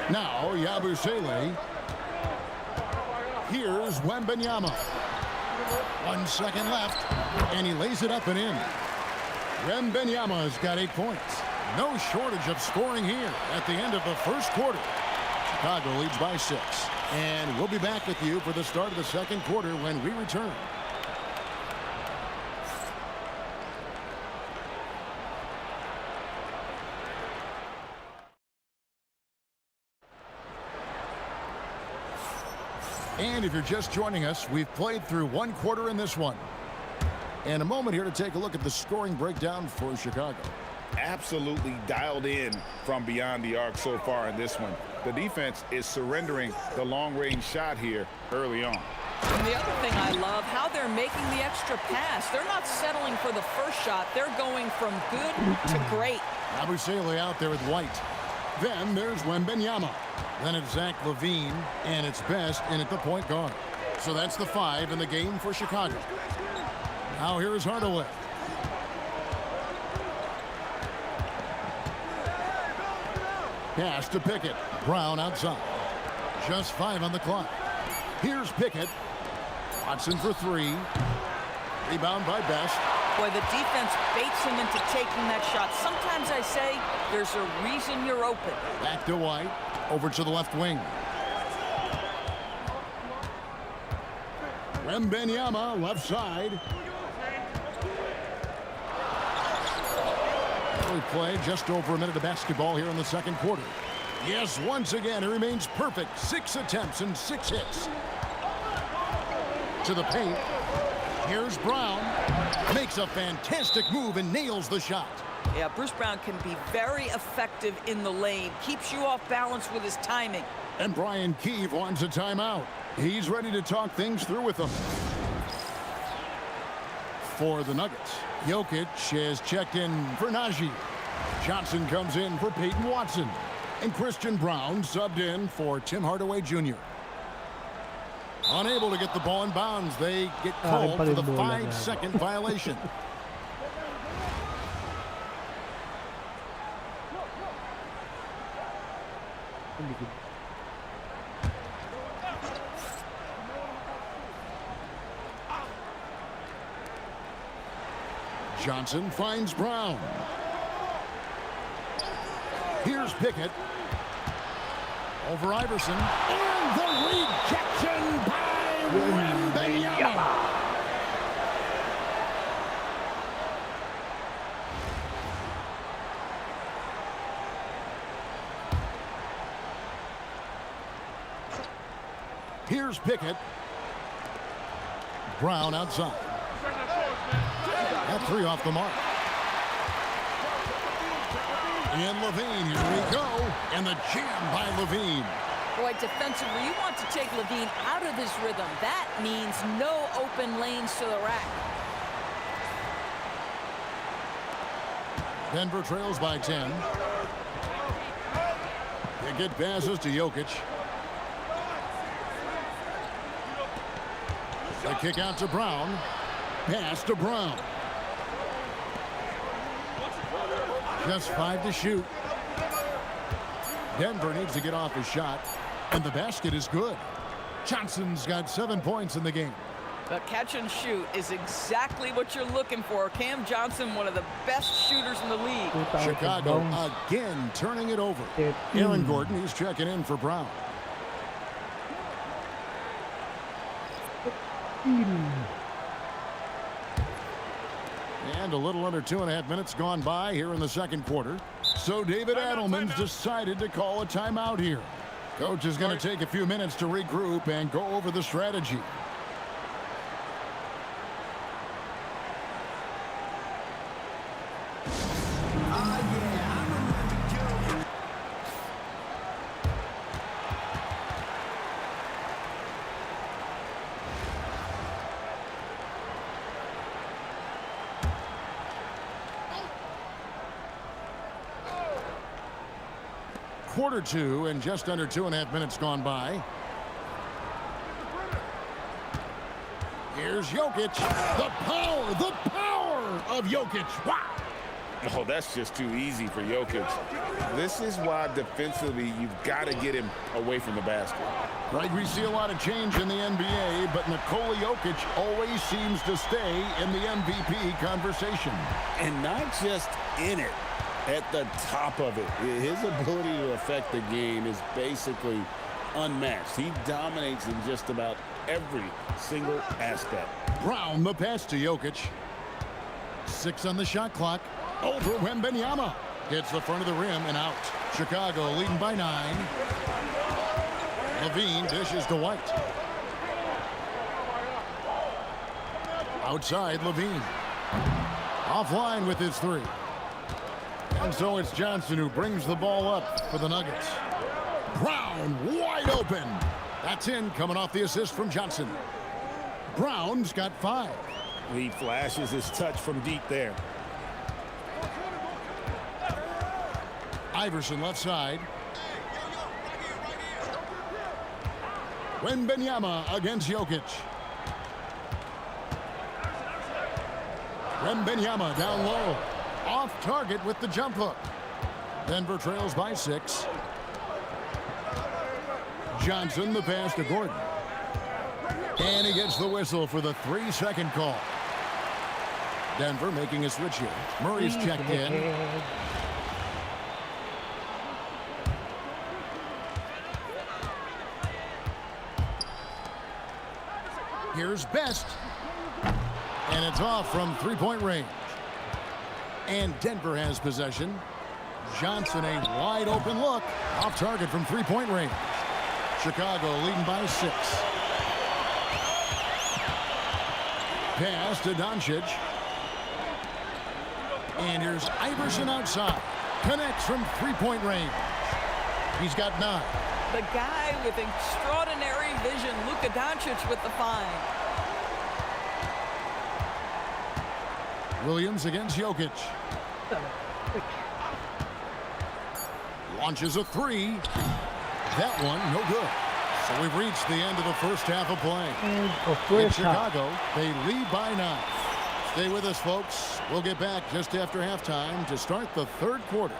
Now Yabusele. Here's Wembanyama. 1 second left, and he lays it up and in. Wembanyama's got 8 points. No shortage of scoring here at the end of the first quarter. Chicago leads by 6. And we'll be back with you for the start of the second quarter when we return. And if you're just joining us, we've played through 1 quarter in this one. And a moment here to take a look at the scoring breakdown for Chicago. Absolutely dialed in from beyond the arc so far in this one. The defense is surrendering the long-range shot here early on. And the other thing I love, how they're making the extra pass. They're not settling for the first shot. They're going from good to great. Yabusele out there with White. Then there's Wembanyama. Then it's Zach LaVine, and it's Best in at the point guard. So that's the 5 in the game for Chicago. Now here's Hardaway. Pass to Pickett. Brown outside. Just 5 on the clock. Here's Pickett. Watson for 3. Rebound by Best. Boy, the defense baits him into taking that shot. Sometimes I say there's a reason you're open. Back to White. Over to the left wing. Wembanyama left side. We play just over a minute of basketball here in the second quarter. Yes, once again, it remains perfect. 6 attempts and 6 hits. To the paint. Here's Brown. Makes a fantastic move and nails the shot. Yeah, Bruce Brown can be very effective in the lane. Keeps you off balance with his timing. And Brian Keefe wants a timeout. He's ready to talk things through with them. For the Nuggets, Jokic has checked in for Najee. Johnson comes in for Peyton Watson. And Christian Brown subbed in for Tim Hardaway Jr. Unable to get the ball in bounds. They get called for the 5-second violation. Johnson finds Brown. Here's Pickett. Over Iverson. And the rejection by Wembanyama. Here's Pickett. Brown outside. That 3 off the mark. And LaVine, here we go. And the jam by LaVine. Boy, defensively, you want to take LaVine out of his rhythm. That means no open lanes to the rack. Denver trails by 10. Pickett passes to Jokic. The kick out to Brown. Pass to Brown. Just 5 to shoot. Denver needs to get off his shot. And the basket is good. Johnson's got 7 points in the game. The catch and shoot is exactly what you're looking for. Cam Johnson, one of the best shooters in the league. Chicago again turning it over. Aaron Gordon, he's checking in for Brown. And a little under 2.5 minutes gone by here in the second quarter. So David Adelman's decided to call a timeout here. Coach is going to take a few minutes to regroup and go over the strategy. quarter two and just under 2.5 minutes gone by. Here's Jokic. The power of Jokic. Wow. Oh, that's just too easy for Jokic. This is why defensively you've got to get him away from the basket. Right, we see a lot of change in the NBA, but Nikola Jokic always seems to stay in the MVP conversation. And not just in it, at the top of it. His ability to affect the game is basically unmatched. He dominates in just about every single aspect. Brown, the pass to Jokic. 6 on the shot clock. Over Wembanyama. Hits the front of the rim and out. Chicago leading by 9. Levine dishes to White. Outside, Levine. Offline with his 3. And so it's Johnson who brings the ball up for the Nuggets. Brown wide open. That's in, coming off the assist from Johnson. Brown's got 5. He flashes his touch from deep there. Iverson left side. Wembanyama against Jokic. Wembanyama down low. Off target with the jump hook. Denver trails by 6. Johnson the pass to Gordon. And he gets the whistle for the 3-second call. Denver making a switch here. Murray's checked in. Here's Best. And it's off from 3-point range. And Denver has possession. Johnson a wide open look. Off target from 3-point range. Chicago leading by 6. Pass to Doncic. And here's Iverson outside. Connects from 3-point range. He's got 9. The guy with extraordinary vision, Luka Doncic with the find. Williams against Jokic. Launches a 3. That one, no good. So we've reached the end of the first half of play. In Chicago, they lead by 9. Stay with us, folks. We'll get back just after halftime to start the third quarter.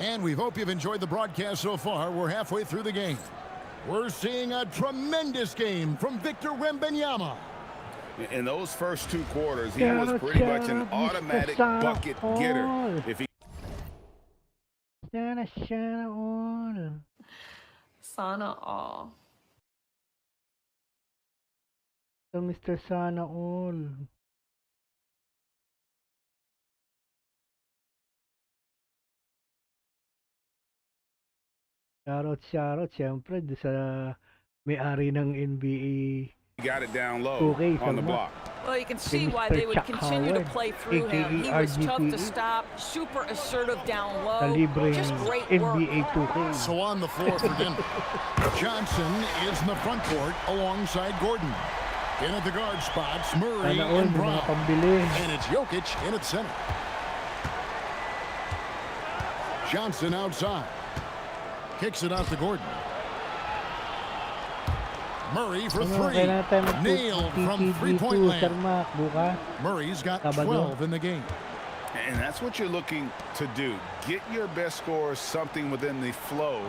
And we hope you've enjoyed the broadcast so far. We're halfway through the game. We're seeing a tremendous game from Victor Wembanyama. In those first 2 quarters, he was pretty much an automatic bucket getter. If he Sana all. So Mr. Sana all. Shoutout, siyempre, sa may-ari ng NBA. He got it down low on the block. Well, you can see why they would continue to play through him. He was tough to stop, super assertive down low. Just great work. NBA 2K. So on the floor for Denver. Johnson is in the front court alongside Gordon. In at the guard spots, Murray and Brown. And it's Jokic in at center. Johnson outside. Kicks it out to Gordon. Murray for three. Nailed from three-point land. Murray's got 12 in the game. And that's what you're looking to do. Get your best scorers something within the flow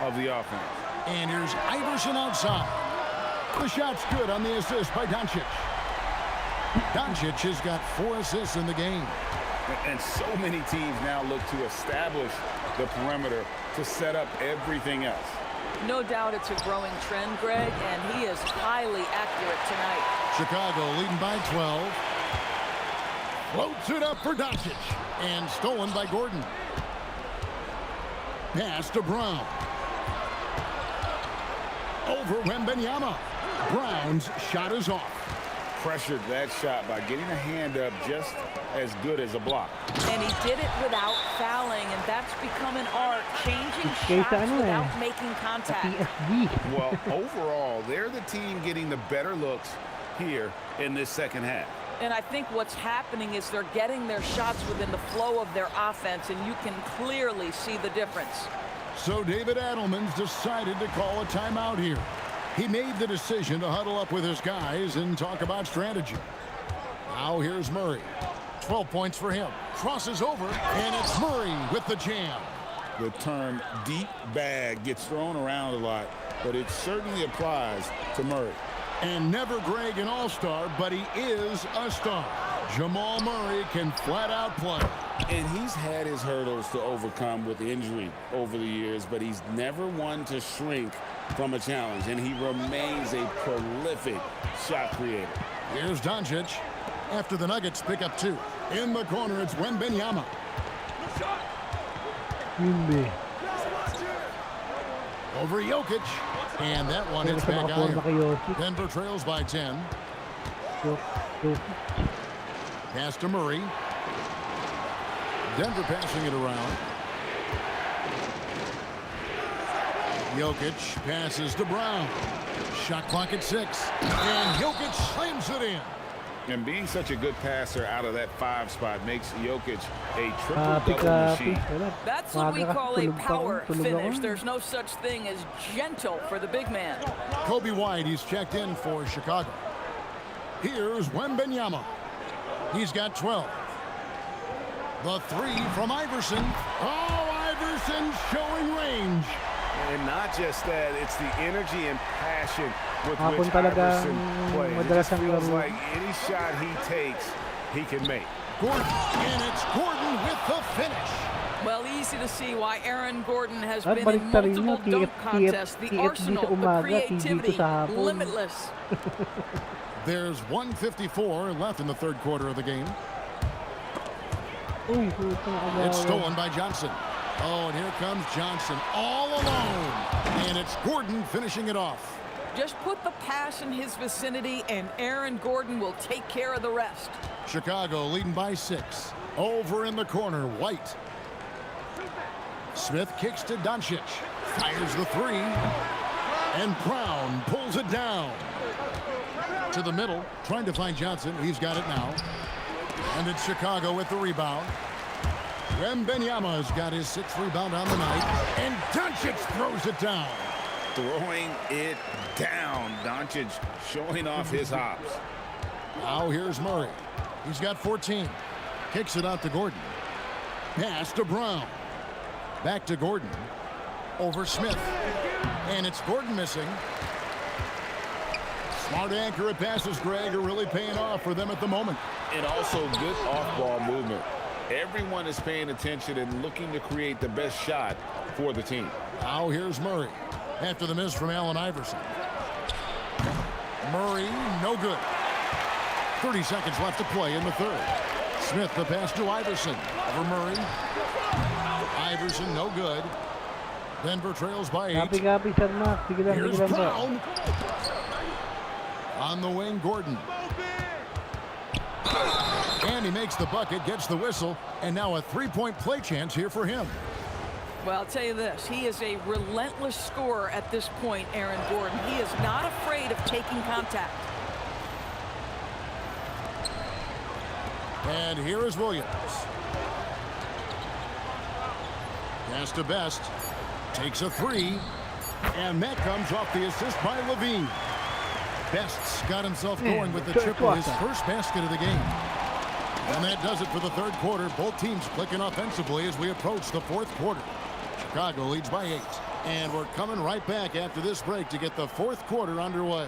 of the offense. And here's Iverson outside. The shot's good on the assist by Doncic. Doncic has got 4 assists in the game. And so many teams now look to establish the perimeter to set up everything else. No doubt it's a growing trend, Greg, and he is highly accurate tonight. Chicago leading by 12. Floats it up for Doncic. And stolen by Gordon. Pass to Brown. Over Wembanyama. Brown's shot is off. Pressured that shot by getting a hand up just as good as a block. And he did it without fouling, and that's become an art, changing shots without making contact. Well, overall, they're the team getting the better looks here in this second half. And I think what's happening is they're getting their shots within the flow of their offense, and you can clearly see the difference. So David Adelman's decided to call a timeout here. He made the decision to huddle up with his guys and talk about strategy. Now here's Murray. 12 points for him. Crosses over, and it's Murray with the jam. The term deep bag gets thrown around a lot, but it certainly applies to Murray. And never Greg an all-star, but he is a star. Jamal Murray can flat out play. And he's had his hurdles to overcome with injury over the years, but he's never one to shrink from a challenge, and he remains a prolific shot creator. Here's Doncic after the Nuggets pick up 2. In the corner, it's Wembanyama. Over Jokic. And that one hits back out. Denver trails by 10. Pass to Murray. Denver passing it around. Jokic passes to Brown. Shot clock at 6. And Jokic slams it in. And being such a good passer out of that 5 spot makes Jokic a triple-double machine. That's what we call a power finish. There's no such thing as gentle for the big man. Kobe White, he's checked in for Chicago. Here's Wembanyama. He's got 12. The 3 from Iverson. Oh, Iverson showing range. And not just that, it's the energy and passion with which Iverson plays. It just feels like any shot he takes, he can make. Gordon, and it's Gordon with the finish. Well, easy to see why Aaron Gordon has been in multiple dunk contests. The arsenal, the creativity, limitless. There's 1:54 left in the third quarter of the game. It's stolen by Johnson. Oh, and here comes Johnson all alone. And it's Gordon finishing it off. Just put the pass in his vicinity, and Aaron Gordon will take care of the rest. Chicago leading by 6. Over in the corner, White. Smith kicks to Doncic. Fires the 3. And Brown pulls it down. To the middle, trying to find Johnson. He's got it now. And it's Chicago with the rebound. Wembanyama's got his 6th rebound on the night. And Doncic throws it down. Throwing it down. Doncic showing off his hops. Now here's Murray. He's got 14. Kicks it out to Gordon. Pass to Brown. Back to Gordon. Over Smith. And it's Gordon missing. Smart accurate passes, Greg, are really paying off for them at the moment. And also good off-ball movement. Everyone is paying attention and looking to create the best shot for the team. Now here's Murray after the miss from Allen Iverson. Murray, no good. 30 seconds left to play in the third. Smith, the pass to Iverson. Over Murray. Iverson, no good. Denver trails by 8. Here's Brown. On the wing, Gordon. And he makes the bucket, gets the whistle, and now a 3-point play chance here for him. Well, I'll tell you this. He is a relentless scorer at this point, Aaron Gordon. He is not afraid of taking contact. And here is Williams. Pass to Best. Takes a three. And that comes off the assist by Levine. Best's got himself going with the triple, his first basket of the game. And that does it for the third quarter. Both teams clicking offensively as we approach the fourth quarter. Chicago leads by 8. And we're coming right back after this break to get the fourth quarter underway.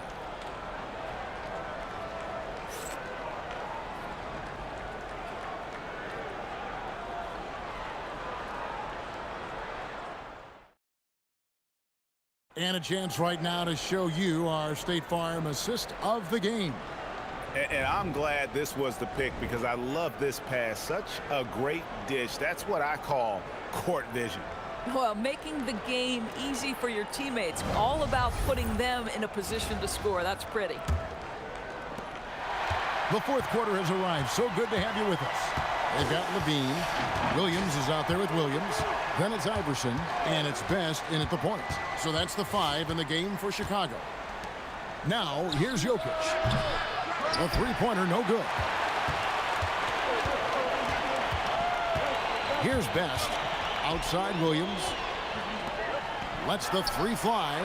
And a chance right now to show you our State Farm assist of the game. And I'm glad this was the pick because I love this pass. Such a great dish. That's what I call court vision. Well, making the game easy for your teammates. All about putting them in a position to score. That's pretty. The fourth quarter has arrived. So good to have you with us. They've got Levine. Williams is out there with Williams. Then it's Iverson. And it's Best in at the point. So that's the 5 in the game for Chicago. Now, here's Jokic. The three-pointer, no good. Here's Best. Outside Williams. Lets the three fly.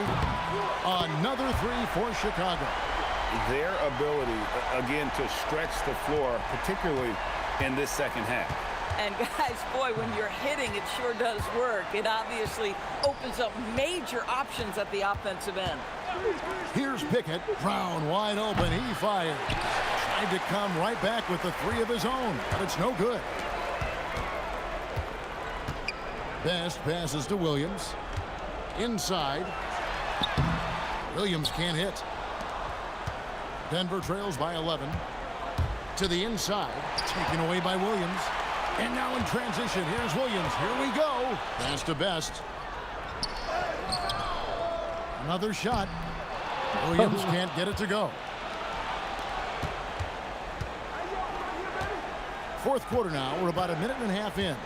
Another three for Chicago. Their ability, again, to stretch the floor, particularly in this second half. And guys, boy, when you're hitting, it sure does work. It obviously opens up major options at the offensive end. Here's Pickett. Brown wide open. He fires. Tried to come right back with the three of his own, but it's no good. Best passes to Williams. Inside. Williams can't hit. Denver trails by 11. To the inside. Taken away by Williams. And now in transition, here's Williams. Here we go. Pass to Best. Another shot. Williams can't get it to go. Fourth quarter now. We're about a minute and a half in.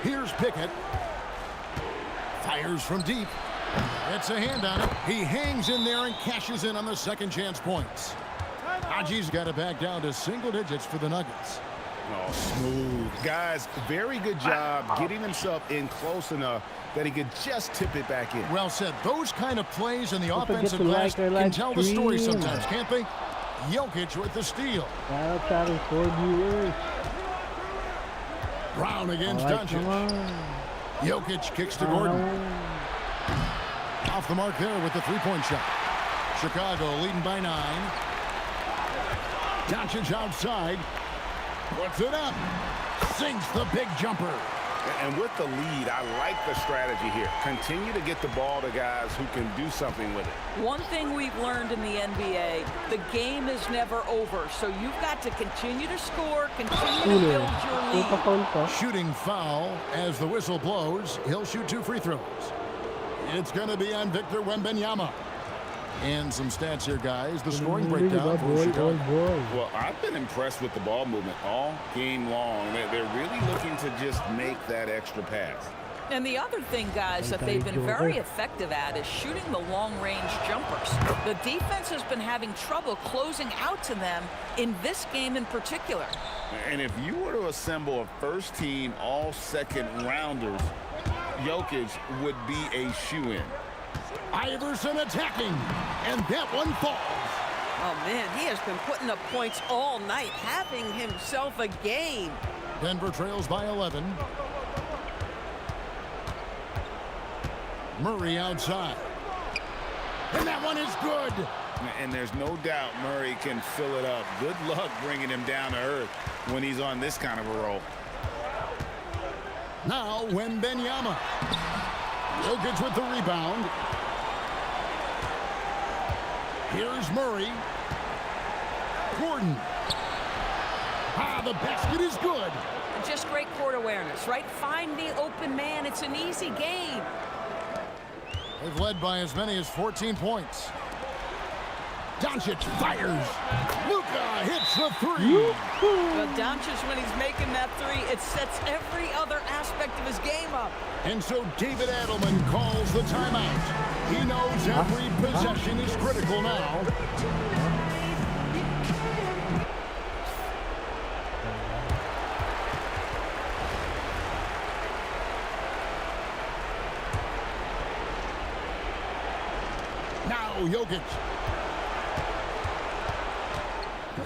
Here's Pickett. Fires from deep. It's a hand on it. He hangs in there and cashes in on the second chance points. Haji's got it back down to single digits for the Nuggets. Oh, smooth. Guys, very good job getting himself in close enough that he could just tip it back in. Well said. Those kind of plays in the offensive glass can tell the story sometimes, can't they? Jokic with the steal. Brown against Doncic. Jokic kicks to Gordon. Off the mark there with the three-point shot. Chicago leading by 9. Doncic outside. Puts it up. Sinks the big jumper. And with the lead, I like the strategy here. Continue to get the ball to guys who can do something with it. One thing we've learned in the NBA, the game is never over. So you've got to continue to score, continue to build your lead. Shooting foul as the whistle blows. He'll shoot 2 free throws. It's going to be on Victor Wembanyama. And some stats here, guys. The scoring breakdown for Chicago. Well, I've been impressed with the ball movement all game long. They're really looking to just make that extra pass. And the other thing, guys, that they've been very effective at is shooting the long-range jumpers. The defense has been having trouble closing out to them in this game in particular. And if you were to assemble a first-team all-second rounders, Jokic would be a shoo-in. Iverson attacking, and that one falls. Oh, man, he has been putting up points all night, having himself a game. Denver trails by 11. Murray outside. And that one is good. And there's no doubt Murray can fill it up. Good luck bringing him down to earth when he's on this kind of a roll. Now, Wembanyama. Jokic with the rebound. Here's Murray. Gordon. The basket is good. Just great court awareness, right? Find the open man. It's an easy game. They've led by as many as 14 points. Doncic fires. Luka hits the three. Well, Doncic, when he's making that three, it sets every other aspect of his game up. And so David Adelman calls the timeout. He knows every possession is critical now. Now Jokic.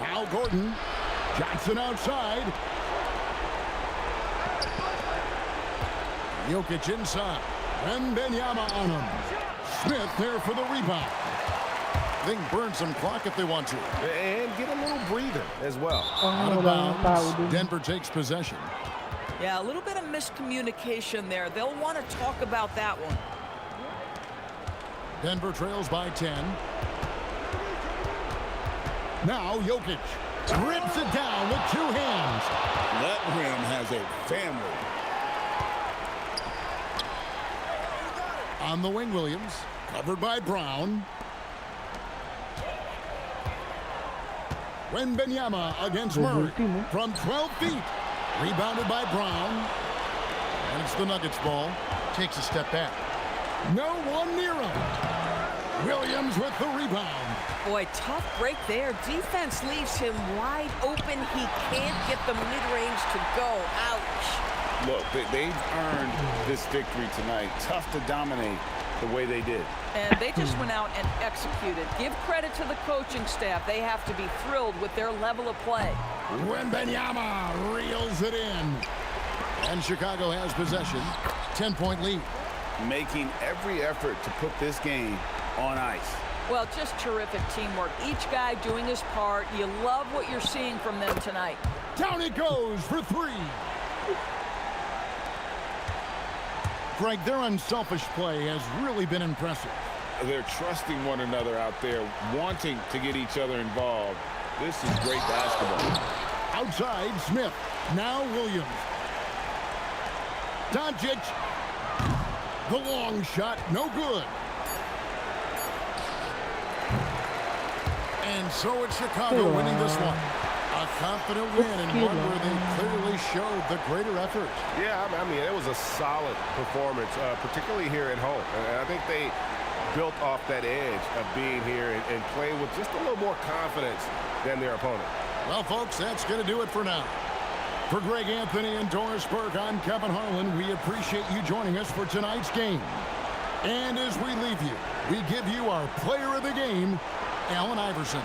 Now Gordon. Johnson outside. Jokic inside. And Benyama on him. Smith there for the rebound. They can burn some clock if they want to. And get a little breather as well. Out of bounds. Denver takes possession. Yeah, a little bit of miscommunication there. They'll want to talk about that one. Denver trails by 10. Now Jokic rips it down with 2 hands. That rim has a family. On the wing, Williams. Covered by Brown. Wembanyama against Murray from 12 feet. Rebounded by Brown. And it's the Nuggets ball. Takes a step back. No one near him. Williams with the rebound. Boy, tough break there. Defense leaves him wide open. He can't get the mid-range to go. Ouch. Look, they've earned this victory tonight. Tough to dominate the way they did. And they just went out and executed. Give credit to the coaching staff. They have to be thrilled with their level of play. Wembanyama reels it in. And Chicago has possession. 10-point lead. Making every effort to put this game on ice. Well, just terrific teamwork. Each guy doing his part. You love what you're seeing from them tonight. Down it goes for 3. Greg, their unselfish play has really been impressive. They're trusting one another out there, wanting to get each other involved. This is great basketball. Outside, Smith. Now Williams. Doncic. The long shot, no good. And so it's Chicago winning this one. A confident win and one where they clearly showed the greater effort. Yeah, I mean, it was a solid performance, particularly here at home. And I think they built off that edge of being here and played with just a little more confidence than their opponent. Well, folks, that's going to do it for now. For Greg Anthony and Doris Burke, I'm Kevin Harlan. We appreciate you joining us for tonight's game. And as we leave you, we give you our player of the game, Allen Iverson.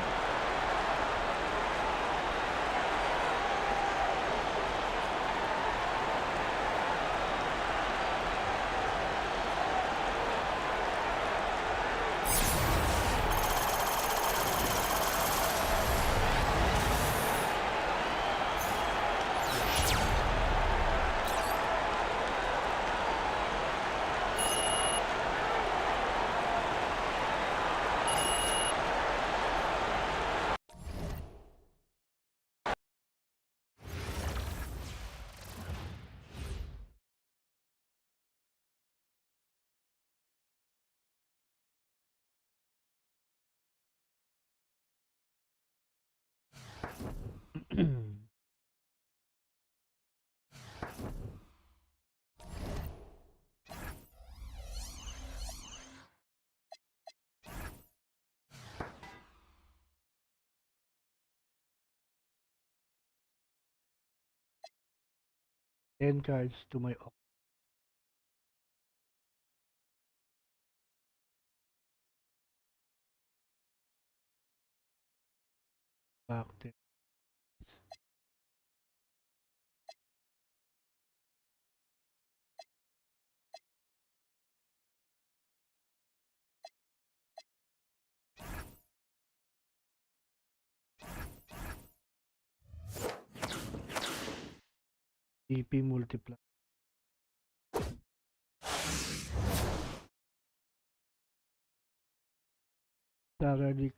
Ten cards to my back there. DP multiply. Salary.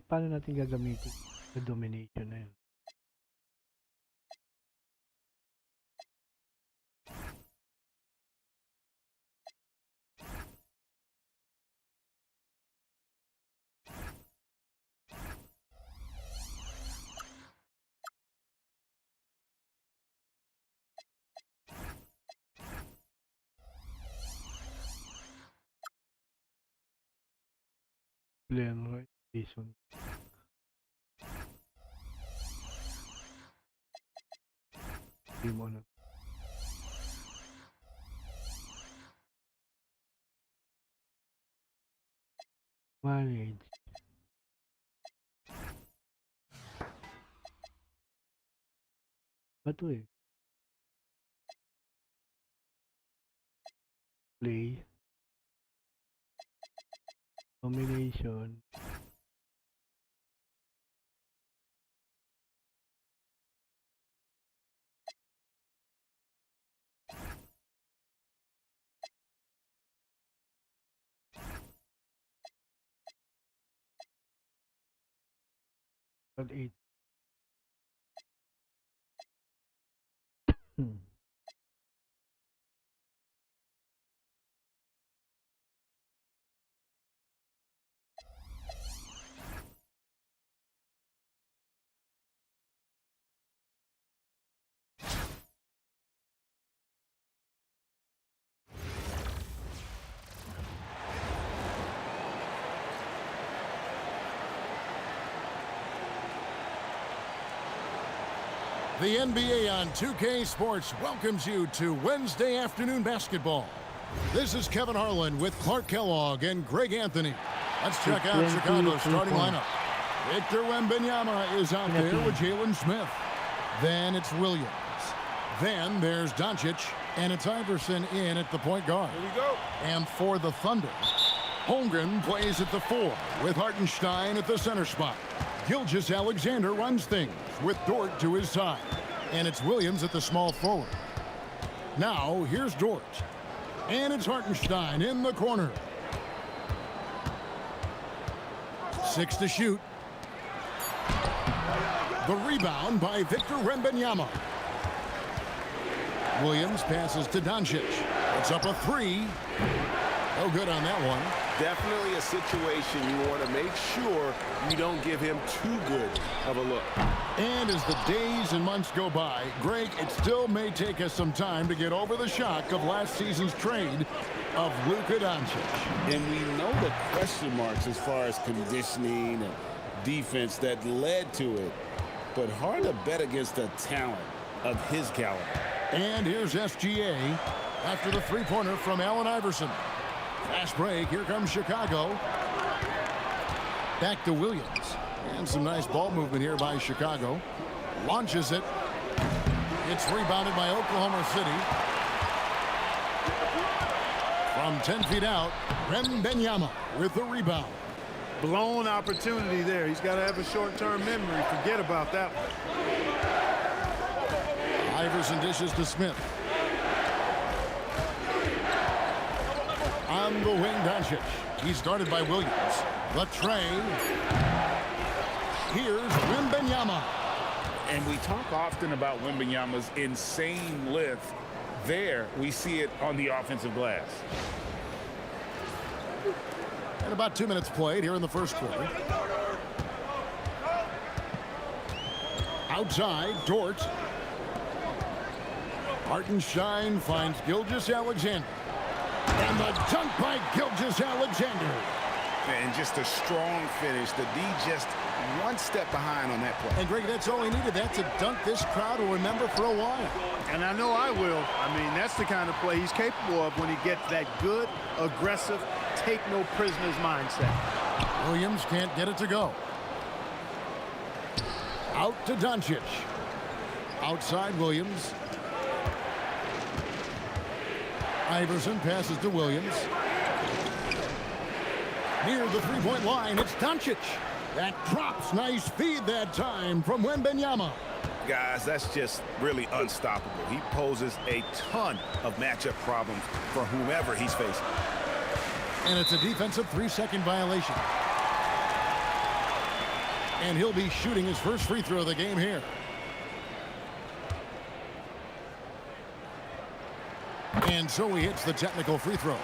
Paano natin gagamitin sa domination na yun? Glenroy, Jason. Di mo na. Manage. Bato eh. Play. Combination. At 8. The NBA on 2K Sports welcomes you to Wednesday afternoon basketball. This is Kevin Harlan with Clark Kellogg and Greg Anthony. Let's check out Chicago's starting lineup. Victor Wembanyama is out there with Jalen Smith. Then it's Williams. Then there's Doncic, and it's Iverson in at the point guard. Here we go. And for the Thunder, Holmgren plays at the 4 with Hartenstein at the center spot. Gilgeous-Alexander runs things with Dort to his side. And it's Williams at the small forward. Now, here's Dort. And it's Hartenstein in the corner. 6 to shoot. The rebound by Victor Wembanyama. Williams passes to Doncic. It's up a 3. No good on that one. Definitely a situation you want to make sure you don't give him too good of a look. And as the days and months go by, Greg, it still may take us some time to get over the shock of last season's trade of Luka Doncic. And we know the question marks as far as conditioning and defense that led to it, but hard to bet against the talent of his caliber. And here's SGA after the three-pointer from Allen Iverson. Fast break. Here comes Chicago. Back to Williams. And some nice ball movement here by Chicago. Launches it. It's rebounded by Oklahoma City. From 10 feet out, Wembanyama with the rebound. Blown opportunity there. He's got to have a short-term memory. Forget about that one. Iverson dishes to Smith. On the wing, Doncic. He's guarded by Williams. The tray. Here's Wembanyama. And we talk often about Wembanyama's insane lift. There, we see it on the offensive glass. And about 2 minutes played here in the first quarter. Outside, Dort. Hartenstein finds Gilgeous-Alexander. And the dunk by Gilgeous-Alexander. And just a strong finish. The D just one step behind on that play. And Greg, that's all he needed. That's a dunk this crowd will remember for a while. And I know I will. I mean, that's the kind of play he's capable of when he gets that good, aggressive, take no prisoners mindset. Williams can't get it to go. Out to Doncic. Outside Williams. Iverson passes to Williams. Near the three-point line, it's Doncic. That drops. Nice feed that time from Wembanyama. Guys, that's just really unstoppable. He poses a ton of matchup problems for whomever he's facing. And it's a defensive 3-second violation. And he'll be shooting his first free throw of the game here. And so he hits the technical free throw.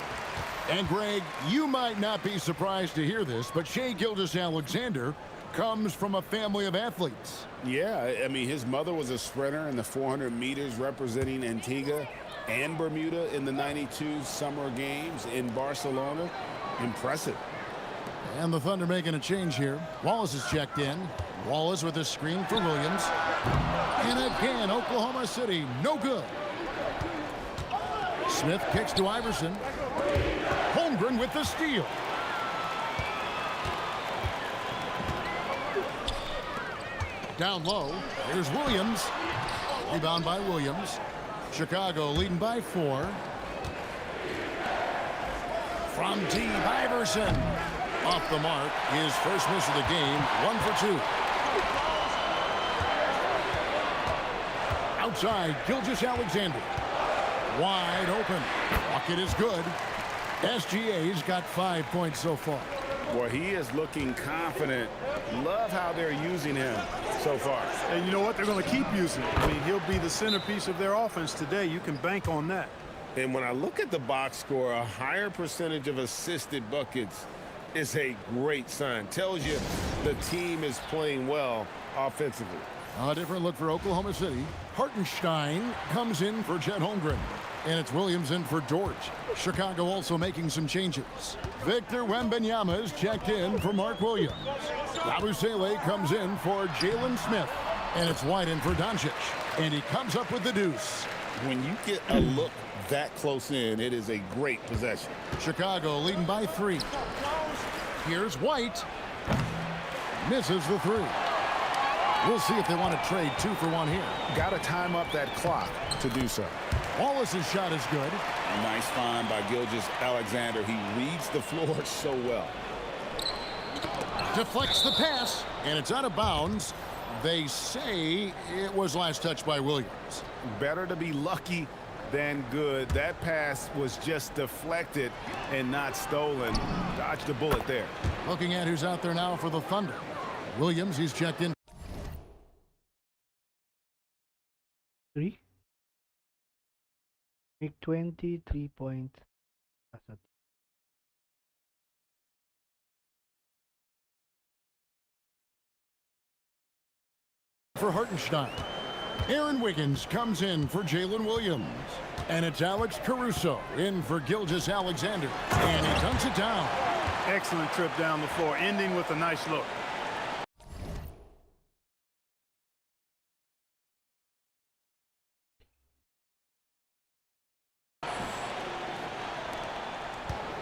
And Greg, you might not be surprised to hear this, but Shai Gilgeous-Alexander comes from a family of athletes. Yeah, I mean, his mother was a sprinter in the 400 meters representing Antigua and Bermuda in the '92 Summer Games in Barcelona. Impressive. And the Thunder making a change here. Wallace is checked in. Wallace with a screen for Williams. And again, Oklahoma City, no good. Smith kicks to Iverson. Holmgren with the steal. Down low, here's Williams. Rebound by Williams. Chicago leading by 4. From deep, Iverson. Off the mark, his first miss of the game, 1 for 2. Outside, Gilgeous-Alexander. Wide open. Bucket is good. SGA's got 5 points so far. Boy, he is looking confident. Love how they're using him so far. And you know what? They're going to keep using him. I mean, he'll be the centerpiece of their offense today. You can bank on that. And when I look at the box score, a higher percentage of assisted buckets is a great sign. Tells you the team is playing well offensively. A different look for Oklahoma City. Hartenstein comes in for Chet Holmgren. And it's Williams in for George. Chicago also making some changes. Victor Wembanyama is checked in for Mark Williams. Yabusele comes in for Jalen Smith. And it's White in for Doncic. And he comes up with the deuce. When you get a look that close in, it is a great possession. Chicago leading by 3. Here's White. Misses the 3. We'll see if they want to trade 2 for 1 here. Got to time up that clock to do so. Wallace's shot is good. A nice find by Gilgeous-Alexander. He reads the floor so well. Deflects the pass, and it's out of bounds. They say it was last touched by Williams. Better to be lucky than good. That pass was just deflected and not stolen. Dodged a bullet there. Looking at who's out there now for the Thunder. Williams, he's checked in. 3. Make 23 points. For Hartenstein. Aaron Wiggins comes in for Jalen Williams. And it's Alex Caruso in for Gilgeous-Alexander. And he dunks it down. Excellent trip down the floor, ending with a nice look.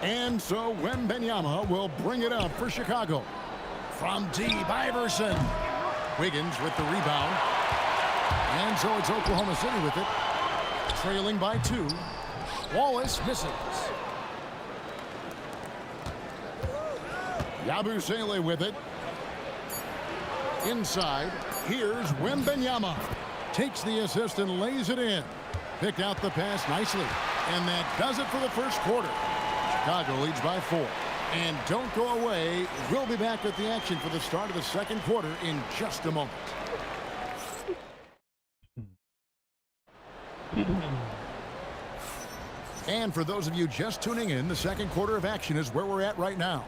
And so Wembanyama will bring it up for Chicago. From deep, Iverson. Wiggins with the rebound. And so it's Oklahoma City with it. Trailing by 2. Wallace misses. Yabusele with it. Inside, here's Wembanyama. Takes the assist and lays it in. Picked out the pass nicely. And that does it for the first quarter. Chicago leads by 4. And don't go away. We'll be back with the action for the start of the second quarter in just a moment. And for those of you just tuning in, the second quarter of action is where we're at right now.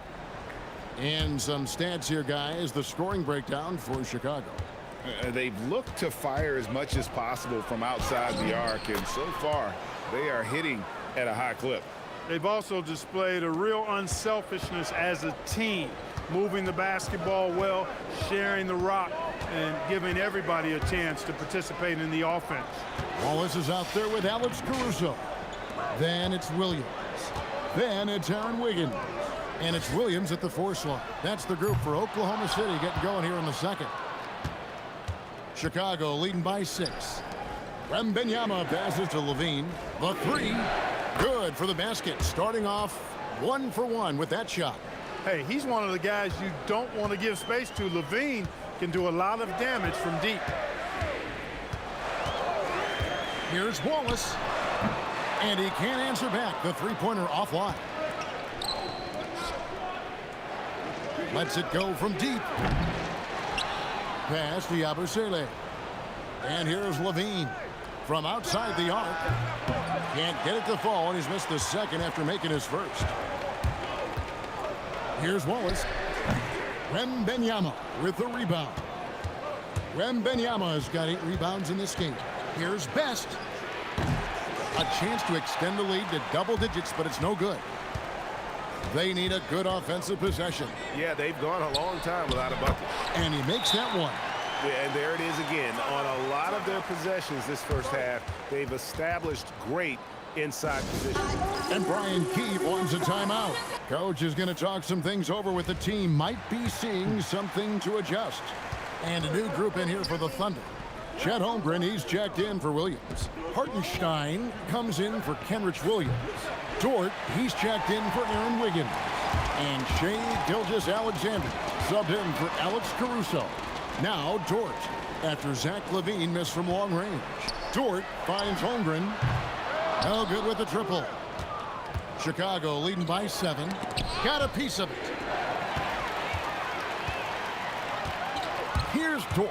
And some stats here, guys. The scoring breakdown for Chicago. They've looked to fire as much as possible from outside the arc, and so far they are hitting at a high clip. They've also displayed a real unselfishness as a team, moving the basketball well, sharing the rock, and giving everybody a chance to participate in the offense. Wallace is out there with Alex Caruso. Then it's Williams. Then it's Aaron Wiggins. And it's Williams at the 4 slot. That's the group for Oklahoma City getting going here in the second. Chicago leading by 6. Wembanyama passes to Levine. The 3. Good for the basket. Starting off 1 for 1 with that shot. Hey, he's one of the guys you don't want to give space to. Levine can do a lot of damage from deep. Here's Wallace. And he can't answer back. The 3-pointer offline. Lets it go from deep. Pass to Yabusele. And here's Levine. From outside the arc. Can't get it to fall, and he's missed the second after making his first. Here's Wallace. Wembanyama with the rebound. Wembanyama has got 8 rebounds in this game. Here's Best. A chance to extend the lead to double digits, but it's no good. They need a good offensive possession. Yeah, they've gone a long time without a bucket. And he makes that one. Yeah, and there it is again. On a lot of their possessions this first half, they've established great inside position. And Brian Keefe wants a timeout. Coach is going to talk some things over with the team. Might be seeing something to adjust. And a new group in here for the Thunder. Chet Holmgren, he's checked in for Williams. Hartenstein comes in for Kenrich Williams. Dort, he's checked in for Aaron Wiggins. And Shea Gilgeous-Alexander subbed in for Alex Caruso. Now Dort, after Zach LaVine missed from long range. Dort finds Holmgren. No good with the triple. Chicago leading by 7. Got a piece of it. Here's Dort.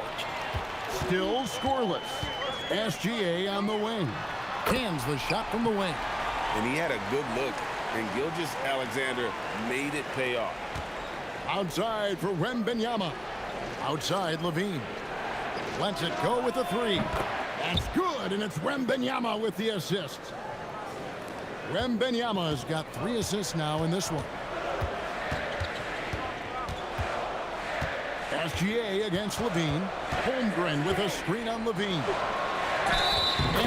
Still scoreless. SGA on the wing. Cans the shot from the wing. And he had a good look, and Gilgeous-Alexander made it pay off. Outside for Wembanyama. Outside LaVine. Lets it go with the 3. That's good, and it's Wembanyama with the assist. Wembanyama has got 3 assists now in this one. SGA against LaVine. Holmgren with a screen on LaVine.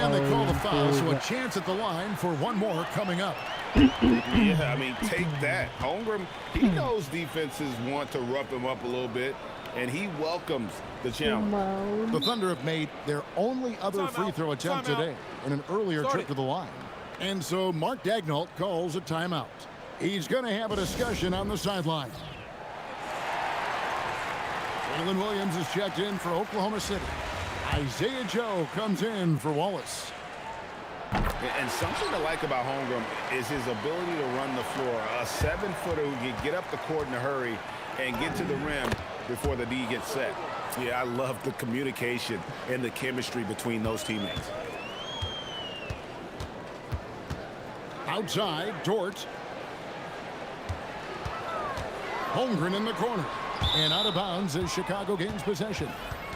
And they call the foul, so a chance at the line for one more coming up. Yeah, I mean, take that. Holmgren, he knows defenses want to rough him up a little bit, and he welcomes the challenge. The Thunder have made their only other free throw attempt today in an earlier trip to the line. And so Mark Daigneault calls a timeout. He's going to have a discussion on the sideline. Jalen Williams is checked in for Oklahoma City. Isaiah Joe comes in for Wallace. And something to like about Holmgren is his ability to run the floor. A 7-footer who can get up the court in a hurry and get to the rim before the D gets set. Yeah, I love the communication and the chemistry between those teammates. Outside, Dort. Holmgren in the corner. And out of bounds as Chicago gains possession.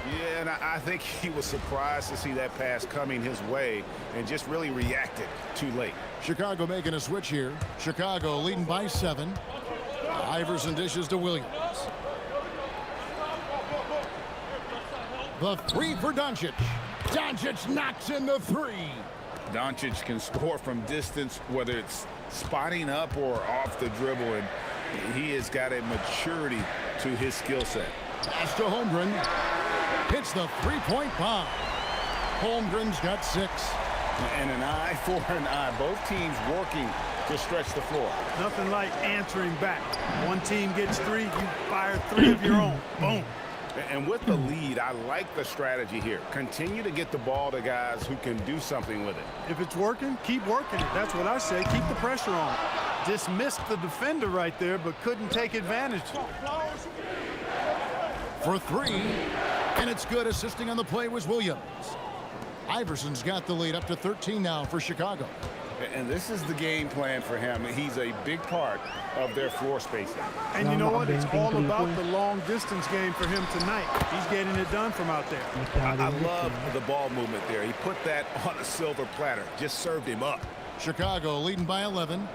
Yeah, and I think he was surprised to see that pass coming his way and just really reacted too late. Chicago making a switch here. Chicago leading by 7. Iverson dishes to Williams. The 3 for Doncic. Doncic knocks in the 3. Doncic can score from distance, whether it's spotting up or off the dribble, and he has got a maturity to his skill set. Pass to Holmgren. Hits the 3-point bomb. Holmgren's got 6. And an eye for an eye. Both teams working to stretch the floor. Nothing like answering back. One team gets 3, you fire 3 of your own. Boom. And with the lead, I like the strategy here. Continue to get the ball to guys who can do something with it. If it's working, keep working it. That's what I say. Keep the pressure on. Dismissed the defender right there, but couldn't take advantage. For 3, and it's good. Assisting on the play was Williams. Iverson's got the lead up to 13 now for Chicago. And this is the game plan for him. He's a big part of their floor spacing. And you know what? It's all about the long distance game for him tonight. He's getting it done from out there. I love the ball movement there. He put that on a silver platter. Just served him up. Chicago leading by 11.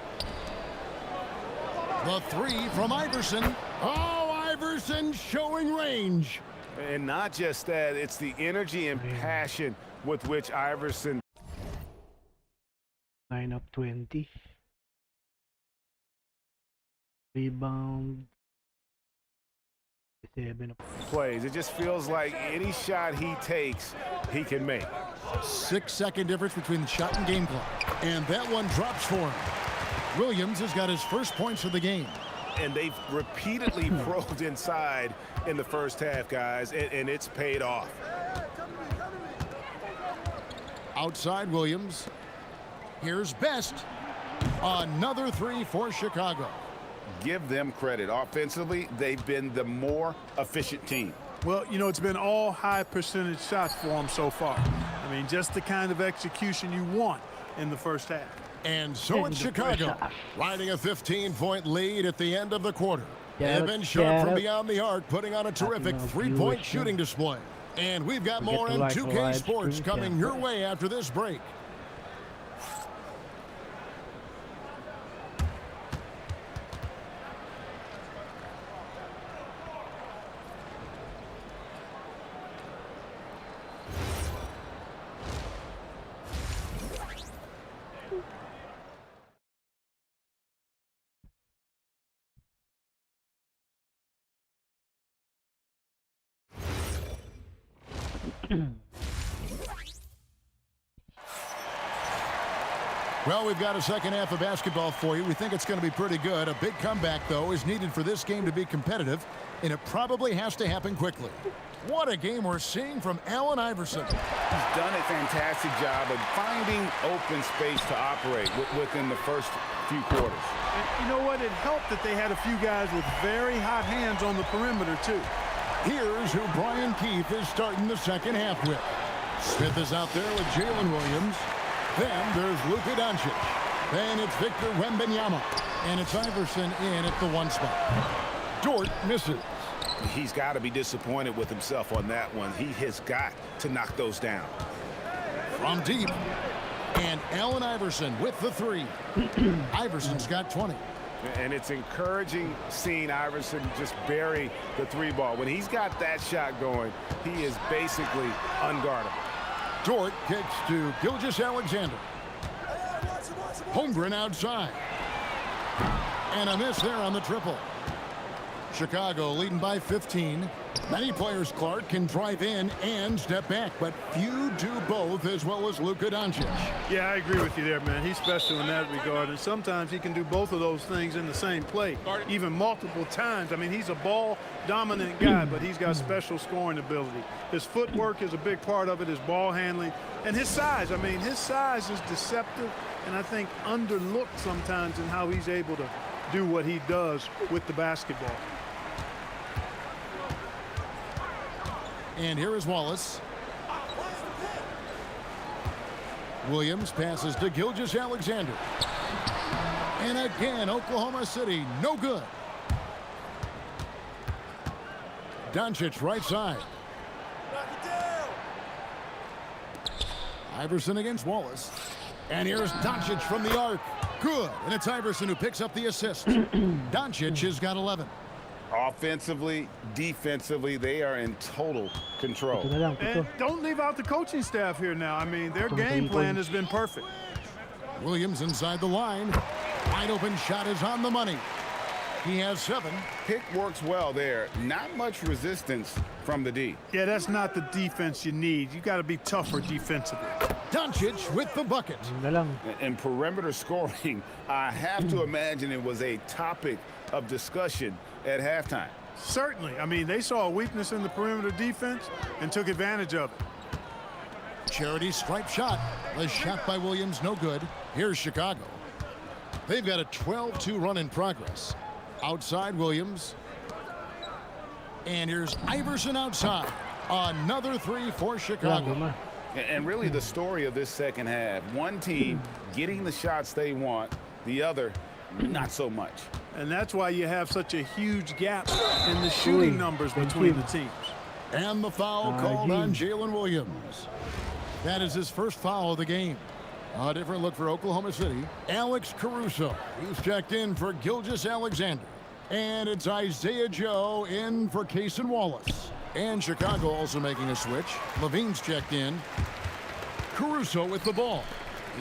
The 3 from Iverson. Oh, Iverson showing range. And not just that, it's the energy and passion with which Iverson 9 of 20. Rebound. 7 of plays. It just feels like any shot he takes, he can make. 6-second difference between the shot and game clock. And that one drops for him. Williams has got his first points of the game. And they've repeatedly probed inside in the first half, guys, and it's paid off. Outside Williams. Here's Best. Another 3 for Chicago. Give them credit. Offensively, they've been the more efficient team. Well, you know, it's been all high percentage shots for them so far. I mean, just the kind of execution you want in the first half. And so it's Chicago, riding a 15-point lead at the end of the quarter. Evan Sharp from beyond the arc, putting on a terrific 3-point shooting display. And we've got more on 2K Sports coming your way after this break. Well, we've got a second half of basketball for you. We think it's going to be pretty good. A big comeback, though, is needed for this game to be competitive, and it probably has to happen quickly. What a game we're seeing from Allen Iverson. He's done a fantastic job of finding open space to operate within the first few quarters. And you know what? It helped that they had a few guys with very hot hands on the perimeter, too. Here's who Brian Keefe is starting the second half with. Smith is out there with Jalen Williams. Then there's Luka Doncic. Then it's Victor Wembanyama. And it's Iverson in at the 1 spot. Dort misses. He's got to be disappointed with himself on that one. He has got to knock those down. From deep. And Allen Iverson with the 3. Iverson's got 20. And it's encouraging seeing Iverson just bury the 3 ball. When he's got that shot going, he is basically unguardable. Dort kicks to Gilgeous-Alexander. Holmgren outside. And a miss there on the triple. Chicago leading by 15. Many players, Clark, can drive in and step back, but few do both as well as Luka Doncic. Yeah, I agree with you there, man. He's special in that regard, and sometimes he can do both of those things in the same play, even multiple times. I mean, he's a ball-dominant guy, but he's got special scoring ability. His footwork is a big part of it, his ball handling, and his size. I mean, his size is deceptive, and I think underlooked sometimes in how he's able to do what he does with the basketball. And here is Wallace. Williams passes to Gilgeous-Alexander. And again, Oklahoma City, no good. Doncic right side. Iverson against Wallace. And here's Doncic from the arc. Good. And it's Iverson who picks up the assist. Doncic has got 11. Offensively, defensively, they are in total control. And don't leave out the coaching staff here now. I mean, their game plan has been perfect. Williams inside the line. Wide open shot is on the money. He has 7. Pick works well there. Not much resistance from the D. Yeah, that's not the defense you need. You got to be tougher defensively. Doncic with the bucket. And perimeter scoring, I have to imagine it was a topic of discussion at halftime. Certainly. I mean, they saw a weakness in the perimeter defense and took advantage of it. Charity stripe shot. The shot by Williams, no good. Here's Chicago. They've got a 12-2 run in progress. Outside Williams. And here's Iverson outside. Another 3 for Chicago. And really the story of this second half. One team getting the shots they want, the other not so much. And that's why you have such a huge gap in the shooting numbers between the teams. And the foul called on Jalen Williams. That is his first foul of the game. A different look for Oklahoma City. Alex Caruso. He's checked in for Gilgeous-Alexander. And it's Isaiah Joe in for Cason Wallace. And Chicago also making a switch. Levine's checked in. Caruso with the ball.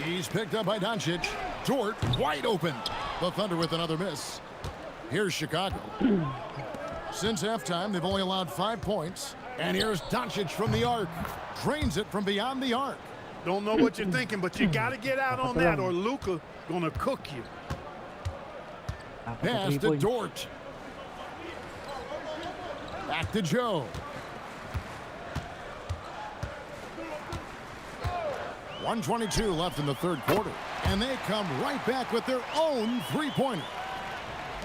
He's picked up by Doncic. Dort wide open. The Thunder with another miss. Here's Chicago. Since halftime, they've only allowed 5 points. And here's Doncic from the arc. Drains it from beyond the arc. Don't know what you're thinking, but you got to get out on that or Luka gonna cook you. Pass to Dort. Back to Joe. .122 left in the third quarter. And they come right back with their own three-pointer.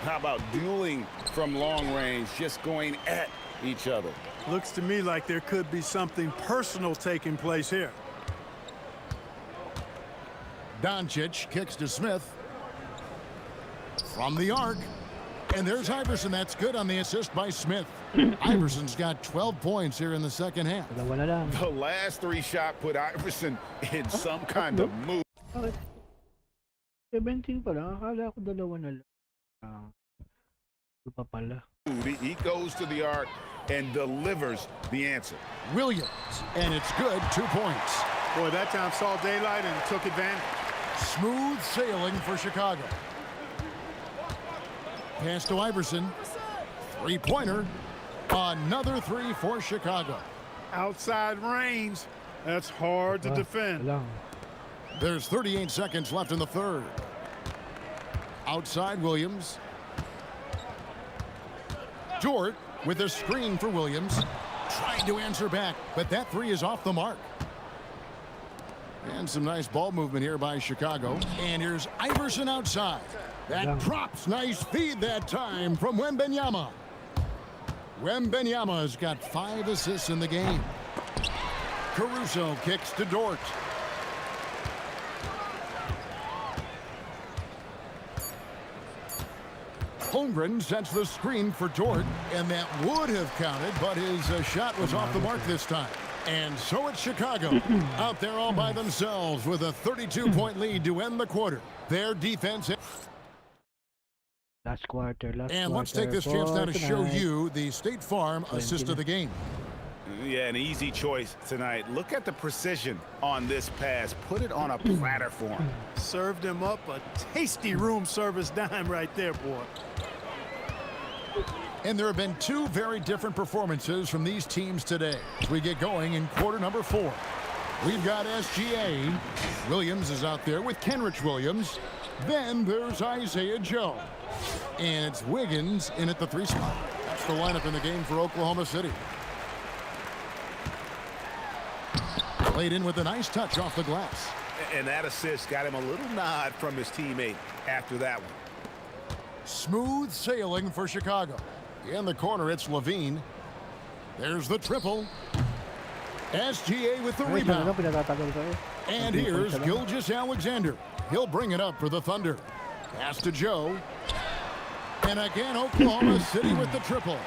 How about dueling from long range, just going at each other? Looks to me like there could be something personal taking place here. Doncic kicks to Smith. From the arc. And there's Iverson. That's good on the assist by Smith. Iverson's got 12 points here in the second half. The last 3 shots put Iverson in some kind of mood. 17 pa lang. Akala ko dalawa na lang. Pa pala. He goes to the arc and delivers the answer. Williams. And it's good. 2 points. Boy, that time saw daylight and took advantage. Smooth sailing for Chicago. Pass to Iverson. Three-pointer. Another 3 for Chicago. outside range. That's hard to defend. There's 38 seconds left in the third. Outside Williams. Dort with a screen for Williams. Trying to answer back, but that three is off the mark. And some nice ball movement here by Chicago. And here's Iverson outside. That drops. Nice feed that time from Wembanyama. Wembanyama's got 5 assists in the game. Caruso kicks to Dort. Holmgren sets the screen for Dort, and that would have counted, but his shot was off the mark this time. And so it's Chicago out there all by themselves with a 32-point lead to end the quarter. Their defense. Last quarter. And let's take this chance now to show you the State Farm assist of the game. Yeah, an easy choice tonight. Look at the precision on this pass. Put it on a platter for him. Served him up a tasty room service dime right there, boy. And there have been 2 very different performances from these teams today as we get going in quarter number 4. We've got SGA. Williams is out there with Kenrich Williams. Then there's Isaiah Joe. And it's Wiggins in at the 3 spot. That's the lineup in the game for Oklahoma City. Played in with a nice touch off the glass. And that assist got him a little nod from his teammate after that one. Smooth sailing for Chicago. In the corner, it's Levine. There's the triple. SGA with the rebound. And here's Gilgeous-Alexander. He'll bring it up for the Thunder. Pass to Joe. And again, Oklahoma City with the triple.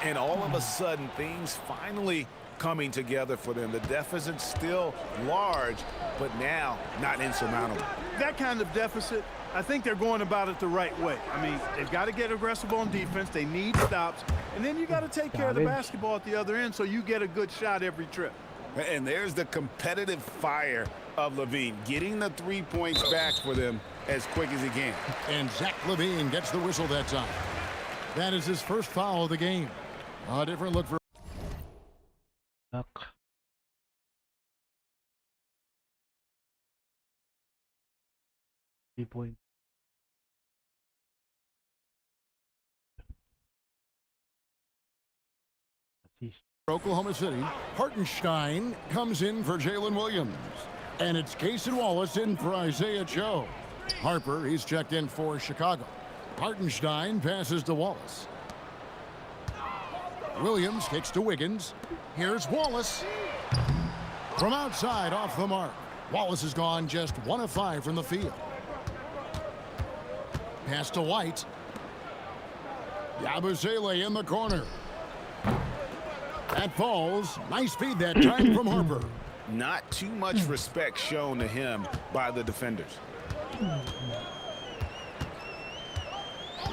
And all of a sudden, things finally coming together for them. The deficit's still large, but now not insurmountable. That kind of deficit, I think they're going about it the right way. I mean, they've got to get aggressive on defense. They need stops. And then you got to take care of the basketball at the other end so you get a good shot every trip. And there's the competitive fire of Levine, getting the 3 points back for them as quick as he can. And Zach Levine gets the whistle that time. That is his first foul of the game. A different look for 3 point. Oklahoma City. Hartenstein comes in for Jalen Williams. And it's Cason Wallace in for Isaiah Joe. Harper, he's checked in for Chicago. Hartenstein passes to Wallace. Williams kicks to Wiggins. Here's Wallace. From outside, off the mark. Wallace has gone just 1 of 5 from the field. Pass to White. Yabusele in the corner. That falls. Nice feed that time from Harper. Not too much respect shown to him by the defenders.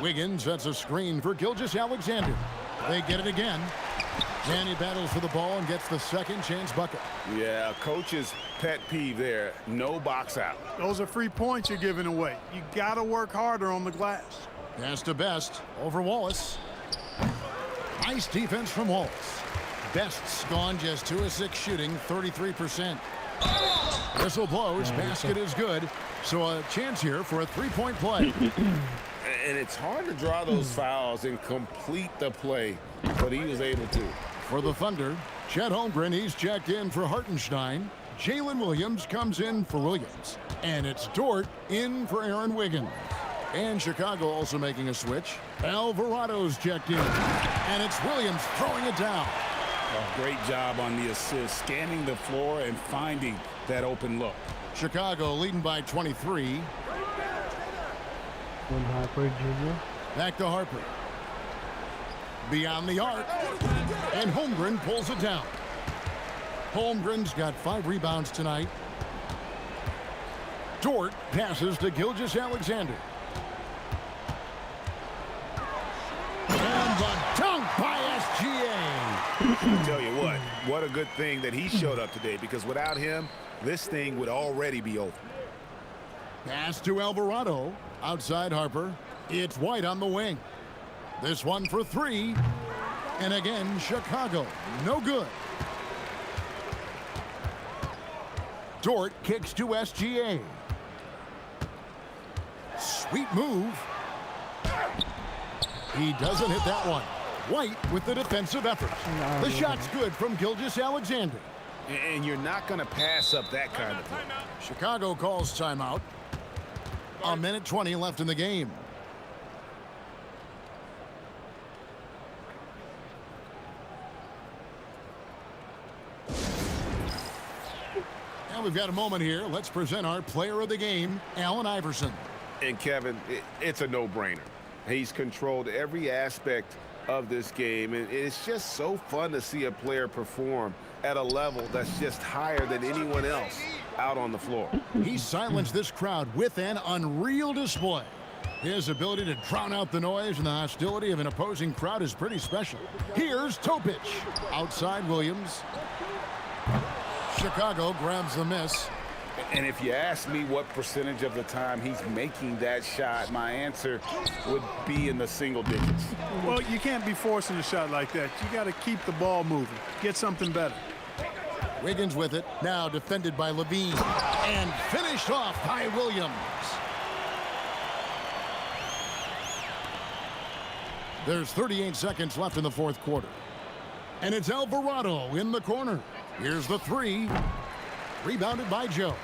Wiggins sets a screen for Gilgeous-Alexander. They get it again. And he battles for the ball and gets the second chance bucket. Yeah, coach's pet peeve there. No box out. Those are free points you're giving away. You got to work harder on the glass. Pass to Best over Wallace. Nice defense from Wallace. Best's gone just 2 of 6 shooting, 33%. Whistle blows, basket is good. So a chance here for a 3-point play. And it's hard to draw those fouls and complete the play, but he was able to. For the Thunder, Chet Holmgren, he's checked in for Hartenstein. Jalen Williams comes in for Williams. And it's Dort in for Aaron Wiggins. And Chicago also making a switch. Alvarado's checked in. And it's Williams throwing it down. A great job on the assist, scanning the floor and finding that open look. Chicago leading by 23. Harper Jr. Back to Harper. Beyond the arc. And Holmgren pulls it down. Holmgren's got 5 rebounds tonight. Dort passes to Gilgeous-Alexander. And the dunk by SGA. I'll tell you what a good thing that he showed up today, because without him, this thing would already be over. Pass to Alvarado. Outside Harper. It's White on the wing. This one for 3. And again, Chicago. No good. Dort kicks to SGA. Sweet move. He doesn't hit that one. White with the defensive effort. The shot's good from Gilgeous-Alexander. And you're not going to pass up that kind of thing. Chicago calls timeout. A minute 20 left in the game. Now we've got a moment here. Let's present our player of the game, Allen Iverson. And Kevin, it's a no-brainer. He's controlled every aspect of this game, and it's just so fun to see a player perform at a level that's just higher than anyone else out on the floor. He silenced this crowd with an unreal display. His ability to drown out the noise and the hostility of an opposing crowd is pretty special. Here's Topic. Outside Williams. Chicago grabs the miss. And if you ask me what percentage of the time he's making that shot, my answer would be in the single digits. Well, you can't be forcing a shot like that. You got to keep the ball moving. Get something better. Wiggins with it. Now defended by Levine. And finished off by Williams. There's 38 seconds left in the fourth quarter. And it's Alvarado in the corner. Here's the three. Rebounded by Joe.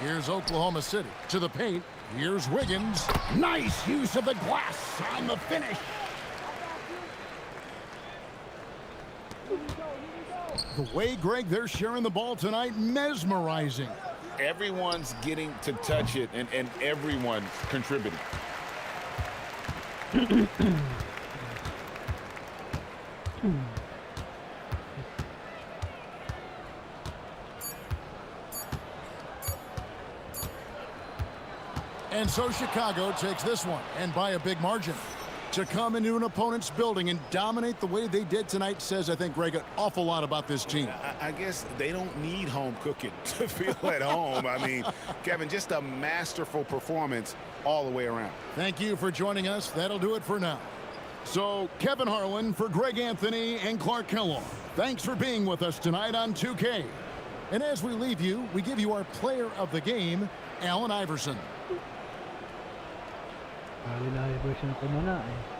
Here's Oklahoma City to the paint. Here's Wiggins. Nice use of the glass on the finish. The way, Greg, they're sharing the ball tonight, mesmerizing. Everyone's getting to touch it, and everyone contributing. And so Chicago takes this one, and by a big margin. To come into an opponent's building and dominate the way they did tonight says, I think, Greg, an awful lot about this team. I guess they don't need home cooking to feel at home. I mean, Kevin, just a masterful performance all the way around. Thank you for joining us. That'll do it for now. So, Kevin Harlan for Greg Anthony and Clark Kellogg. Thanks for being with us tonight on 2K. And as we leave you, we give you our player of the game, Allen Iverson. Allen Iverson ko muna eh.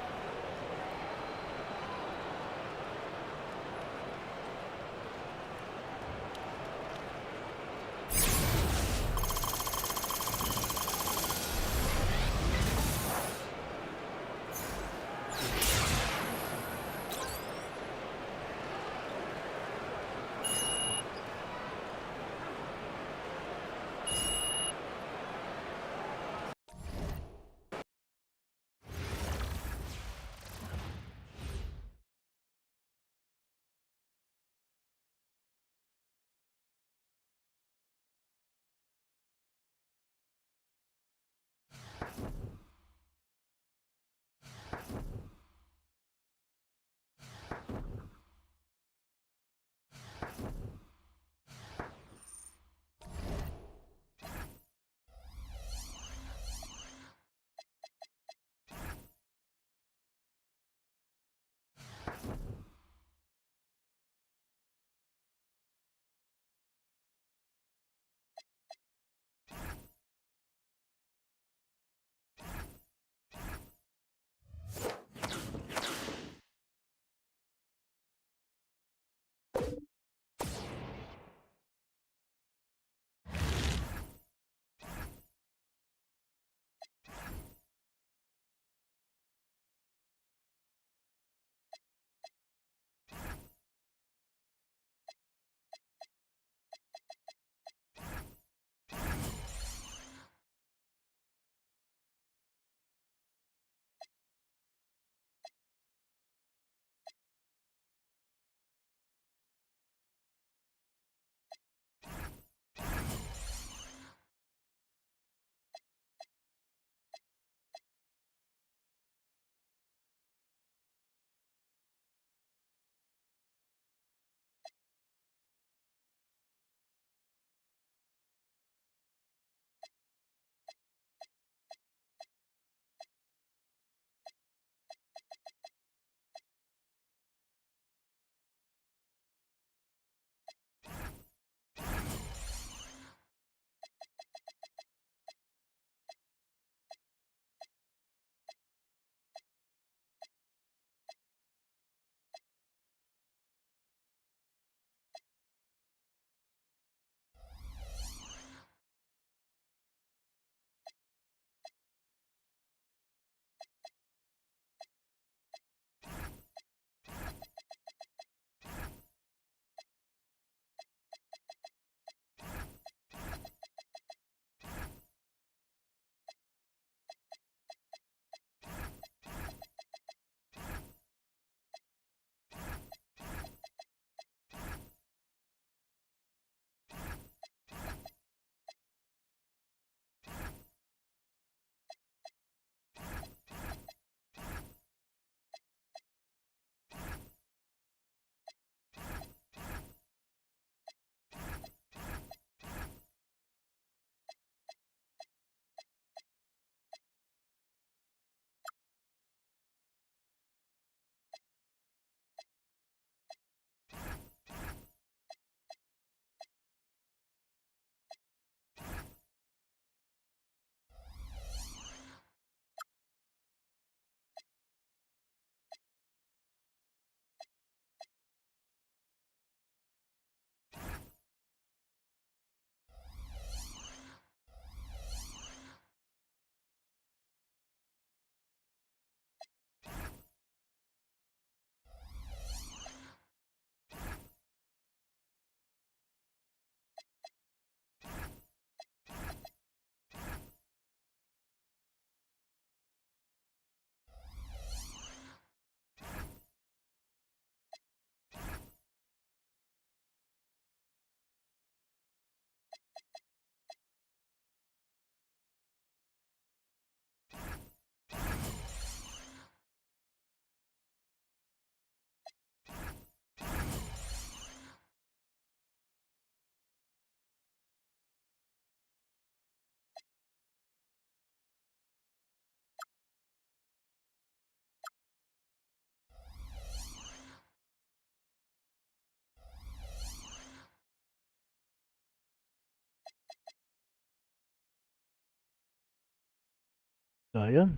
So, ayun.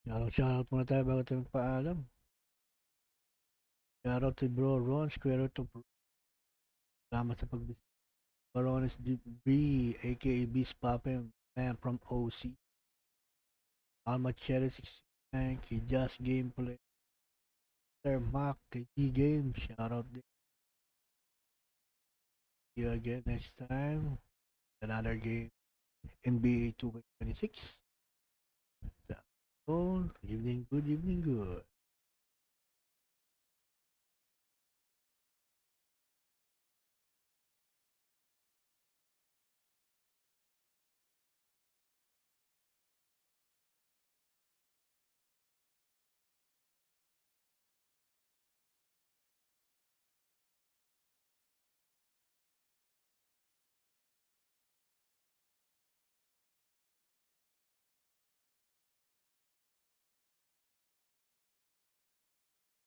Shoutout muna tayo bago tayo magpaalam. Shoutout to Bro Ron, Square to salamat sa pagbisita. Barones B, aka Beast Papem, man from OC. Alma Cherry 69, kay Just Gameplay. Sir Mac, kay G-Game, shoutout din. See you again next time. Another game, NBA 2K26. Good evening, good evening, good.